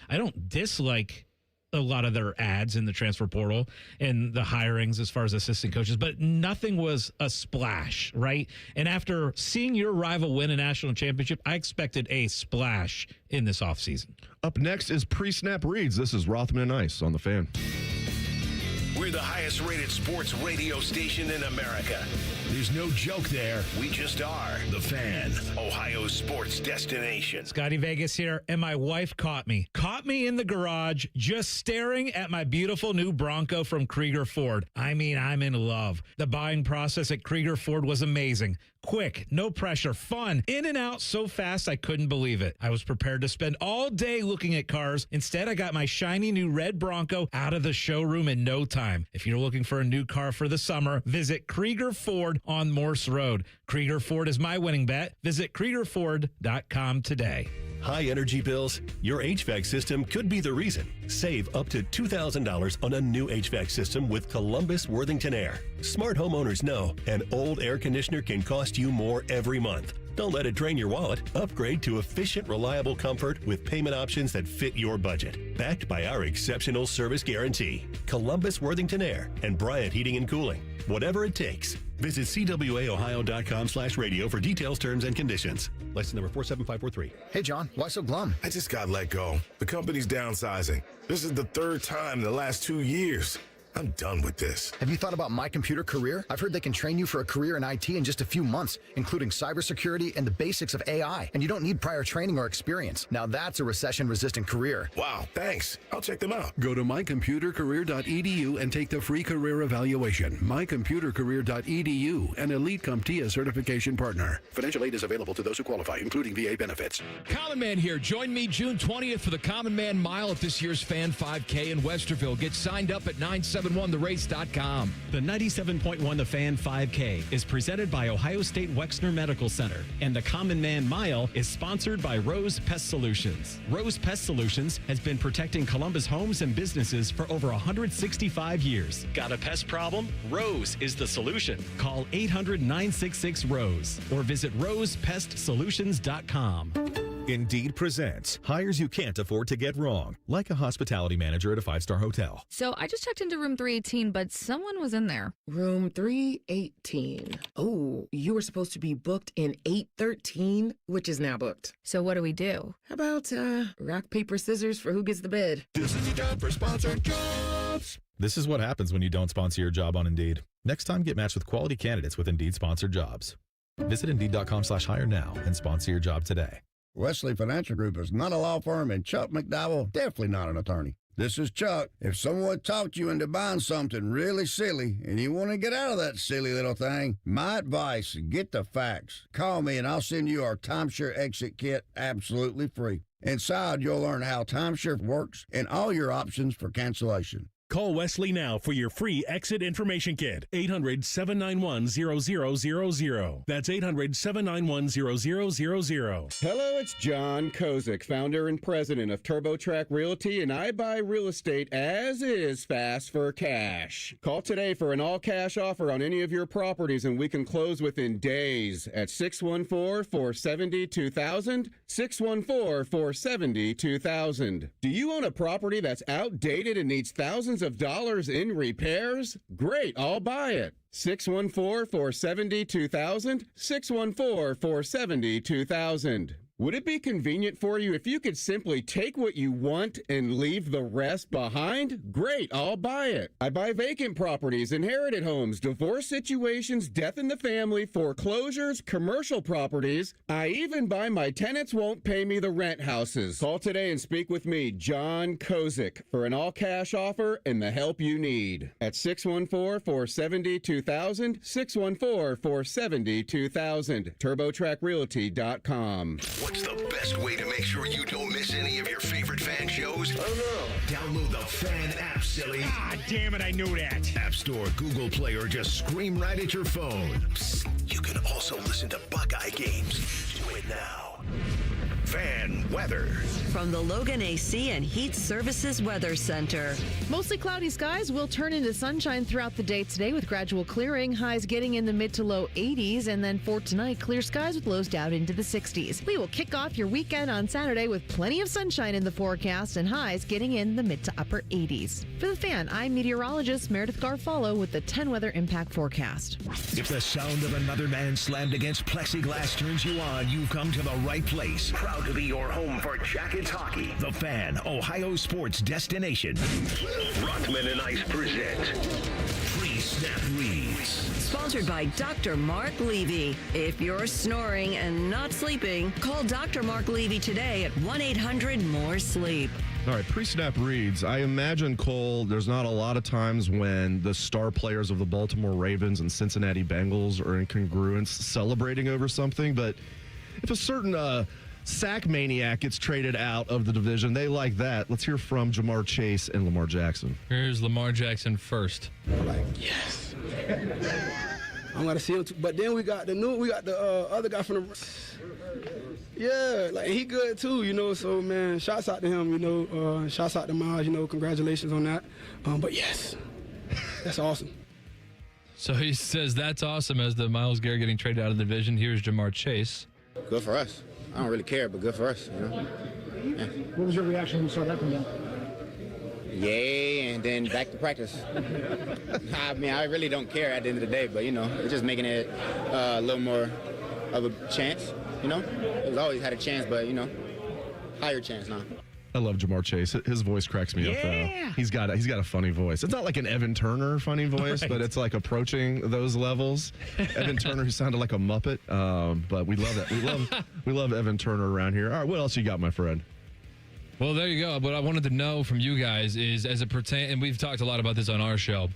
I don't dislike a lot of their ads in the transfer portal and the hirings as far as assistant coaches, but nothing was a splash, right? And after seeing your rival win a national championship, I expected a splash in this offseason. Up next is Pre-Snap Reads. This is Rothman Ice on The Fan. We're the highest rated sports radio station in America. There's no joke there. We just are. The Fan, Ohio's sports destination. Scotty Vegas here, and my wife caught me in the garage just staring at my beautiful new Bronco from Krieger Ford. I'm in love. The buying process at Krieger Ford was amazing. Quick, no pressure, fun, in and out so fast I couldn't believe it. I was prepared to spend all day looking at cars. Instead, I got my shiny new red Bronco out of the showroom in no time. If you're looking for a new car for the summer, visit Krieger Ford on Morse Road. Krieger Ford is my winning bet. Visit KriegerFord.com today. High energy bills? Your HVAC system could be the reason. Save up to $2,000 on a new HVAC system with Columbus Worthington Air. Smart homeowners know an old air conditioner can cost you more every month. Don't let it drain your wallet. Upgrade to efficient, reliable comfort with payment options that fit your budget. Backed by our exceptional service guarantee. Columbus Worthington Air and Bryant Heating and Cooling. Whatever it takes. Visit cwaohio.com/radio for details, terms, and conditions. License number 47543. Hey, John, why so glum? I just got let go. The company's downsizing. This is the third time in the last 2 years. I'm done with this. Have you thought about My Computer Career? I've heard they can train you for a career in IT in just a few months, including cybersecurity and the basics of AI. And you don't need prior training or experience. Now that's a recession-resistant career. Wow, thanks. I'll check them out. Go to mycomputercareer.edu and take the free career evaluation. Mycomputercareer.edu, an Elite CompTIA certification partner. Financial aid is available to those who qualify, including VA benefits. Common Man here. Join me June 20th for the Common Man Mile at this year's Fan 5K in Westerville. Get signed up at 971therace.com. The 97.1 The Fan 5K is presented by Ohio State Wexner Medical Center, and the Common Man Mile is sponsored by Rose Pest Solutions. Rose Pest Solutions has been protecting Columbus homes and businesses for over 165 years. Got a pest problem? Rose is the solution. Call 800-966-ROSE or visit rosepestsolutions.com. Indeed presents hires you can't afford to get wrong, like a hospitality manager at a 5-star hotel. So I just checked into room 318, but someone was in there. Room 318. Oh, you were supposed to be booked in 813, which is now booked. So what do we do? How about rock, paper, scissors for who gets the bid? This is your job for sponsored jobs. This is what happens when you don't sponsor your job on Indeed. Next time, get matched with quality candidates with Indeed sponsored jobs. Visit Indeed.com/hire now and sponsor your job today. Wesley Financial Group is not a law firm, and Chuck McDowell definitely not an attorney. This is Chuck. If someone talked you into buying something really silly and you want to get out of that silly little thing, my advice, get the facts. Call me and I'll send you our timeshare exit kit absolutely free. Inside, you'll learn how timeshare works and all your options for cancellation. Call Wesley now for your free exit information kit. 800-791-0000. That's 800-791-0000. Hello, it's John Kozik, founder and president of TurboTrack Realty, and I buy real estate as is, fast for cash. Call today for an all-cash offer on any of your properties, and we can close within days at 614-470-2000, 614-470-2000. Do you own a property that's outdated and needs thousands of dollars in repairs? Great, I'll buy it. 614-470-2000, 614-470-2000. Would it be convenient for you if you could simply take what you want and leave the rest behind? Great, I'll buy it. I buy vacant properties, inherited homes, divorce situations, death in the family, foreclosures, commercial properties. I even buy my tenants won't pay me the rent houses. Call today and speak with me, John Kozik, for an all-cash offer and the help you need. At 614-470-2000, 614-470-2000, TurboTrackRealty.com. What's the best way to make sure you don't miss any of your favorite fan shows? I don't know. Download the Fan app, silly. Ah, damn it, I knew that. App Store, Google Play, or just scream right at your phone. Psst, you can also listen to Buckeye games. Do it now. Fan weather. From the Logan AC and Heat Services Weather Center. Mostly cloudy skies will turn into sunshine throughout the day today with gradual clearing. Highs getting in the mid to low 80s. And then for tonight, clear skies with lows down into the 60s. We will kick off your weekend on Saturday with plenty of sunshine in the forecast and highs getting in the mid to upper 80s. For the Fan, I'm meteorologist Meredith Garfalo with the 10 weather impact forecast. If the sound of another man slammed against plexiglass turns you on, you've come to the right place. Proud to be your home for Jackets hockey. The Fan, Ohio sports destination. Rothman Ice present Pre-Snap Reads. Sponsored by Dr. Mark Levy. If you're snoring and not sleeping, call Dr. Mark Levy today at 1-800-MORE-SLEEP. All right, pre-snap reads. I imagine, Cole, there's not a lot of times when the star players of the Baltimore Ravens and Cincinnati Bengals are in congruence celebrating over something, but if a certain sack maniac gets traded out of the division, they like that. Let's hear from Jamar Chase and Lamar Jackson. Here's Lamar Jackson first. Yes. I'm gonna see him too. But then we got the other guy from the he good too, so man, shouts out to him, shouts out to Miles, congratulations on that. But yes, that's awesome. So he says that's awesome as the Myles Garrett getting traded out of the division. Here's Jamar Chase. Good for us. I don't really care, but good for us, Yeah. What was your reaction when you saw that come down? Yay, and then back to practice. I mean, I really don't care at the end of the day, but, it's just making it a little more of a chance, We've always had a chance, but, higher chance now. I love Jamar Chase. His voice cracks me up, though. He's got a funny voice. It's not like an Evan Turner funny voice, right, but it's like approaching those levels. Evan Turner, who sounded like a Muppet, but we love it. We love Evan Turner around here. All right, what else you got, my friend? Well, there you go. What I wanted to know from you guys is, as it pertains, and we've talked a lot about this on our show,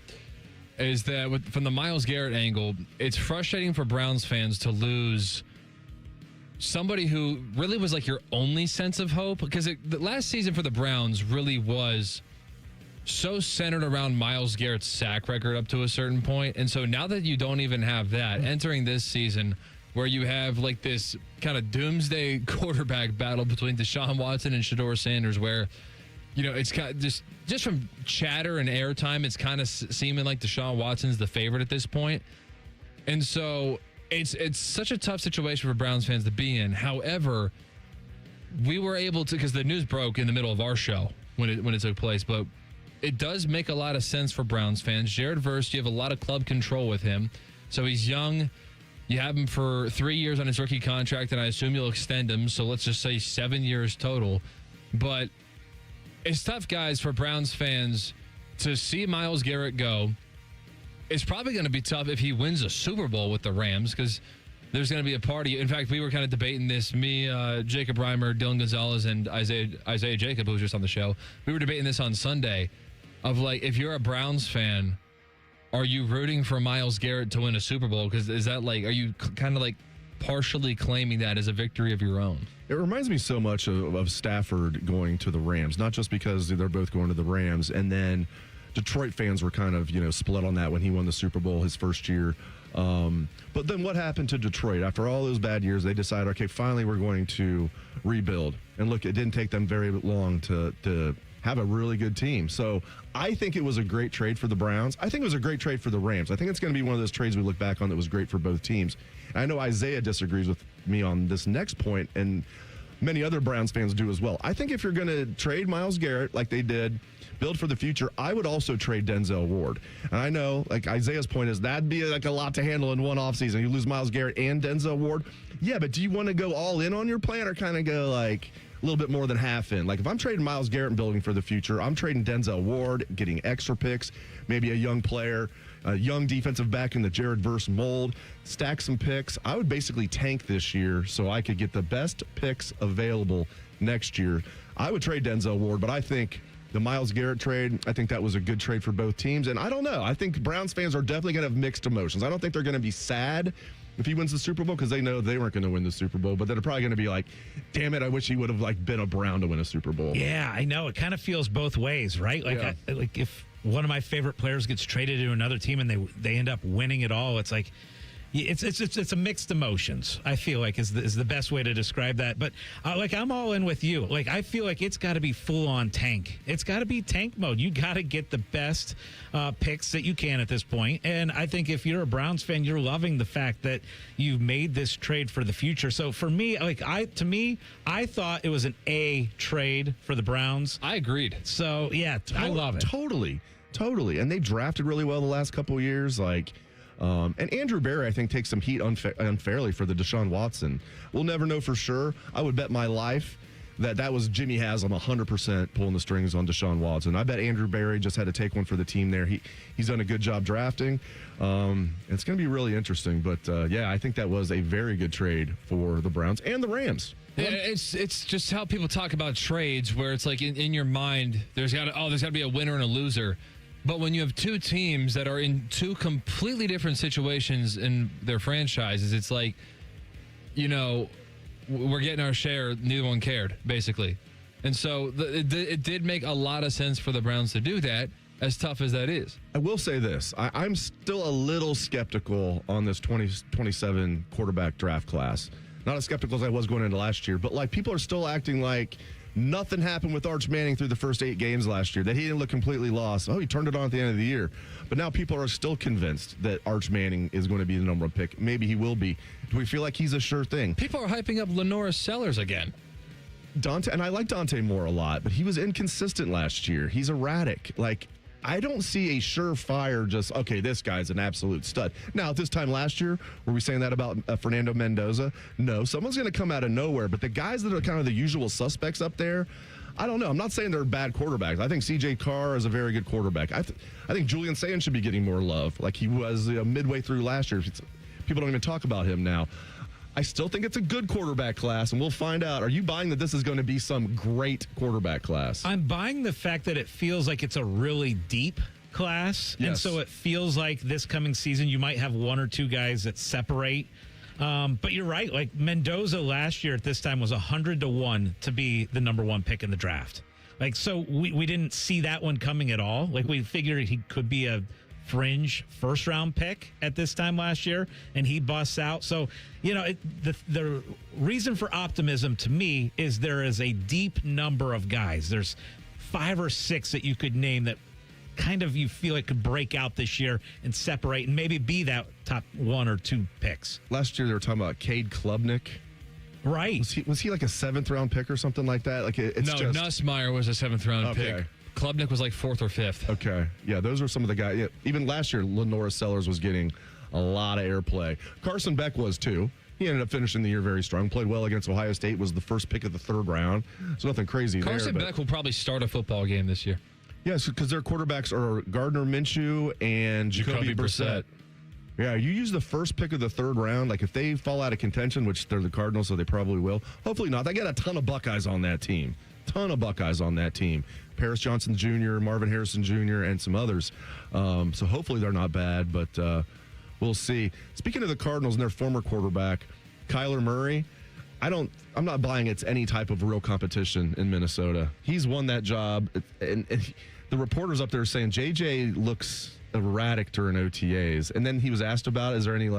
is that from the Myles Garrett angle, it's frustrating for Browns fans to lose somebody who really was like your only sense of hope, because the last season for the Browns really was so centered around Myles Garrett's sack record up to a certain point. And so now that you don't even have that, entering this season where you have like this kind of doomsday quarterback battle between Deshaun Watson and Shedeur Sanders, where, it's kind of just from chatter and airtime, it's kind of seeming like Deshaun Watson's the favorite at this point. And so it's such a tough situation for Browns fans to be in. However, we were able to, because the news broke in the middle of our show when it took place, but it does make a lot of sense for Browns fans. Jared Verse, you have a lot of club control with him. So he's young. You have him for 3 years on his rookie contract, and I assume you'll extend him. So let's just say 7 years total. But it's tough, guys, for Browns fans to see Myles Garrett go. It's probably going to be tough if he wins a Super Bowl with the Rams, because there's going to be a party. In fact, we were kind of debating this. Me, Jacob Reimer, Dylan Gonzalez, and Isaiah Jacob, who was just on the show. We were debating this on Sunday of, like, if you're a Browns fan, are you rooting for Myles Garrett to win a Super Bowl? Because is that, like, are you kind of, like, partially claiming that as a victory of your own? It reminds me so much of Stafford going to the Rams, not just because they're both going to the Rams. And then Detroit fans were kind of, split on that when he won the Super Bowl his first year. But then what happened to Detroit? After all those bad years, they decided, okay, finally we're going to rebuild. And look, it didn't take them very long to have a really good team. So I think it was a great trade for the Browns. I think it was a great trade for the Rams. I think it's going to be one of those trades we look back on that was great for both teams. And I know Isaiah disagrees with me on this next point, and many other Browns fans do as well. I think if you're going to trade Myles Garrett like they did, build for the future, I would also trade Denzel Ward. And I know, like Isaiah's point is, that'd be like a lot to handle in one offseason. You lose Myles Garrett and Denzel Ward. Yeah, but do you want to go all in on your plan or kind of go like a little bit more than half in? Like if I'm trading Myles Garrett and building for the future, I'm trading Denzel Ward, getting extra picks, maybe a young player, a young defensive back in the Jared Verse mold, stack some picks. I would basically tank this year so I could get the best picks available next year. I would trade Denzel Ward, but I think the Myles Garrett trade, I think that was a good trade for both teams. And I don't know. I think Browns fans are definitely going to have mixed emotions. I don't think they're going to be sad if he wins the Super Bowl because they know they weren't going to win the Super Bowl, but they're probably going to be like, damn it, I wish he would have like been a Brown to win a Super Bowl. Yeah, I know. It kind of feels both ways, right? Like, Yeah. like if one of my favorite players gets traded to another team and they end up winning it all, it's like, it's a mixed emotions. I feel like is the best way to describe that. But like I'm all in with you. Like I feel like it's got to be full on tank. It's got to be tank mode. You got to get the best picks that you can at this point. And I think if you're a Browns fan, you're loving the fact that you've made this trade for the future. So for me, I thought it was an A trade for the Browns. I agreed. So yeah, I love it. Totally. And they drafted really well the last couple of years. Like. And Andrew Berry, I think, takes some heat unfairly for the Deshaun Watson. We'll never know for sure. I would bet my life that was Jimmy Haslam 100% pulling the strings on Deshaun Watson. I bet Andrew Berry just had to take one for the team there. He's done a good job drafting. It's going to be really interesting. But, yeah, I think that was a very good trade for the Browns and the Rams. Yeah, it's just how people talk about trades where it's like in your mind, there's got to be a winner and a loser. But when you have two teams that are in two completely different situations in their franchises, it's like, we're getting our share. Neither one cared, basically. And so it did make a lot of sense for the Browns to do that, as tough as that is. I will say this. I'm still a little skeptical on this 2027 quarterback draft class. Not as skeptical as I was going into last year, but like people are still acting like nothing happened with Arch Manning through the first 8 games last year, that he didn't look completely lost. Oh, he turned it on at the end of the year. But now people are still convinced that Arch Manning is going to be the number 1 pick. Maybe he will be. Do we feel like he's a sure thing? People are hyping up Lenora Sellers again. Dante, and I like Dante Moore a lot, but he was inconsistent last year. He's erratic. Like, I don't see a surefire just, okay, this guy's an absolute stud. Now, at this time last year, were we saying that about Fernando Mendoza? No, someone's going to come out of nowhere. But the guys that are kind of the usual suspects up there, I don't know. I'm not saying they're bad quarterbacks. I think C.J. Carr is a very good quarterback. I think Julian Sands should be getting more love like he was midway through last year. People don't even talk about him now. I still think it's a good quarterback class, and we'll find out. Are you buying that this is going to be some great quarterback class? I'm buying the fact that it feels like it's a really deep class. Yes. And so it feels like this coming season you might have 1 or 2 guys that separate. But you're right. Like Mendoza last year at this time was 100-1 to be the number 1 pick in the draft. Like, so we didn't see that one coming at all. Like we figured he could be a fringe first-round pick at this time last year, and he busts out. So, the reason for optimism to me is there is a deep number of guys. There's 5 or 6 that you could name that kind of you feel it could break out this year and separate and maybe be that top 1 or 2 picks. Last year they were talking about Cade Klubnik. Right. Was he like a 7th-round pick or something like that? Like Nussmeier was a 7th-round pick. Klubnik was like 4th or 5th. Okay. Yeah, those are some of the guys. Yeah, even last year, Lenora Sellers was getting a lot of airplay. Carson Beck was too. He ended up finishing the year very strong. Played well against Ohio State. Was the first pick of the 3rd round. So nothing crazy there. Carson Beck will probably start a football game this year. Yes, because their quarterbacks are Gardner Minshew and Jacoby Brissett. Yeah, you use the first pick of the third round. Like, if they fall out of contention, which they're the Cardinals, so they probably will. Hopefully not. They got a ton of Buckeyes on that team. Paris Johnson Jr., Marvin Harrison Jr., and some others. So hopefully they're not bad, but we'll see. Speaking of the Cardinals and their former quarterback, Kyler Murray, I'm not buying it's any type of real competition in Minnesota. He's won that job, and the reporters up there are saying JJ looks erratic during OTAs. And then he was asked about, is there any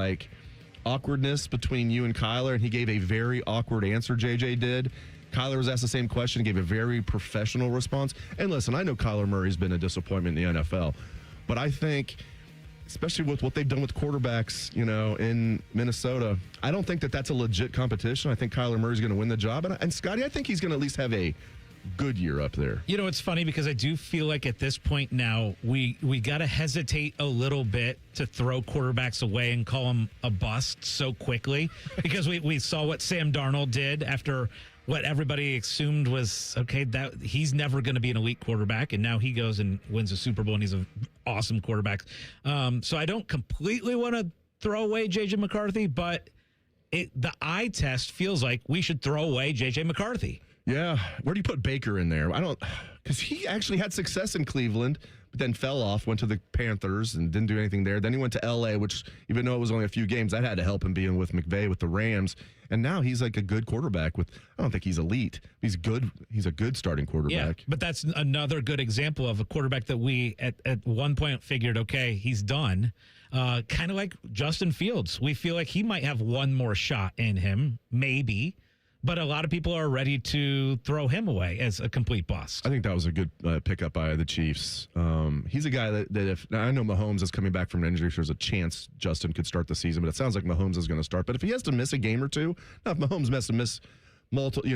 awkwardness between you and Kyler? And he gave a very awkward answer, JJ did. Kyler was asked the same question, gave a very professional response. And listen, I know Kyler Murray's been a disappointment in the NFL, but I think, especially with what they've done with quarterbacks, in Minnesota, I don't think that that's a legit competition. I think Kyler Murray's going to win the job. And Scotty, I think he's going to at least have a good year up there. It's funny because I do feel like at this point now we got to hesitate a little bit to throw quarterbacks away and call them a bust so quickly because we saw what Sam Darnold did after what everybody assumed was, okay, that he's never going to be an elite quarterback, and now he goes and wins a Super Bowl, and he's an awesome quarterback. So I don't completely want to throw away J.J. McCarthy, but the eye test feels like we should throw away J.J. McCarthy. Yeah. Where do you put Baker in there? Because he actually had success in Cleveland, but then fell off, went to the Panthers and didn't do anything there. Then he went to L.A., which even though it was only a few games, that had to help him being with McVay with the Rams. And now he's like a good quarterback I don't think he's elite. He's good. He's a good starting quarterback. Yeah, but that's another good example of a quarterback that we at one point figured, okay, he's done. Kind of like Justin Fields. We feel like he might have one more shot in him, maybe. But a lot of people are ready to throw him away as a complete bust. I think that was a good pickup by the Chiefs. He's a guy that if now I know Mahomes is coming back from an injury, so there's a chance Justin could start the season, but it sounds like Mahomes is going to start. But if he has to miss a game or two, now if Mahomes has to miss multiple,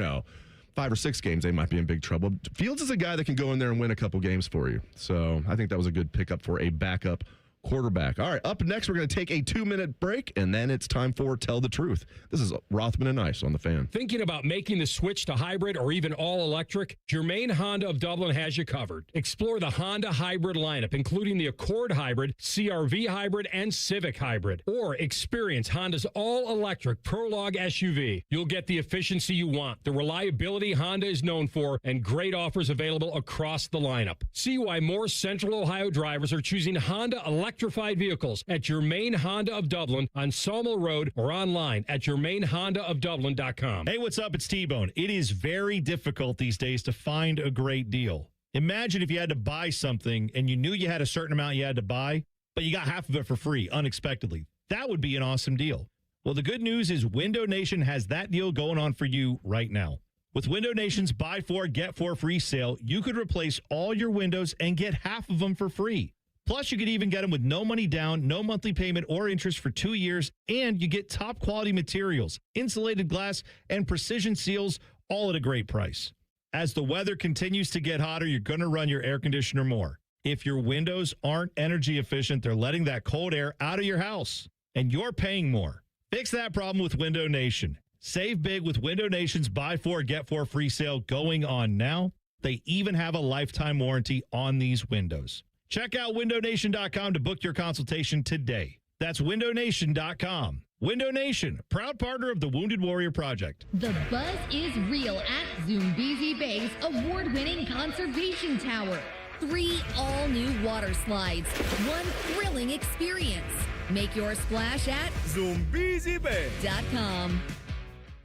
5 or 6 games, they might be in big trouble. Fields is a guy that can go in there and win a couple games for you. So I think that was a good pickup for a backup quarterback. All right, up next, we're going to take a 2-minute break, and then it's time for Tell the Truth. This is Rothman and Ice on The Fan. Thinking about making the switch to hybrid or even all-electric? Germain Honda of Dublin has you covered. Explore the Honda hybrid lineup, including the Accord Hybrid, CR-V Hybrid, and Civic Hybrid. Or experience Honda's all-electric Prologue SUV. You'll get the efficiency you want, the reliability Honda is known for, and great offers available across the lineup. See why more Central Ohio drivers are choosing Honda electrified vehicles at Germain Honda of Dublin on Sawmill Road or online at GermainHondaofDublin.com. Hey, what's up? It's T-Bone. It is very difficult these days to find a great deal. Imagine if you had to buy something and you knew you had a certain amount you had to buy, but you got half of it for free unexpectedly. That would be an awesome deal. Well, the good news is Window Nation has that deal going on for you right now. With Window Nation's Buy 4, Get 4 free sale, you could replace all your windows and get half of them for free. Plus, you could even get them with no money down, no monthly payment or interest for 2 years, and you get top quality materials, insulated glass, and precision seals, all at a great price. As the weather continues to get hotter, you're going to run your air conditioner more. If your windows aren't energy efficient, they're letting that cold air out of your house, and you're paying more. Fix that problem with Window Nation. Save big with Window Nation's Buy 4, Get 4 free sale going on now. They even have a lifetime warranty on these windows. Check out windownation.com to book your consultation today. That's windownation.com. Window Nation, proud partner of the Wounded Warrior Project. The buzz is real at Zoombezi Bay's award-winning conservation tower. 3 all-new water slides, 1 thrilling experience. Make your splash at ZoombeziBay.com.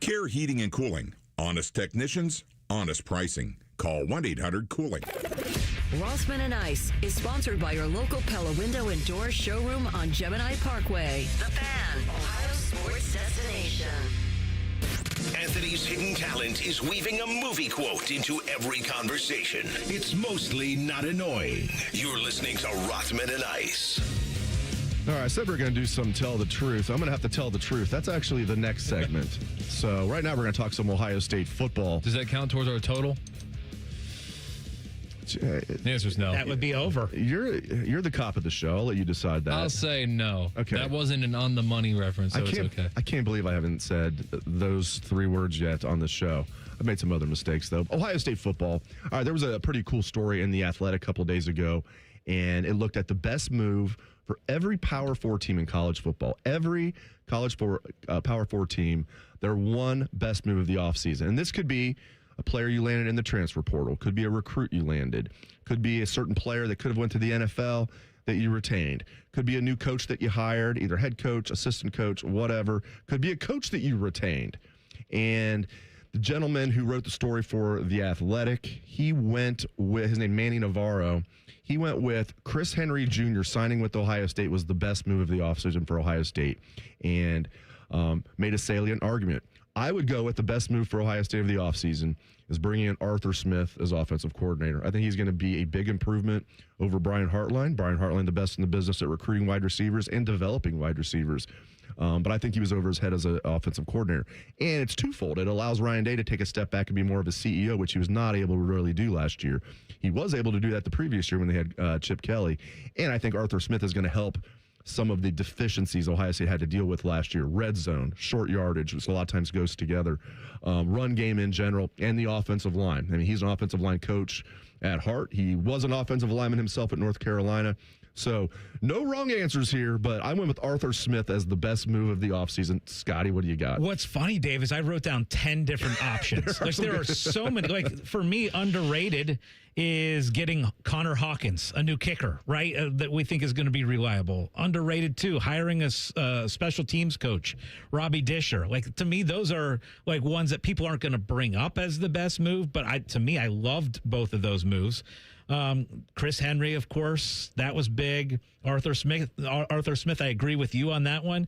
Care Heating and Cooling. Honest technicians, honest pricing. Call 1-800-COOLING. Rothman and Ice is sponsored by your local Pella Window and Door showroom on Gemini Parkway. The Fan, Ohio sports destination. Anthony's hidden talent is weaving a movie quote into every conversation. It's mostly not annoying. You're listening to Rothman and Ice. All right, I said we're going to do some Tell the Truth. I'm going to have to tell the truth. That's actually the next segment. So right now we're going to talk some Ohio State football. Does that count towards our total? The answer is no. That would be over. You're the cop of the show. I'll let you decide that. I'll say no. Okay. That wasn't an on the money reference, so it's okay. I can't believe I haven't said those 3 words yet on the show. I've made some other mistakes, though. Ohio State football. All right, there was a pretty cool story in The Athletic a couple days ago, and it looked at the best move for every Power 4 team in college football, every Power 4 team, their one best move of the offseason. And this could be a player you landed in the transfer portal, could be a recruit you landed, could be a certain player that could have went to the NFL that you retained, could be a new coach that you hired, either head coach, assistant coach, whatever, could be a coach that you retained. And the gentleman who wrote the story for The Athletic, he went with, his name Manny Navarro, he went with Chris Henry Jr. signing with Ohio State was the best move of the offseason for Ohio State, and made a salient argument. I would go with the best move for Ohio State of the offseason is bringing in Arthur Smith as offensive coordinator. I think he's going to be a big improvement over Brian Hartline. Brian Hartline, the best in the business at recruiting wide receivers and developing wide receivers. But I think he was over his head as an offensive coordinator. And it's twofold. It allows Ryan Day to take a step back and be more of a CEO, which he was not able to really do last year. He was able to do that the previous year when they had Chip Kelly. And I think Arthur Smith is going to help some of the deficiencies Ohio State had to deal with last year. Red zone, short yardage, which a lot of times goes together, run game in general, and the offensive line. I mean, he's an offensive line coach at heart. He was an offensive lineman himself at North Carolina. So no wrong answers here, but I went with Arthur Smith as the best move of the offseason. Scotty, what do you got? What's funny, Dave, is I wrote down 10 different options. There are so many. Like, for me, underrated is getting Connor Hawkins, a new kicker, right, that we think is going to be reliable. Underrated, too, hiring a special teams coach, Robbie Disher. Like, to me, those are, like, ones that people aren't going to bring up as the best move, but to me, I loved both of those moves. Chris Henry, of course, that was big. Arthur Smith, I agree with you on that one.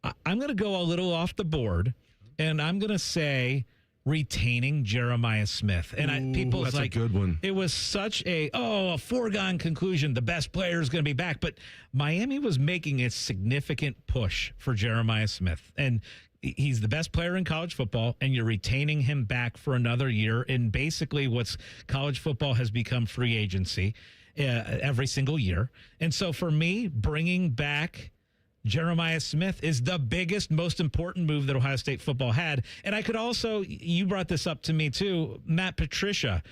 I'm going to go a little off the board, and I'm going to say retaining Jeremiah Smith. And people's that's like, a good one. It was such a foregone conclusion. The best player is going to be back. But Miami was making a significant push for Jeremiah Smith. And he's the best player in college football, and you're retaining him back for another year in basically what's college football has become free agency every single year. And so for me, bringing back Jeremiah Smith is the biggest, most important move that Ohio State football had. And I could also, you brought this up to me too, Matt Patricia,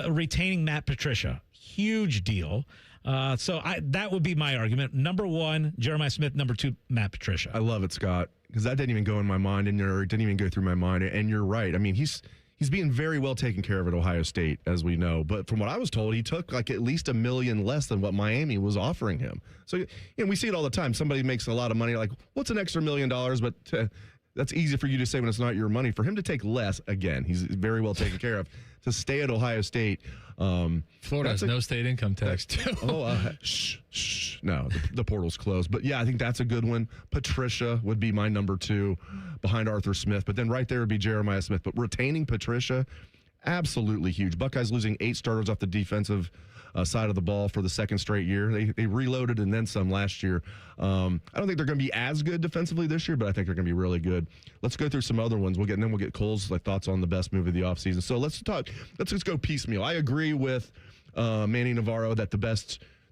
retaining Matt Patricia, huge deal. So that would be my argument. Number one, Jeremiah Smith. Number two, Matt Patricia. I love it, Scott, because that didn't even go in my mind, and it didn't even go through my mind. And you're right. I mean, he's being very well taken care of at Ohio State, as we know. But from what I was told, he took like at least $1 million less than what Miami was offering him. So, we see it all the time. Somebody makes a lot of money, like, what's an extra $1 million? But that's easy for you to say when it's not your money. For him to take less, again, he's very well taken care of. To stay at Ohio State. Florida has no state income tax, too. Shh. No, the portal's closed. But, yeah, I think that's a good one. Patricia would be my number two behind Arthur Smith. But then right there would be Jeremiah Smith. But retaining Patricia, absolutely huge. Buckeyes losing 8 starters off the defensive side of the ball for the second straight year. They reloaded and then some last year. I don't think they're going to be as good defensively this year, but I think they're going to be really good. Let's go through some other ones. We'll get Cole's thoughts on the best move of the offseason. So let's just go piecemeal. I agree with Manny Navarro that the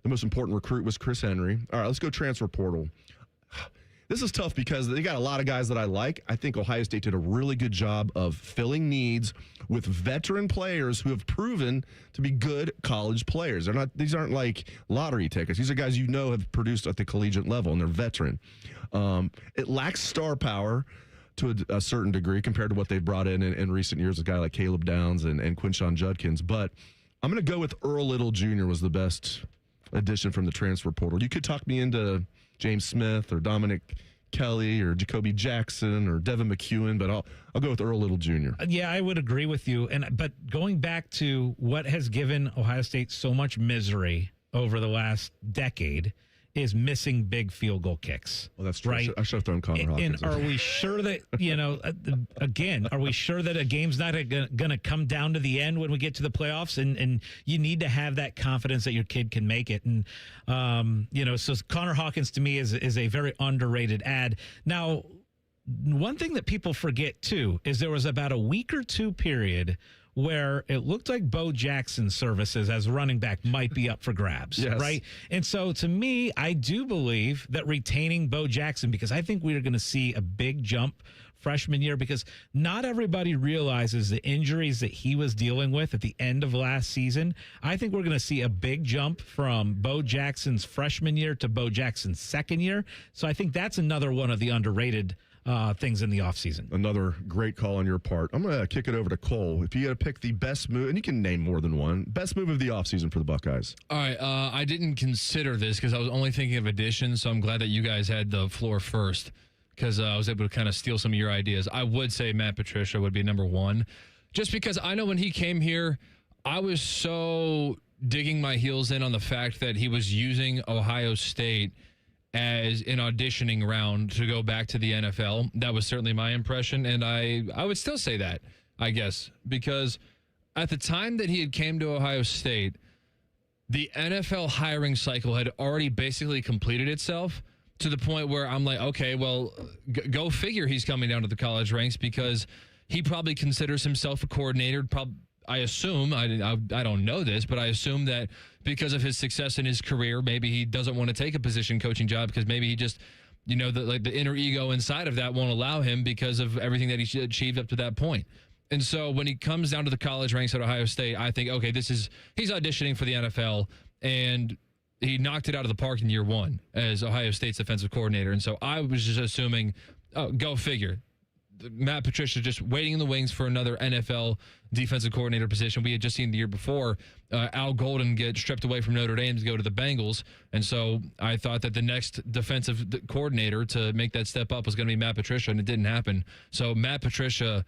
most important recruit was Chris Henry. All right, let's go transfer portal. This is tough because they got a lot of guys that I like. I think Ohio State did a really good job of filling needs with veteran players who have proven to be good college players. These aren't like lottery tickets. These are guys have produced at the collegiate level, and they're veteran. It lacks star power to a certain degree compared to what they've brought in recent years. A guy like Caleb Downs and Quinshon Judkins. But I'm going to go with Earl Little Jr. was the best addition from the transfer portal. You could talk me into James Smith or Dominic Kelly or Jacoby Jackson or Devin McEwen, but I'll go with Earl Little Jr. Yeah, I would agree with you. But going back to what has given Ohio State so much misery over the last decade is missing big field goal kicks. Well, that's true. Right? I should have thrown Connor Hawkins. And are we sure that, are we sure that a game's not going to come down to the end when we get to the playoffs? And you need to have that confidence that your kid can make it. And, so Connor Hawkins to me is a very underrated ad. Now, one thing that people forget, too, is there was about a week or two period where it looked like Bo Jackson's services as running back might be up for grabs, Yes. right? And so to me, I do believe that retaining Bo Jackson, because I think we are going to see a big jump freshman year, because not everybody realizes the injuries that he was dealing with at the end of last season. I think we're going to see a big jump from Bo Jackson's freshman year to Bo Jackson's second year. So I think that's another one of the underrated things in the offseason. Another great call on your part. I'm going to kick it over to Cole. If you had to pick the best move, and you can name more than one, best move of the offseason for the Buckeyes. All right, I didn't consider this because I was only thinking of additions, so I'm glad that you guys had the floor first because I was able to kind of steal some of your ideas. I would say Matt Patricia would be number one, just because I know when he came here, I was so digging my heels in on the fact that he was using Ohio State as an auditioning round to go back to the NFL. That was certainly my impression, and I would still say that, I guess, because at the time that he had came to Ohio State, the NFL hiring cycle had already basically completed itself to the point where I'm like, okay, well, go figure he's coming down to the college ranks because he probably considers himself a coordinator. I assume, I don't know this, but I assume that because of his success in his career, maybe he doesn't want to take a position coaching job because maybe he just, the inner ego inside of that won't allow him because of everything that he achieved up to that point. And so when he comes down to the college ranks at Ohio State, I think, okay, he's auditioning for the NFL, and he knocked it out of the park in year one as Ohio State's defensive coordinator. And so I was just assuming, go figure. Matt Patricia just waiting in the wings for another NFL defensive coordinator position. We had just seen the year before Al Golden get stripped away from Notre Dame to go to the Bengals. And so I thought that the next defensive coordinator to make that step up was going to be Matt Patricia, and it didn't happen. So Matt Patricia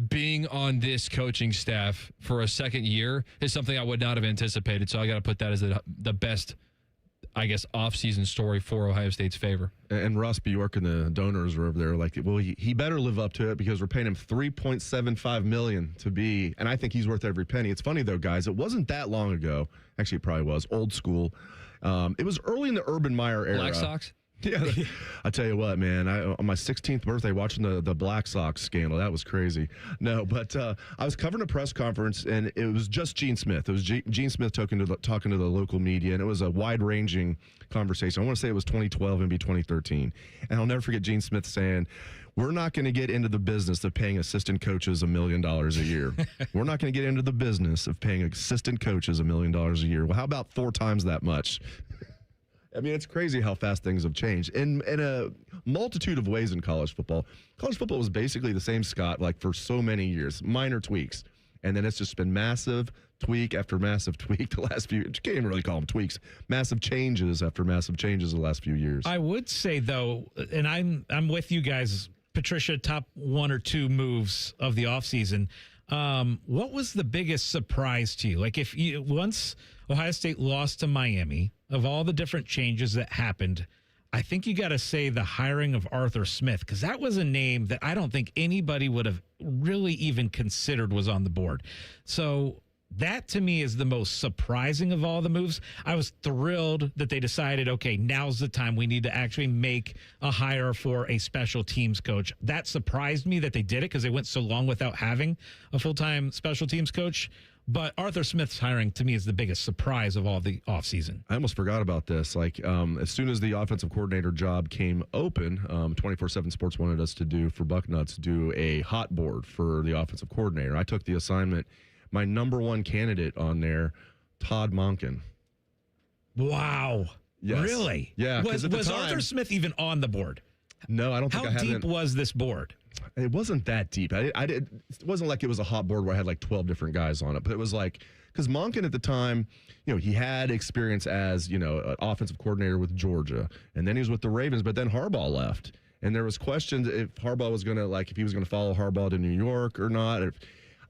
being on this coaching staff for a second year is something I would not have anticipated. So I got to put that as the best, I guess, off-season story for Ohio State's favor. And Ross Bjork and the donors were over there like, well, he better live up to it because we're paying him $3.75 million to be, and I think he's worth every penny. It's funny, though, guys. It wasn't that long ago. Actually, it probably was. Old school. It was early in the Urban Meyer era. Black Sox? Yeah, I tell you what, man. On my 16th birthday, watching the Black Sox scandal, that was crazy. No, but I was covering a press conference, and it was just Gene Smith. It was Gene Smith talking to the local media, and it was a wide-ranging conversation. I want to say it was 2012, maybe 2013. And I'll never forget Gene Smith saying, "We're not going to get into the business of paying assistant coaches $1 million a year. We're not going to get into the business of paying assistant coaches $1 million a year. Well, how about 4 times that much?" I mean, it's crazy how fast things have changed in a multitude of ways in college football. College football was basically the same, Scott, like for so many years, minor tweaks. And then it's just been massive tweak after massive tweak the last few. You can't even really call them tweaks. Massive changes after massive changes the last few years. I would say, though, and I'm with you guys, Patricia, top 1 or 2 moves of the offseason. What was the biggest surprise to you? Like once Ohio State lost to Miami, of all the different changes that happened, I think you got to say the hiring of Arthur Smith, because that was a name that I don't think anybody would have really even considered was on the board. So that to me is the most surprising of all the moves. I was thrilled that they decided, okay, now's the time we need to actually make a hire for a special teams coach. That surprised me that they did it because they went so long without having a full-time special teams coach. But Arthur Smith's hiring, to me, is the biggest surprise of all the offseason. I almost forgot about this. Like, as soon as the offensive coordinator job came open, 24/7 Sports wanted us to do, for Bucknuts, do a hot board for the offensive coordinator. I took the assignment. My number 1 candidate on there, Todd Monken. Wow. Yes. Really? Yeah. Was Arthur Smith even on the board? No, I don't think I had How deep was this board? It wasn't that deep. It wasn't like it was a hot board where I had like 12 different guys on it, but it was like, because Monken at the time, he had experience as, an offensive coordinator with Georgia, and then he was with the Ravens, but then Harbaugh left. And there was questions if Harbaugh was going to, if he was going to follow Harbaugh to New York or not.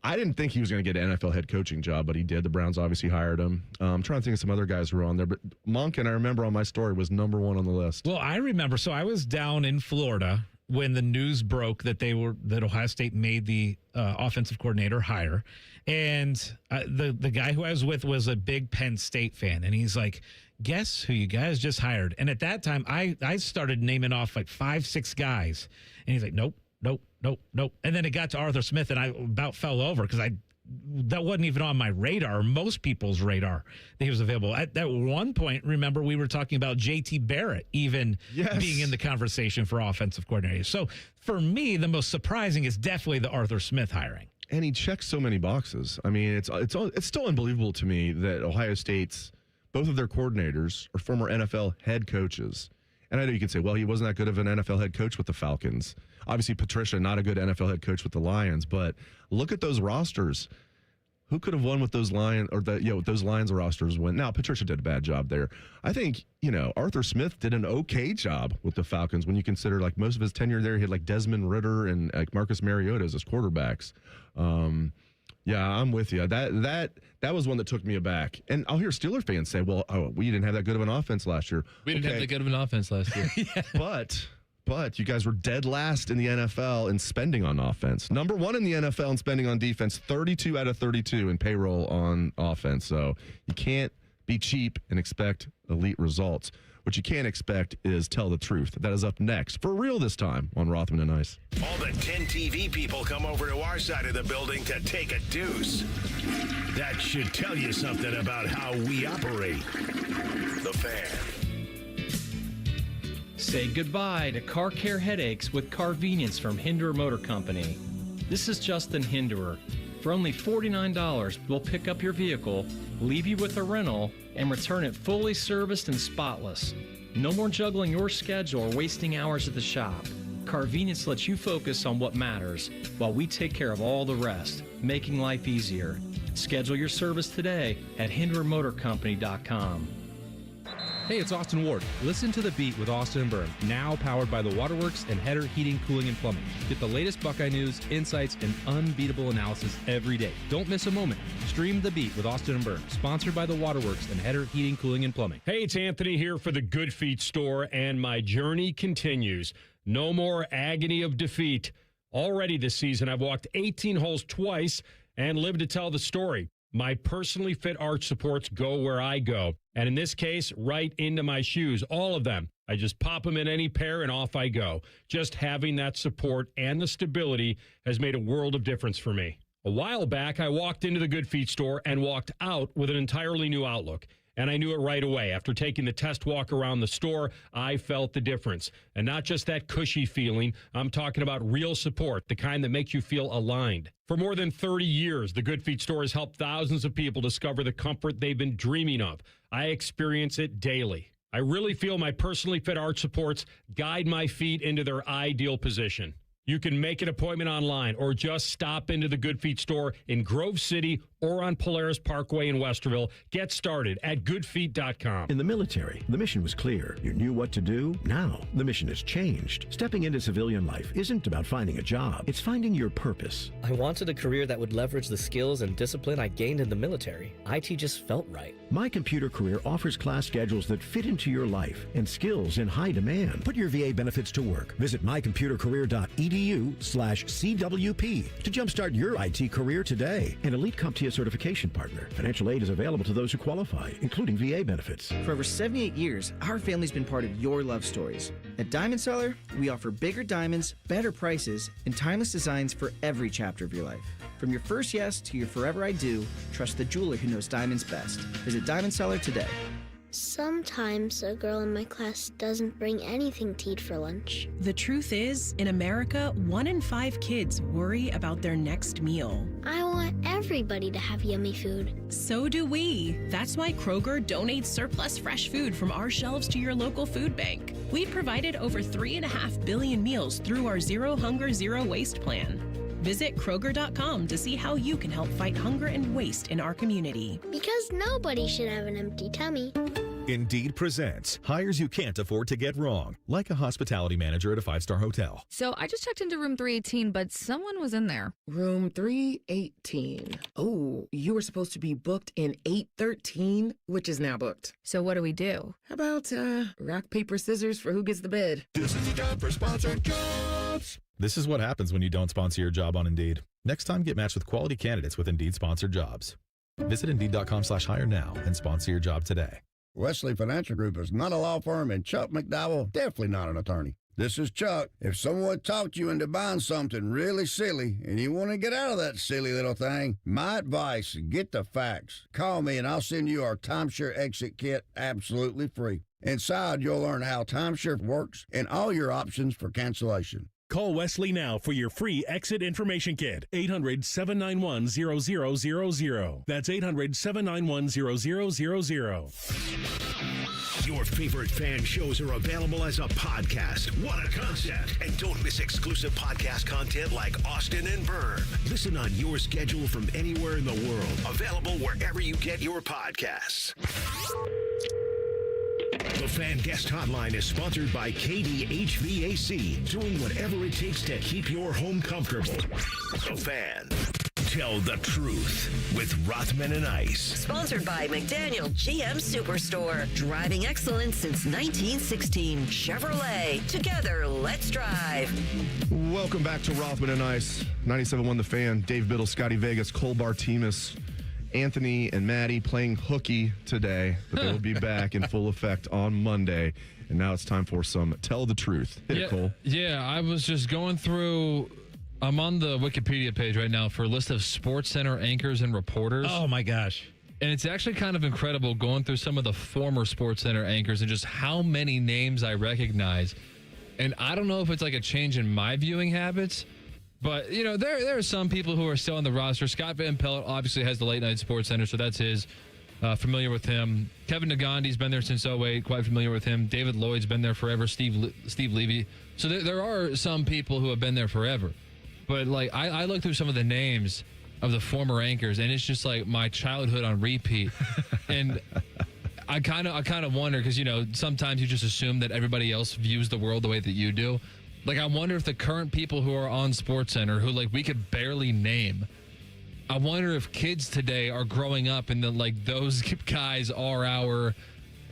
I didn't think he was going to get an NFL head coaching job, but he did. The Browns obviously hired him. I'm trying to think of some other guys who were on there, but Monken, I remember on my story, was number 1 on the list. Well, I remember. So I was down in Florida when the news broke that Ohio State made the offensive coordinator hire, and the guy who I was with was a big Penn State fan, and he's like, "Guess who you guys just hired?" And at that time, I started naming off like 5-6 guys, and he's like, "Nope. And then it got to Arthur Smith, and I about fell over because that wasn't even on my radar, most people's radar, that he was available. At that one point, remember, we were talking about J.T. Barrett even being in the conversation for offensive coordinator. So for me, the most surprising is definitely the Arthur Smith hiring. And he checks so many boxes. I mean, it's still unbelievable to me that Ohio State's, both of their coordinators are former NFL head coaches. And I know you can say, well, he wasn't that good of an NFL head coach with the Falcons. Obviously, Patricia, not a good NFL head coach with the Lions. But look at those rosters. Who could have won with those Lions with those Lions rosters win? Now, Patricia did a bad job there. I think, Arthur Smith did an okay job with the Falcons when you consider like most of his tenure there. He had like Desmond Ridder and like Marcus Mariota as his quarterbacks. Yeah, I'm with you. That was one that took me aback. And I'll hear Steeler fans say, well, we didn't have that good of an offense last year. We didn't have that good of an offense last year. But you guys were dead last in the NFL in spending on offense. Number 1 in the NFL in spending on defense, 32 out of 32 in payroll on offense. So you can't be cheap and expect elite results. What you can't expect is tell the truth. That is up next, for real this time, on Rothman and Ice. All the 10 TV people come over to our side of the building to take a deuce. That should tell you something about how we operate. The Fan. Say goodbye to car care headaches with Carvenience from Hinderer Motor Company. This is Justin Hinderer. For only $49, we'll pick up your vehicle, leave you with a rental, and return it fully serviced and spotless. No more juggling your schedule or wasting hours at the shop. Carvenience lets you focus on what matters, while we take care of all the rest, making life easier. Schedule your service today at HindererMotorCompany.com. Hey, it's Austin Ward. Listen to The Beat with Austin and Byrne, now powered by the Waterworks and Header Heating, Cooling, and Plumbing. Get the latest Buckeye news, insights, and unbeatable analysis every day. Don't miss a moment. Stream The Beat with Austin and Byrne, sponsored by the Waterworks and Header Heating, Cooling, and Plumbing. Hey, it's Anthony here for the Good Feet store, and my journey continues. No more agony of defeat. Already this season, I've walked 18 holes twice and lived to tell the story. My personally fit arch supports go where I go. And in this case, right into my shoes, all of them. I just pop them in any pair and off I go. Just having that support and the stability has made a world of difference for me. A while back, I walked into the Good Feet store and walked out with an entirely new outlook. And I knew it right away. After taking the test walk around the store, I felt the difference. And not just that cushy feeling. I'm talking about real support, the kind that makes you feel aligned. For more than 30 years, the Good Feet store has helped thousands of people discover the comfort they've been dreaming of. I experience it daily. I really feel my personally fit arch supports guide my feet into their ideal position. You can make an appointment online or just stop into the Good Feet store in Grove City or on Polaris Parkway in Westerville. Get started at goodfeet.com. In the military, the mission was clear. You knew what to do. Now, the mission has changed. Stepping into civilian life isn't about finding a job. It's finding your purpose. I wanted a career that would leverage the skills and discipline I gained in the military. IT just felt right. My Computer Career offers class schedules that fit into your life and skills in high demand. Put your VA benefits to work. Visit mycomputercareer.edu/CWP to jumpstart your IT career today. An elite CompTIA certification partner. Financial aid is available to those who qualify, including VA benefits. For over 78 years, our family's been part of your love stories. At Diamond Seller, we offer bigger diamonds, better prices, and timeless designs for every chapter of your life. From your first yes to your forever I do, trust the jeweler who knows diamonds best. Visit Diamond Seller today. Sometimes a girl in my class doesn't bring anything to eat for lunch. The truth is, in America, 1 in 5 kids worry about their next meal. I want everybody to have yummy food. So do we. That's why Kroger donates surplus fresh food from our shelves to your local food bank. We've provided over 3.5 billion meals through our Zero Hunger, Zero Waste plan. Visit Kroger.com to see how you can help fight hunger and waste in our community. Because nobody should have an empty tummy. Indeed presents hires you can't afford to get wrong, like a hospitality manager at a 5-star hotel. So I just checked into room 318, but someone was in there. Room 318. Oh, you were supposed to be booked in 813, which is now booked. So what do we do? How about rock, paper, scissors for who gets the bed? This is the time for sponsored jobs. This is what happens when you don't sponsor your job on Indeed. Next time, get matched with quality candidates with Indeed sponsored jobs. Visit Indeed.com/hire now and sponsor your job today. Wesley Financial Group is not a law firm, and Chuck McDowell definitely not an attorney. This is Chuck. If someone talked you into buying something really silly and you want to get out of that silly little thing, my advice, get the facts. Call me and I'll send you our timeshare exit kit absolutely free. Inside, you'll learn how timeshare works and all your options for cancellation. Call Wesley now for your free exit information kit. 800-791-0000. That's 800-791-0000. Your favorite fan shows are available as a podcast. What a concept. And don't miss exclusive podcast content like Austin and Byrne. Listen on your schedule from anywhere in the world. Available wherever you get your podcasts. The Fan Guest Hotline is sponsored by KDHVAC, doing whatever it takes to keep your home comfortable. The Fan. Tell the truth with Rothman and Ice. Sponsored by McDaniel GM Superstore. Driving excellence since 1916. Chevrolet. Together, let's drive. Welcome back to Rothman and Ice. 97.1 The Fan. Dave Biddle, Scotty Vegas, Cole Bartimus, Anthony and Maddie playing hooky today, but they will be back in full effect on Monday. And now it's time for some Tell the Truth. Hit it, Cole. Yeah, I was just going through. I'm on the Wikipedia page right now for a list of Sports Center anchors and reporters. Oh, my gosh. And it's actually kind of incredible going through some of the former Sports Center anchors and just how many names I recognize. And I don't know if it's like a change in my viewing habits, but, you know, there are some people who are still on the roster. Scott Van Pelt obviously has the late night Sports Center, so that's his. Familiar with him. Kevin Nagandi's been there since 08, quite familiar with him. David Lloyd's been there forever. Steve Levy. So there are some people who have been there forever. But, like, I look through some of the names of the former anchors, and it's just, like, my childhood on repeat. And I kind of wonder, because, you know, sometimes you just assume that everybody else views the world the way that you do. Like, I wonder if the current people who are on SportsCenter, who, like, we could barely name, I wonder if kids today are growing up and those guys are our,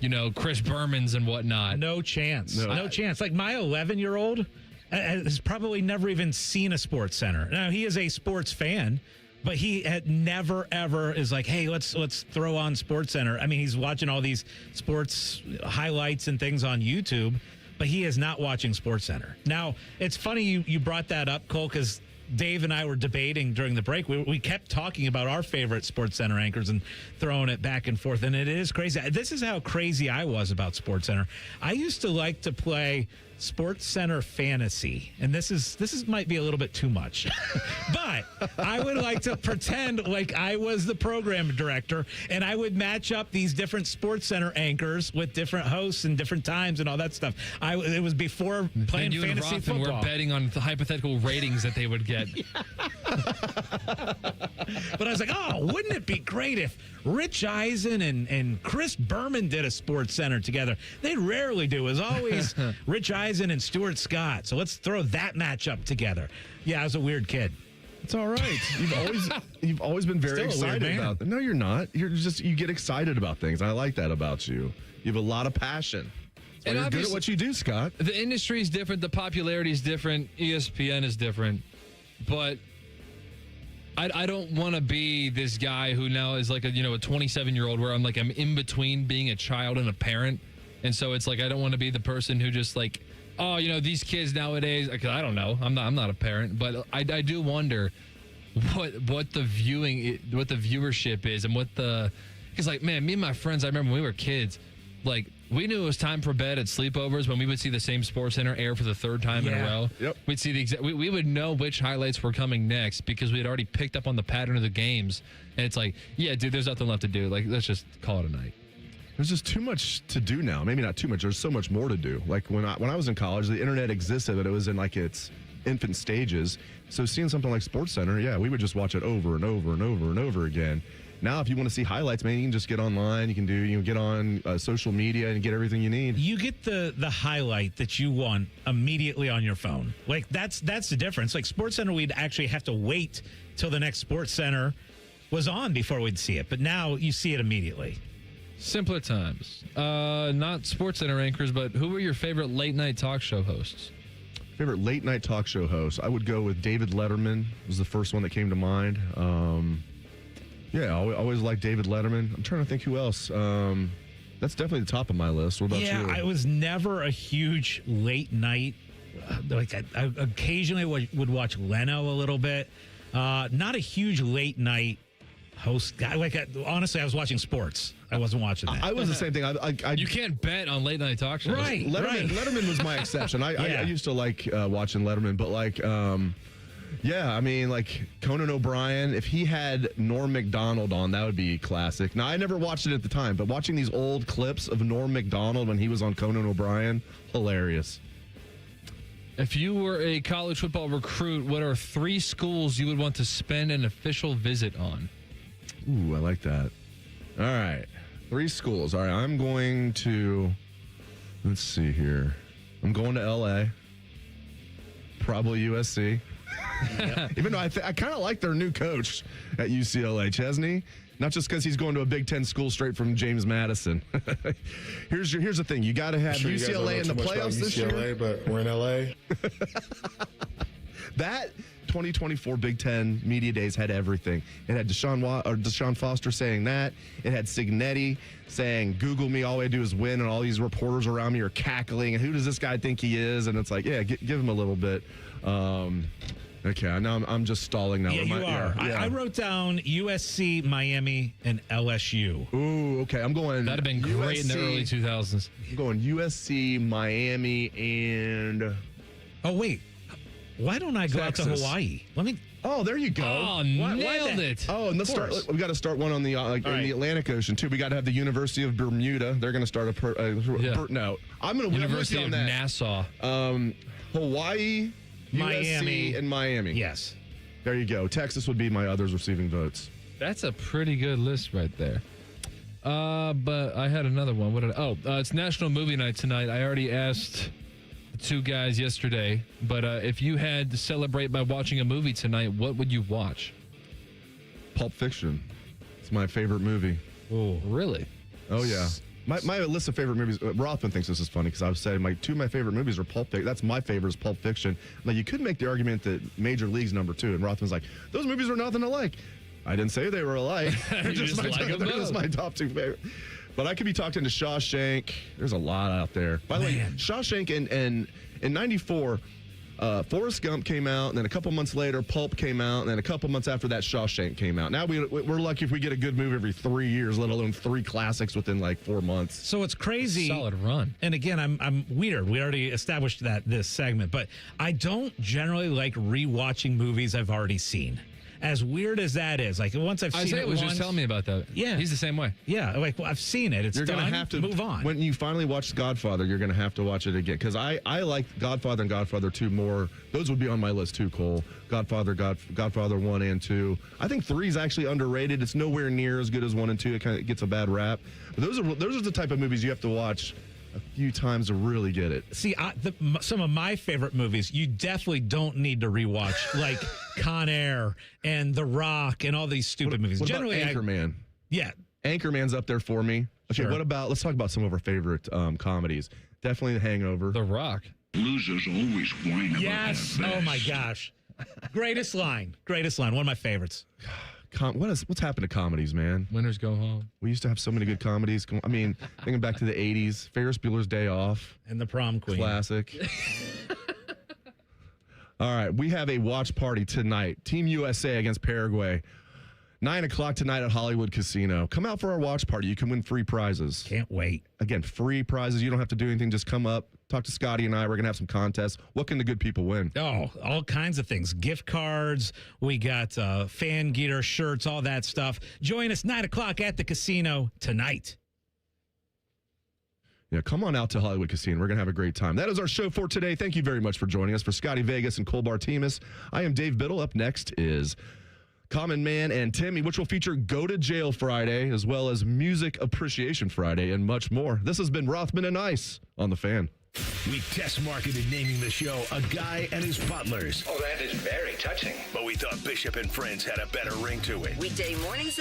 you know, Chris Bermans and whatnot. No chance. No chance. Like, my 11-year-old has probably never even seen a Sports Center. Now, he is a sports fan, but he had never, ever is like, hey, let's throw on Sports Center. I mean, he's watching all these sports highlights and things on YouTube, but he is not watching Sports Center. Now, it's funny you brought that up, Cole, because Dave and I were debating during the break. We kept talking about our favorite Sports Center anchors and throwing it back and forth, and it is crazy. This is how crazy I was about Sports Center. I used to like to play Sports Center Fantasy, and this might be a little bit too much, but I would like to pretend like I was the program director, and I would match up these different Sports Center anchors with different hosts and different times and all that stuff. It was before playing and you fantasy and football. We're betting on the hypothetical ratings that they would get. But I was like, oh, wouldn't it be great if Rich Eisen and Chris Berman did a Sports Center together? They rarely do. It was always Rich Eisen and Stuart Scott. So let's throw that matchup together. Yeah, I was a weird kid. It's all right. You've always been very excited about them. No, you're not. You get excited about things. I like that about you. You have a lot of passion. And you're good at what you do, Scott. The industry is different. The popularity is different. ESPN is different. But I don't want to be this guy who now is like a 27-year-old where I'm in between being a child and a parent. And so it's like I don't want to be the person who just like, oh, these kids nowadays, because I don't know. I'm not a parent, but I do wonder what the viewership is and because like, man, me and my friends, I remember when we were kids, like we knew it was time for bed at sleepovers when we would see the same Sports Center air for the third time in a row. Yep. We'd see we would know which highlights were coming next because we had already picked up on the pattern of the games. And it's like, yeah, dude, there's nothing left to do. Like, let's just call it a night. There's just too much to do now. Maybe not too much. There's so much more to do. Like when I was in college, the internet existed, but it was in like its infant stages. So seeing something like Sports Center, yeah, we would just watch it over and over and over and over again. Now, if you want to see highlights, man, you can just get online. You can get on social media and get everything you need. You get the highlight that you want immediately on your phone. Like that's the difference. Like Sports Center, we'd actually have to wait till the next Sports Center was on before we'd see it. But now you see it immediately. Simpler times. Not Sports Center anchors, but who were your favorite late night talk show hosts? Favorite late night talk show host? I would go with David Letterman. Was the first one that came to mind. Yeah, I always liked David Letterman. I'm trying to think who else. That's definitely the top of my list. What about you? Yeah, I was never a huge late night like I occasionally would watch Leno a little bit. Not a huge late night host guy. Honestly, I was watching sports. I wasn't watching that. I was the same thing. You can't bet on late night talk shows. Right. Letterman was my exception. I used to like watching Letterman, but yeah, I mean, like Conan O'Brien, if he had Norm Macdonald on, that would be classic. Now, I never watched it at the time, but watching these old clips of Norm Macdonald when he was on Conan O'Brien, hilarious. If you were a college football recruit, what are 3 schools you would want to spend an official visit on? Ooh, I like that. All right. 3 schools. All right, I'm going to, let's see here. I'm going to L.A., probably USC. Even though I kind of like their new coach at UCLA, Chesney. Not just because he's going to a Big Ten school straight from James Madison. Here's the thing: you got to have UCLA in the playoffs this year. But we're in LA. That 2024 Big Ten Media Days had everything. It had Deshaun Foster saying that. It had Signetti saying, "Google me, all I do is win," and all these reporters around me are cackling. And who does this guy think he is? And it's like, yeah, give him a little bit. Okay, now I'm just stalling now. Yeah, you are. I wrote down USC, Miami, and LSU. Ooh, okay. I'm going. That'd have been great in the early 2000s. I'm going USC, Miami, and. Oh, wait. Why don't I go out to Hawaii? Oh, there you go. Oh, nailed it. Oh, and let's start. We got to start one on the in the Atlantic Ocean too. We got to have the University of Bermuda. They're going to start no, I'm going to University of Nassau. Hawaii, Miami, USC, and Miami. Yes. There you go. Texas would be my others receiving votes. That's a pretty good list right there. But I had another one. It's National Movie Night tonight. I already asked 2 guys yesterday, but if you had to celebrate by watching a movie tonight, what would you watch? Pulp Fiction. It's my favorite movie. Oh, really? Oh, yeah. My list of favorite movies, Rothman thinks this is funny because I was saying 2 of my favorite movies are Pulp Fiction. That's my favorite is Pulp Fiction. Now, you could make the argument that Major League's number 2, and Rothman's like, those movies are nothing alike. I didn't say they were alike. They're just my top 2 favorite. But I could be talked into Shawshank. There's a lot out there. By the way, Shawshank in 94, Forrest Gump came out, and then a couple months later, Pulp came out, and then a couple months after that, Shawshank came out. Now we're lucky if we get a good movie every 3 years, let alone 3 classics within 4 months. So it's crazy. Solid run. And again, I'm weird. We already established this segment, but I don't generally like rewatching movies I've already seen. As weird as that is, once I've seen Isaiah it was once, just telling me about that. Yeah, he's the same way. Yeah, I've seen it. You're done. Gonna have to move on. When you finally watch Godfather, you're going to have to watch it again because I like Godfather and Godfather 2 more. Those would be on my list too, Cole. Godfather 1 and 2. I think 3 is actually underrated. It's nowhere near as good as 1 and 2. It kind of gets a bad rap. But those are the type of movies you have to watch a few times to really get it. See, some of my favorite movies, you definitely don't need to rewatch, like Con Air and The Rock and all these stupid movies. What Generally, about Anchorman? Anchorman's up there for me. Okay, Sure. let's talk about some of our favorite comedies. Definitely The Hangover. The Rock. Losers always whine about Yes. their best. Oh my gosh. Greatest line. One of my favorites. What's happened to comedies, man? Winners go home. We used to have so many good comedies. I mean, thinking back to the 80s, Ferris Bueller's Day Off. And The Prom Queen. Classic. All right, we have a watch party tonight. Team USA against Paraguay. 9 o'clock tonight at Hollywood Casino. Come out for our watch party. You can win free prizes. Can't wait. Again, free prizes. You don't have to do anything. Just come up, talk to Scotty and I. We're going to have some contests. What can the good people win? Oh, all kinds of things. Gift cards. We got fan gear, shirts, all that stuff. Join us 9 o'clock at the casino tonight. Yeah, come on out to Hollywood Casino. We're going to have a great time. That is our show for today. Thank you very much for joining us. For Scotty Vegas and Cole Bartemus, I am Dave Biddle. Up next is Common Man and Timmy, which will feature Go to Jail Friday, as well as Music Appreciation Friday, and much more. This has been Rothman and Ice on The Fan. We test marketed naming the show A Guy and His Butlers. Oh, that is very touching. But we thought Bishop and Friends had a better ring to it. Weekday mornings at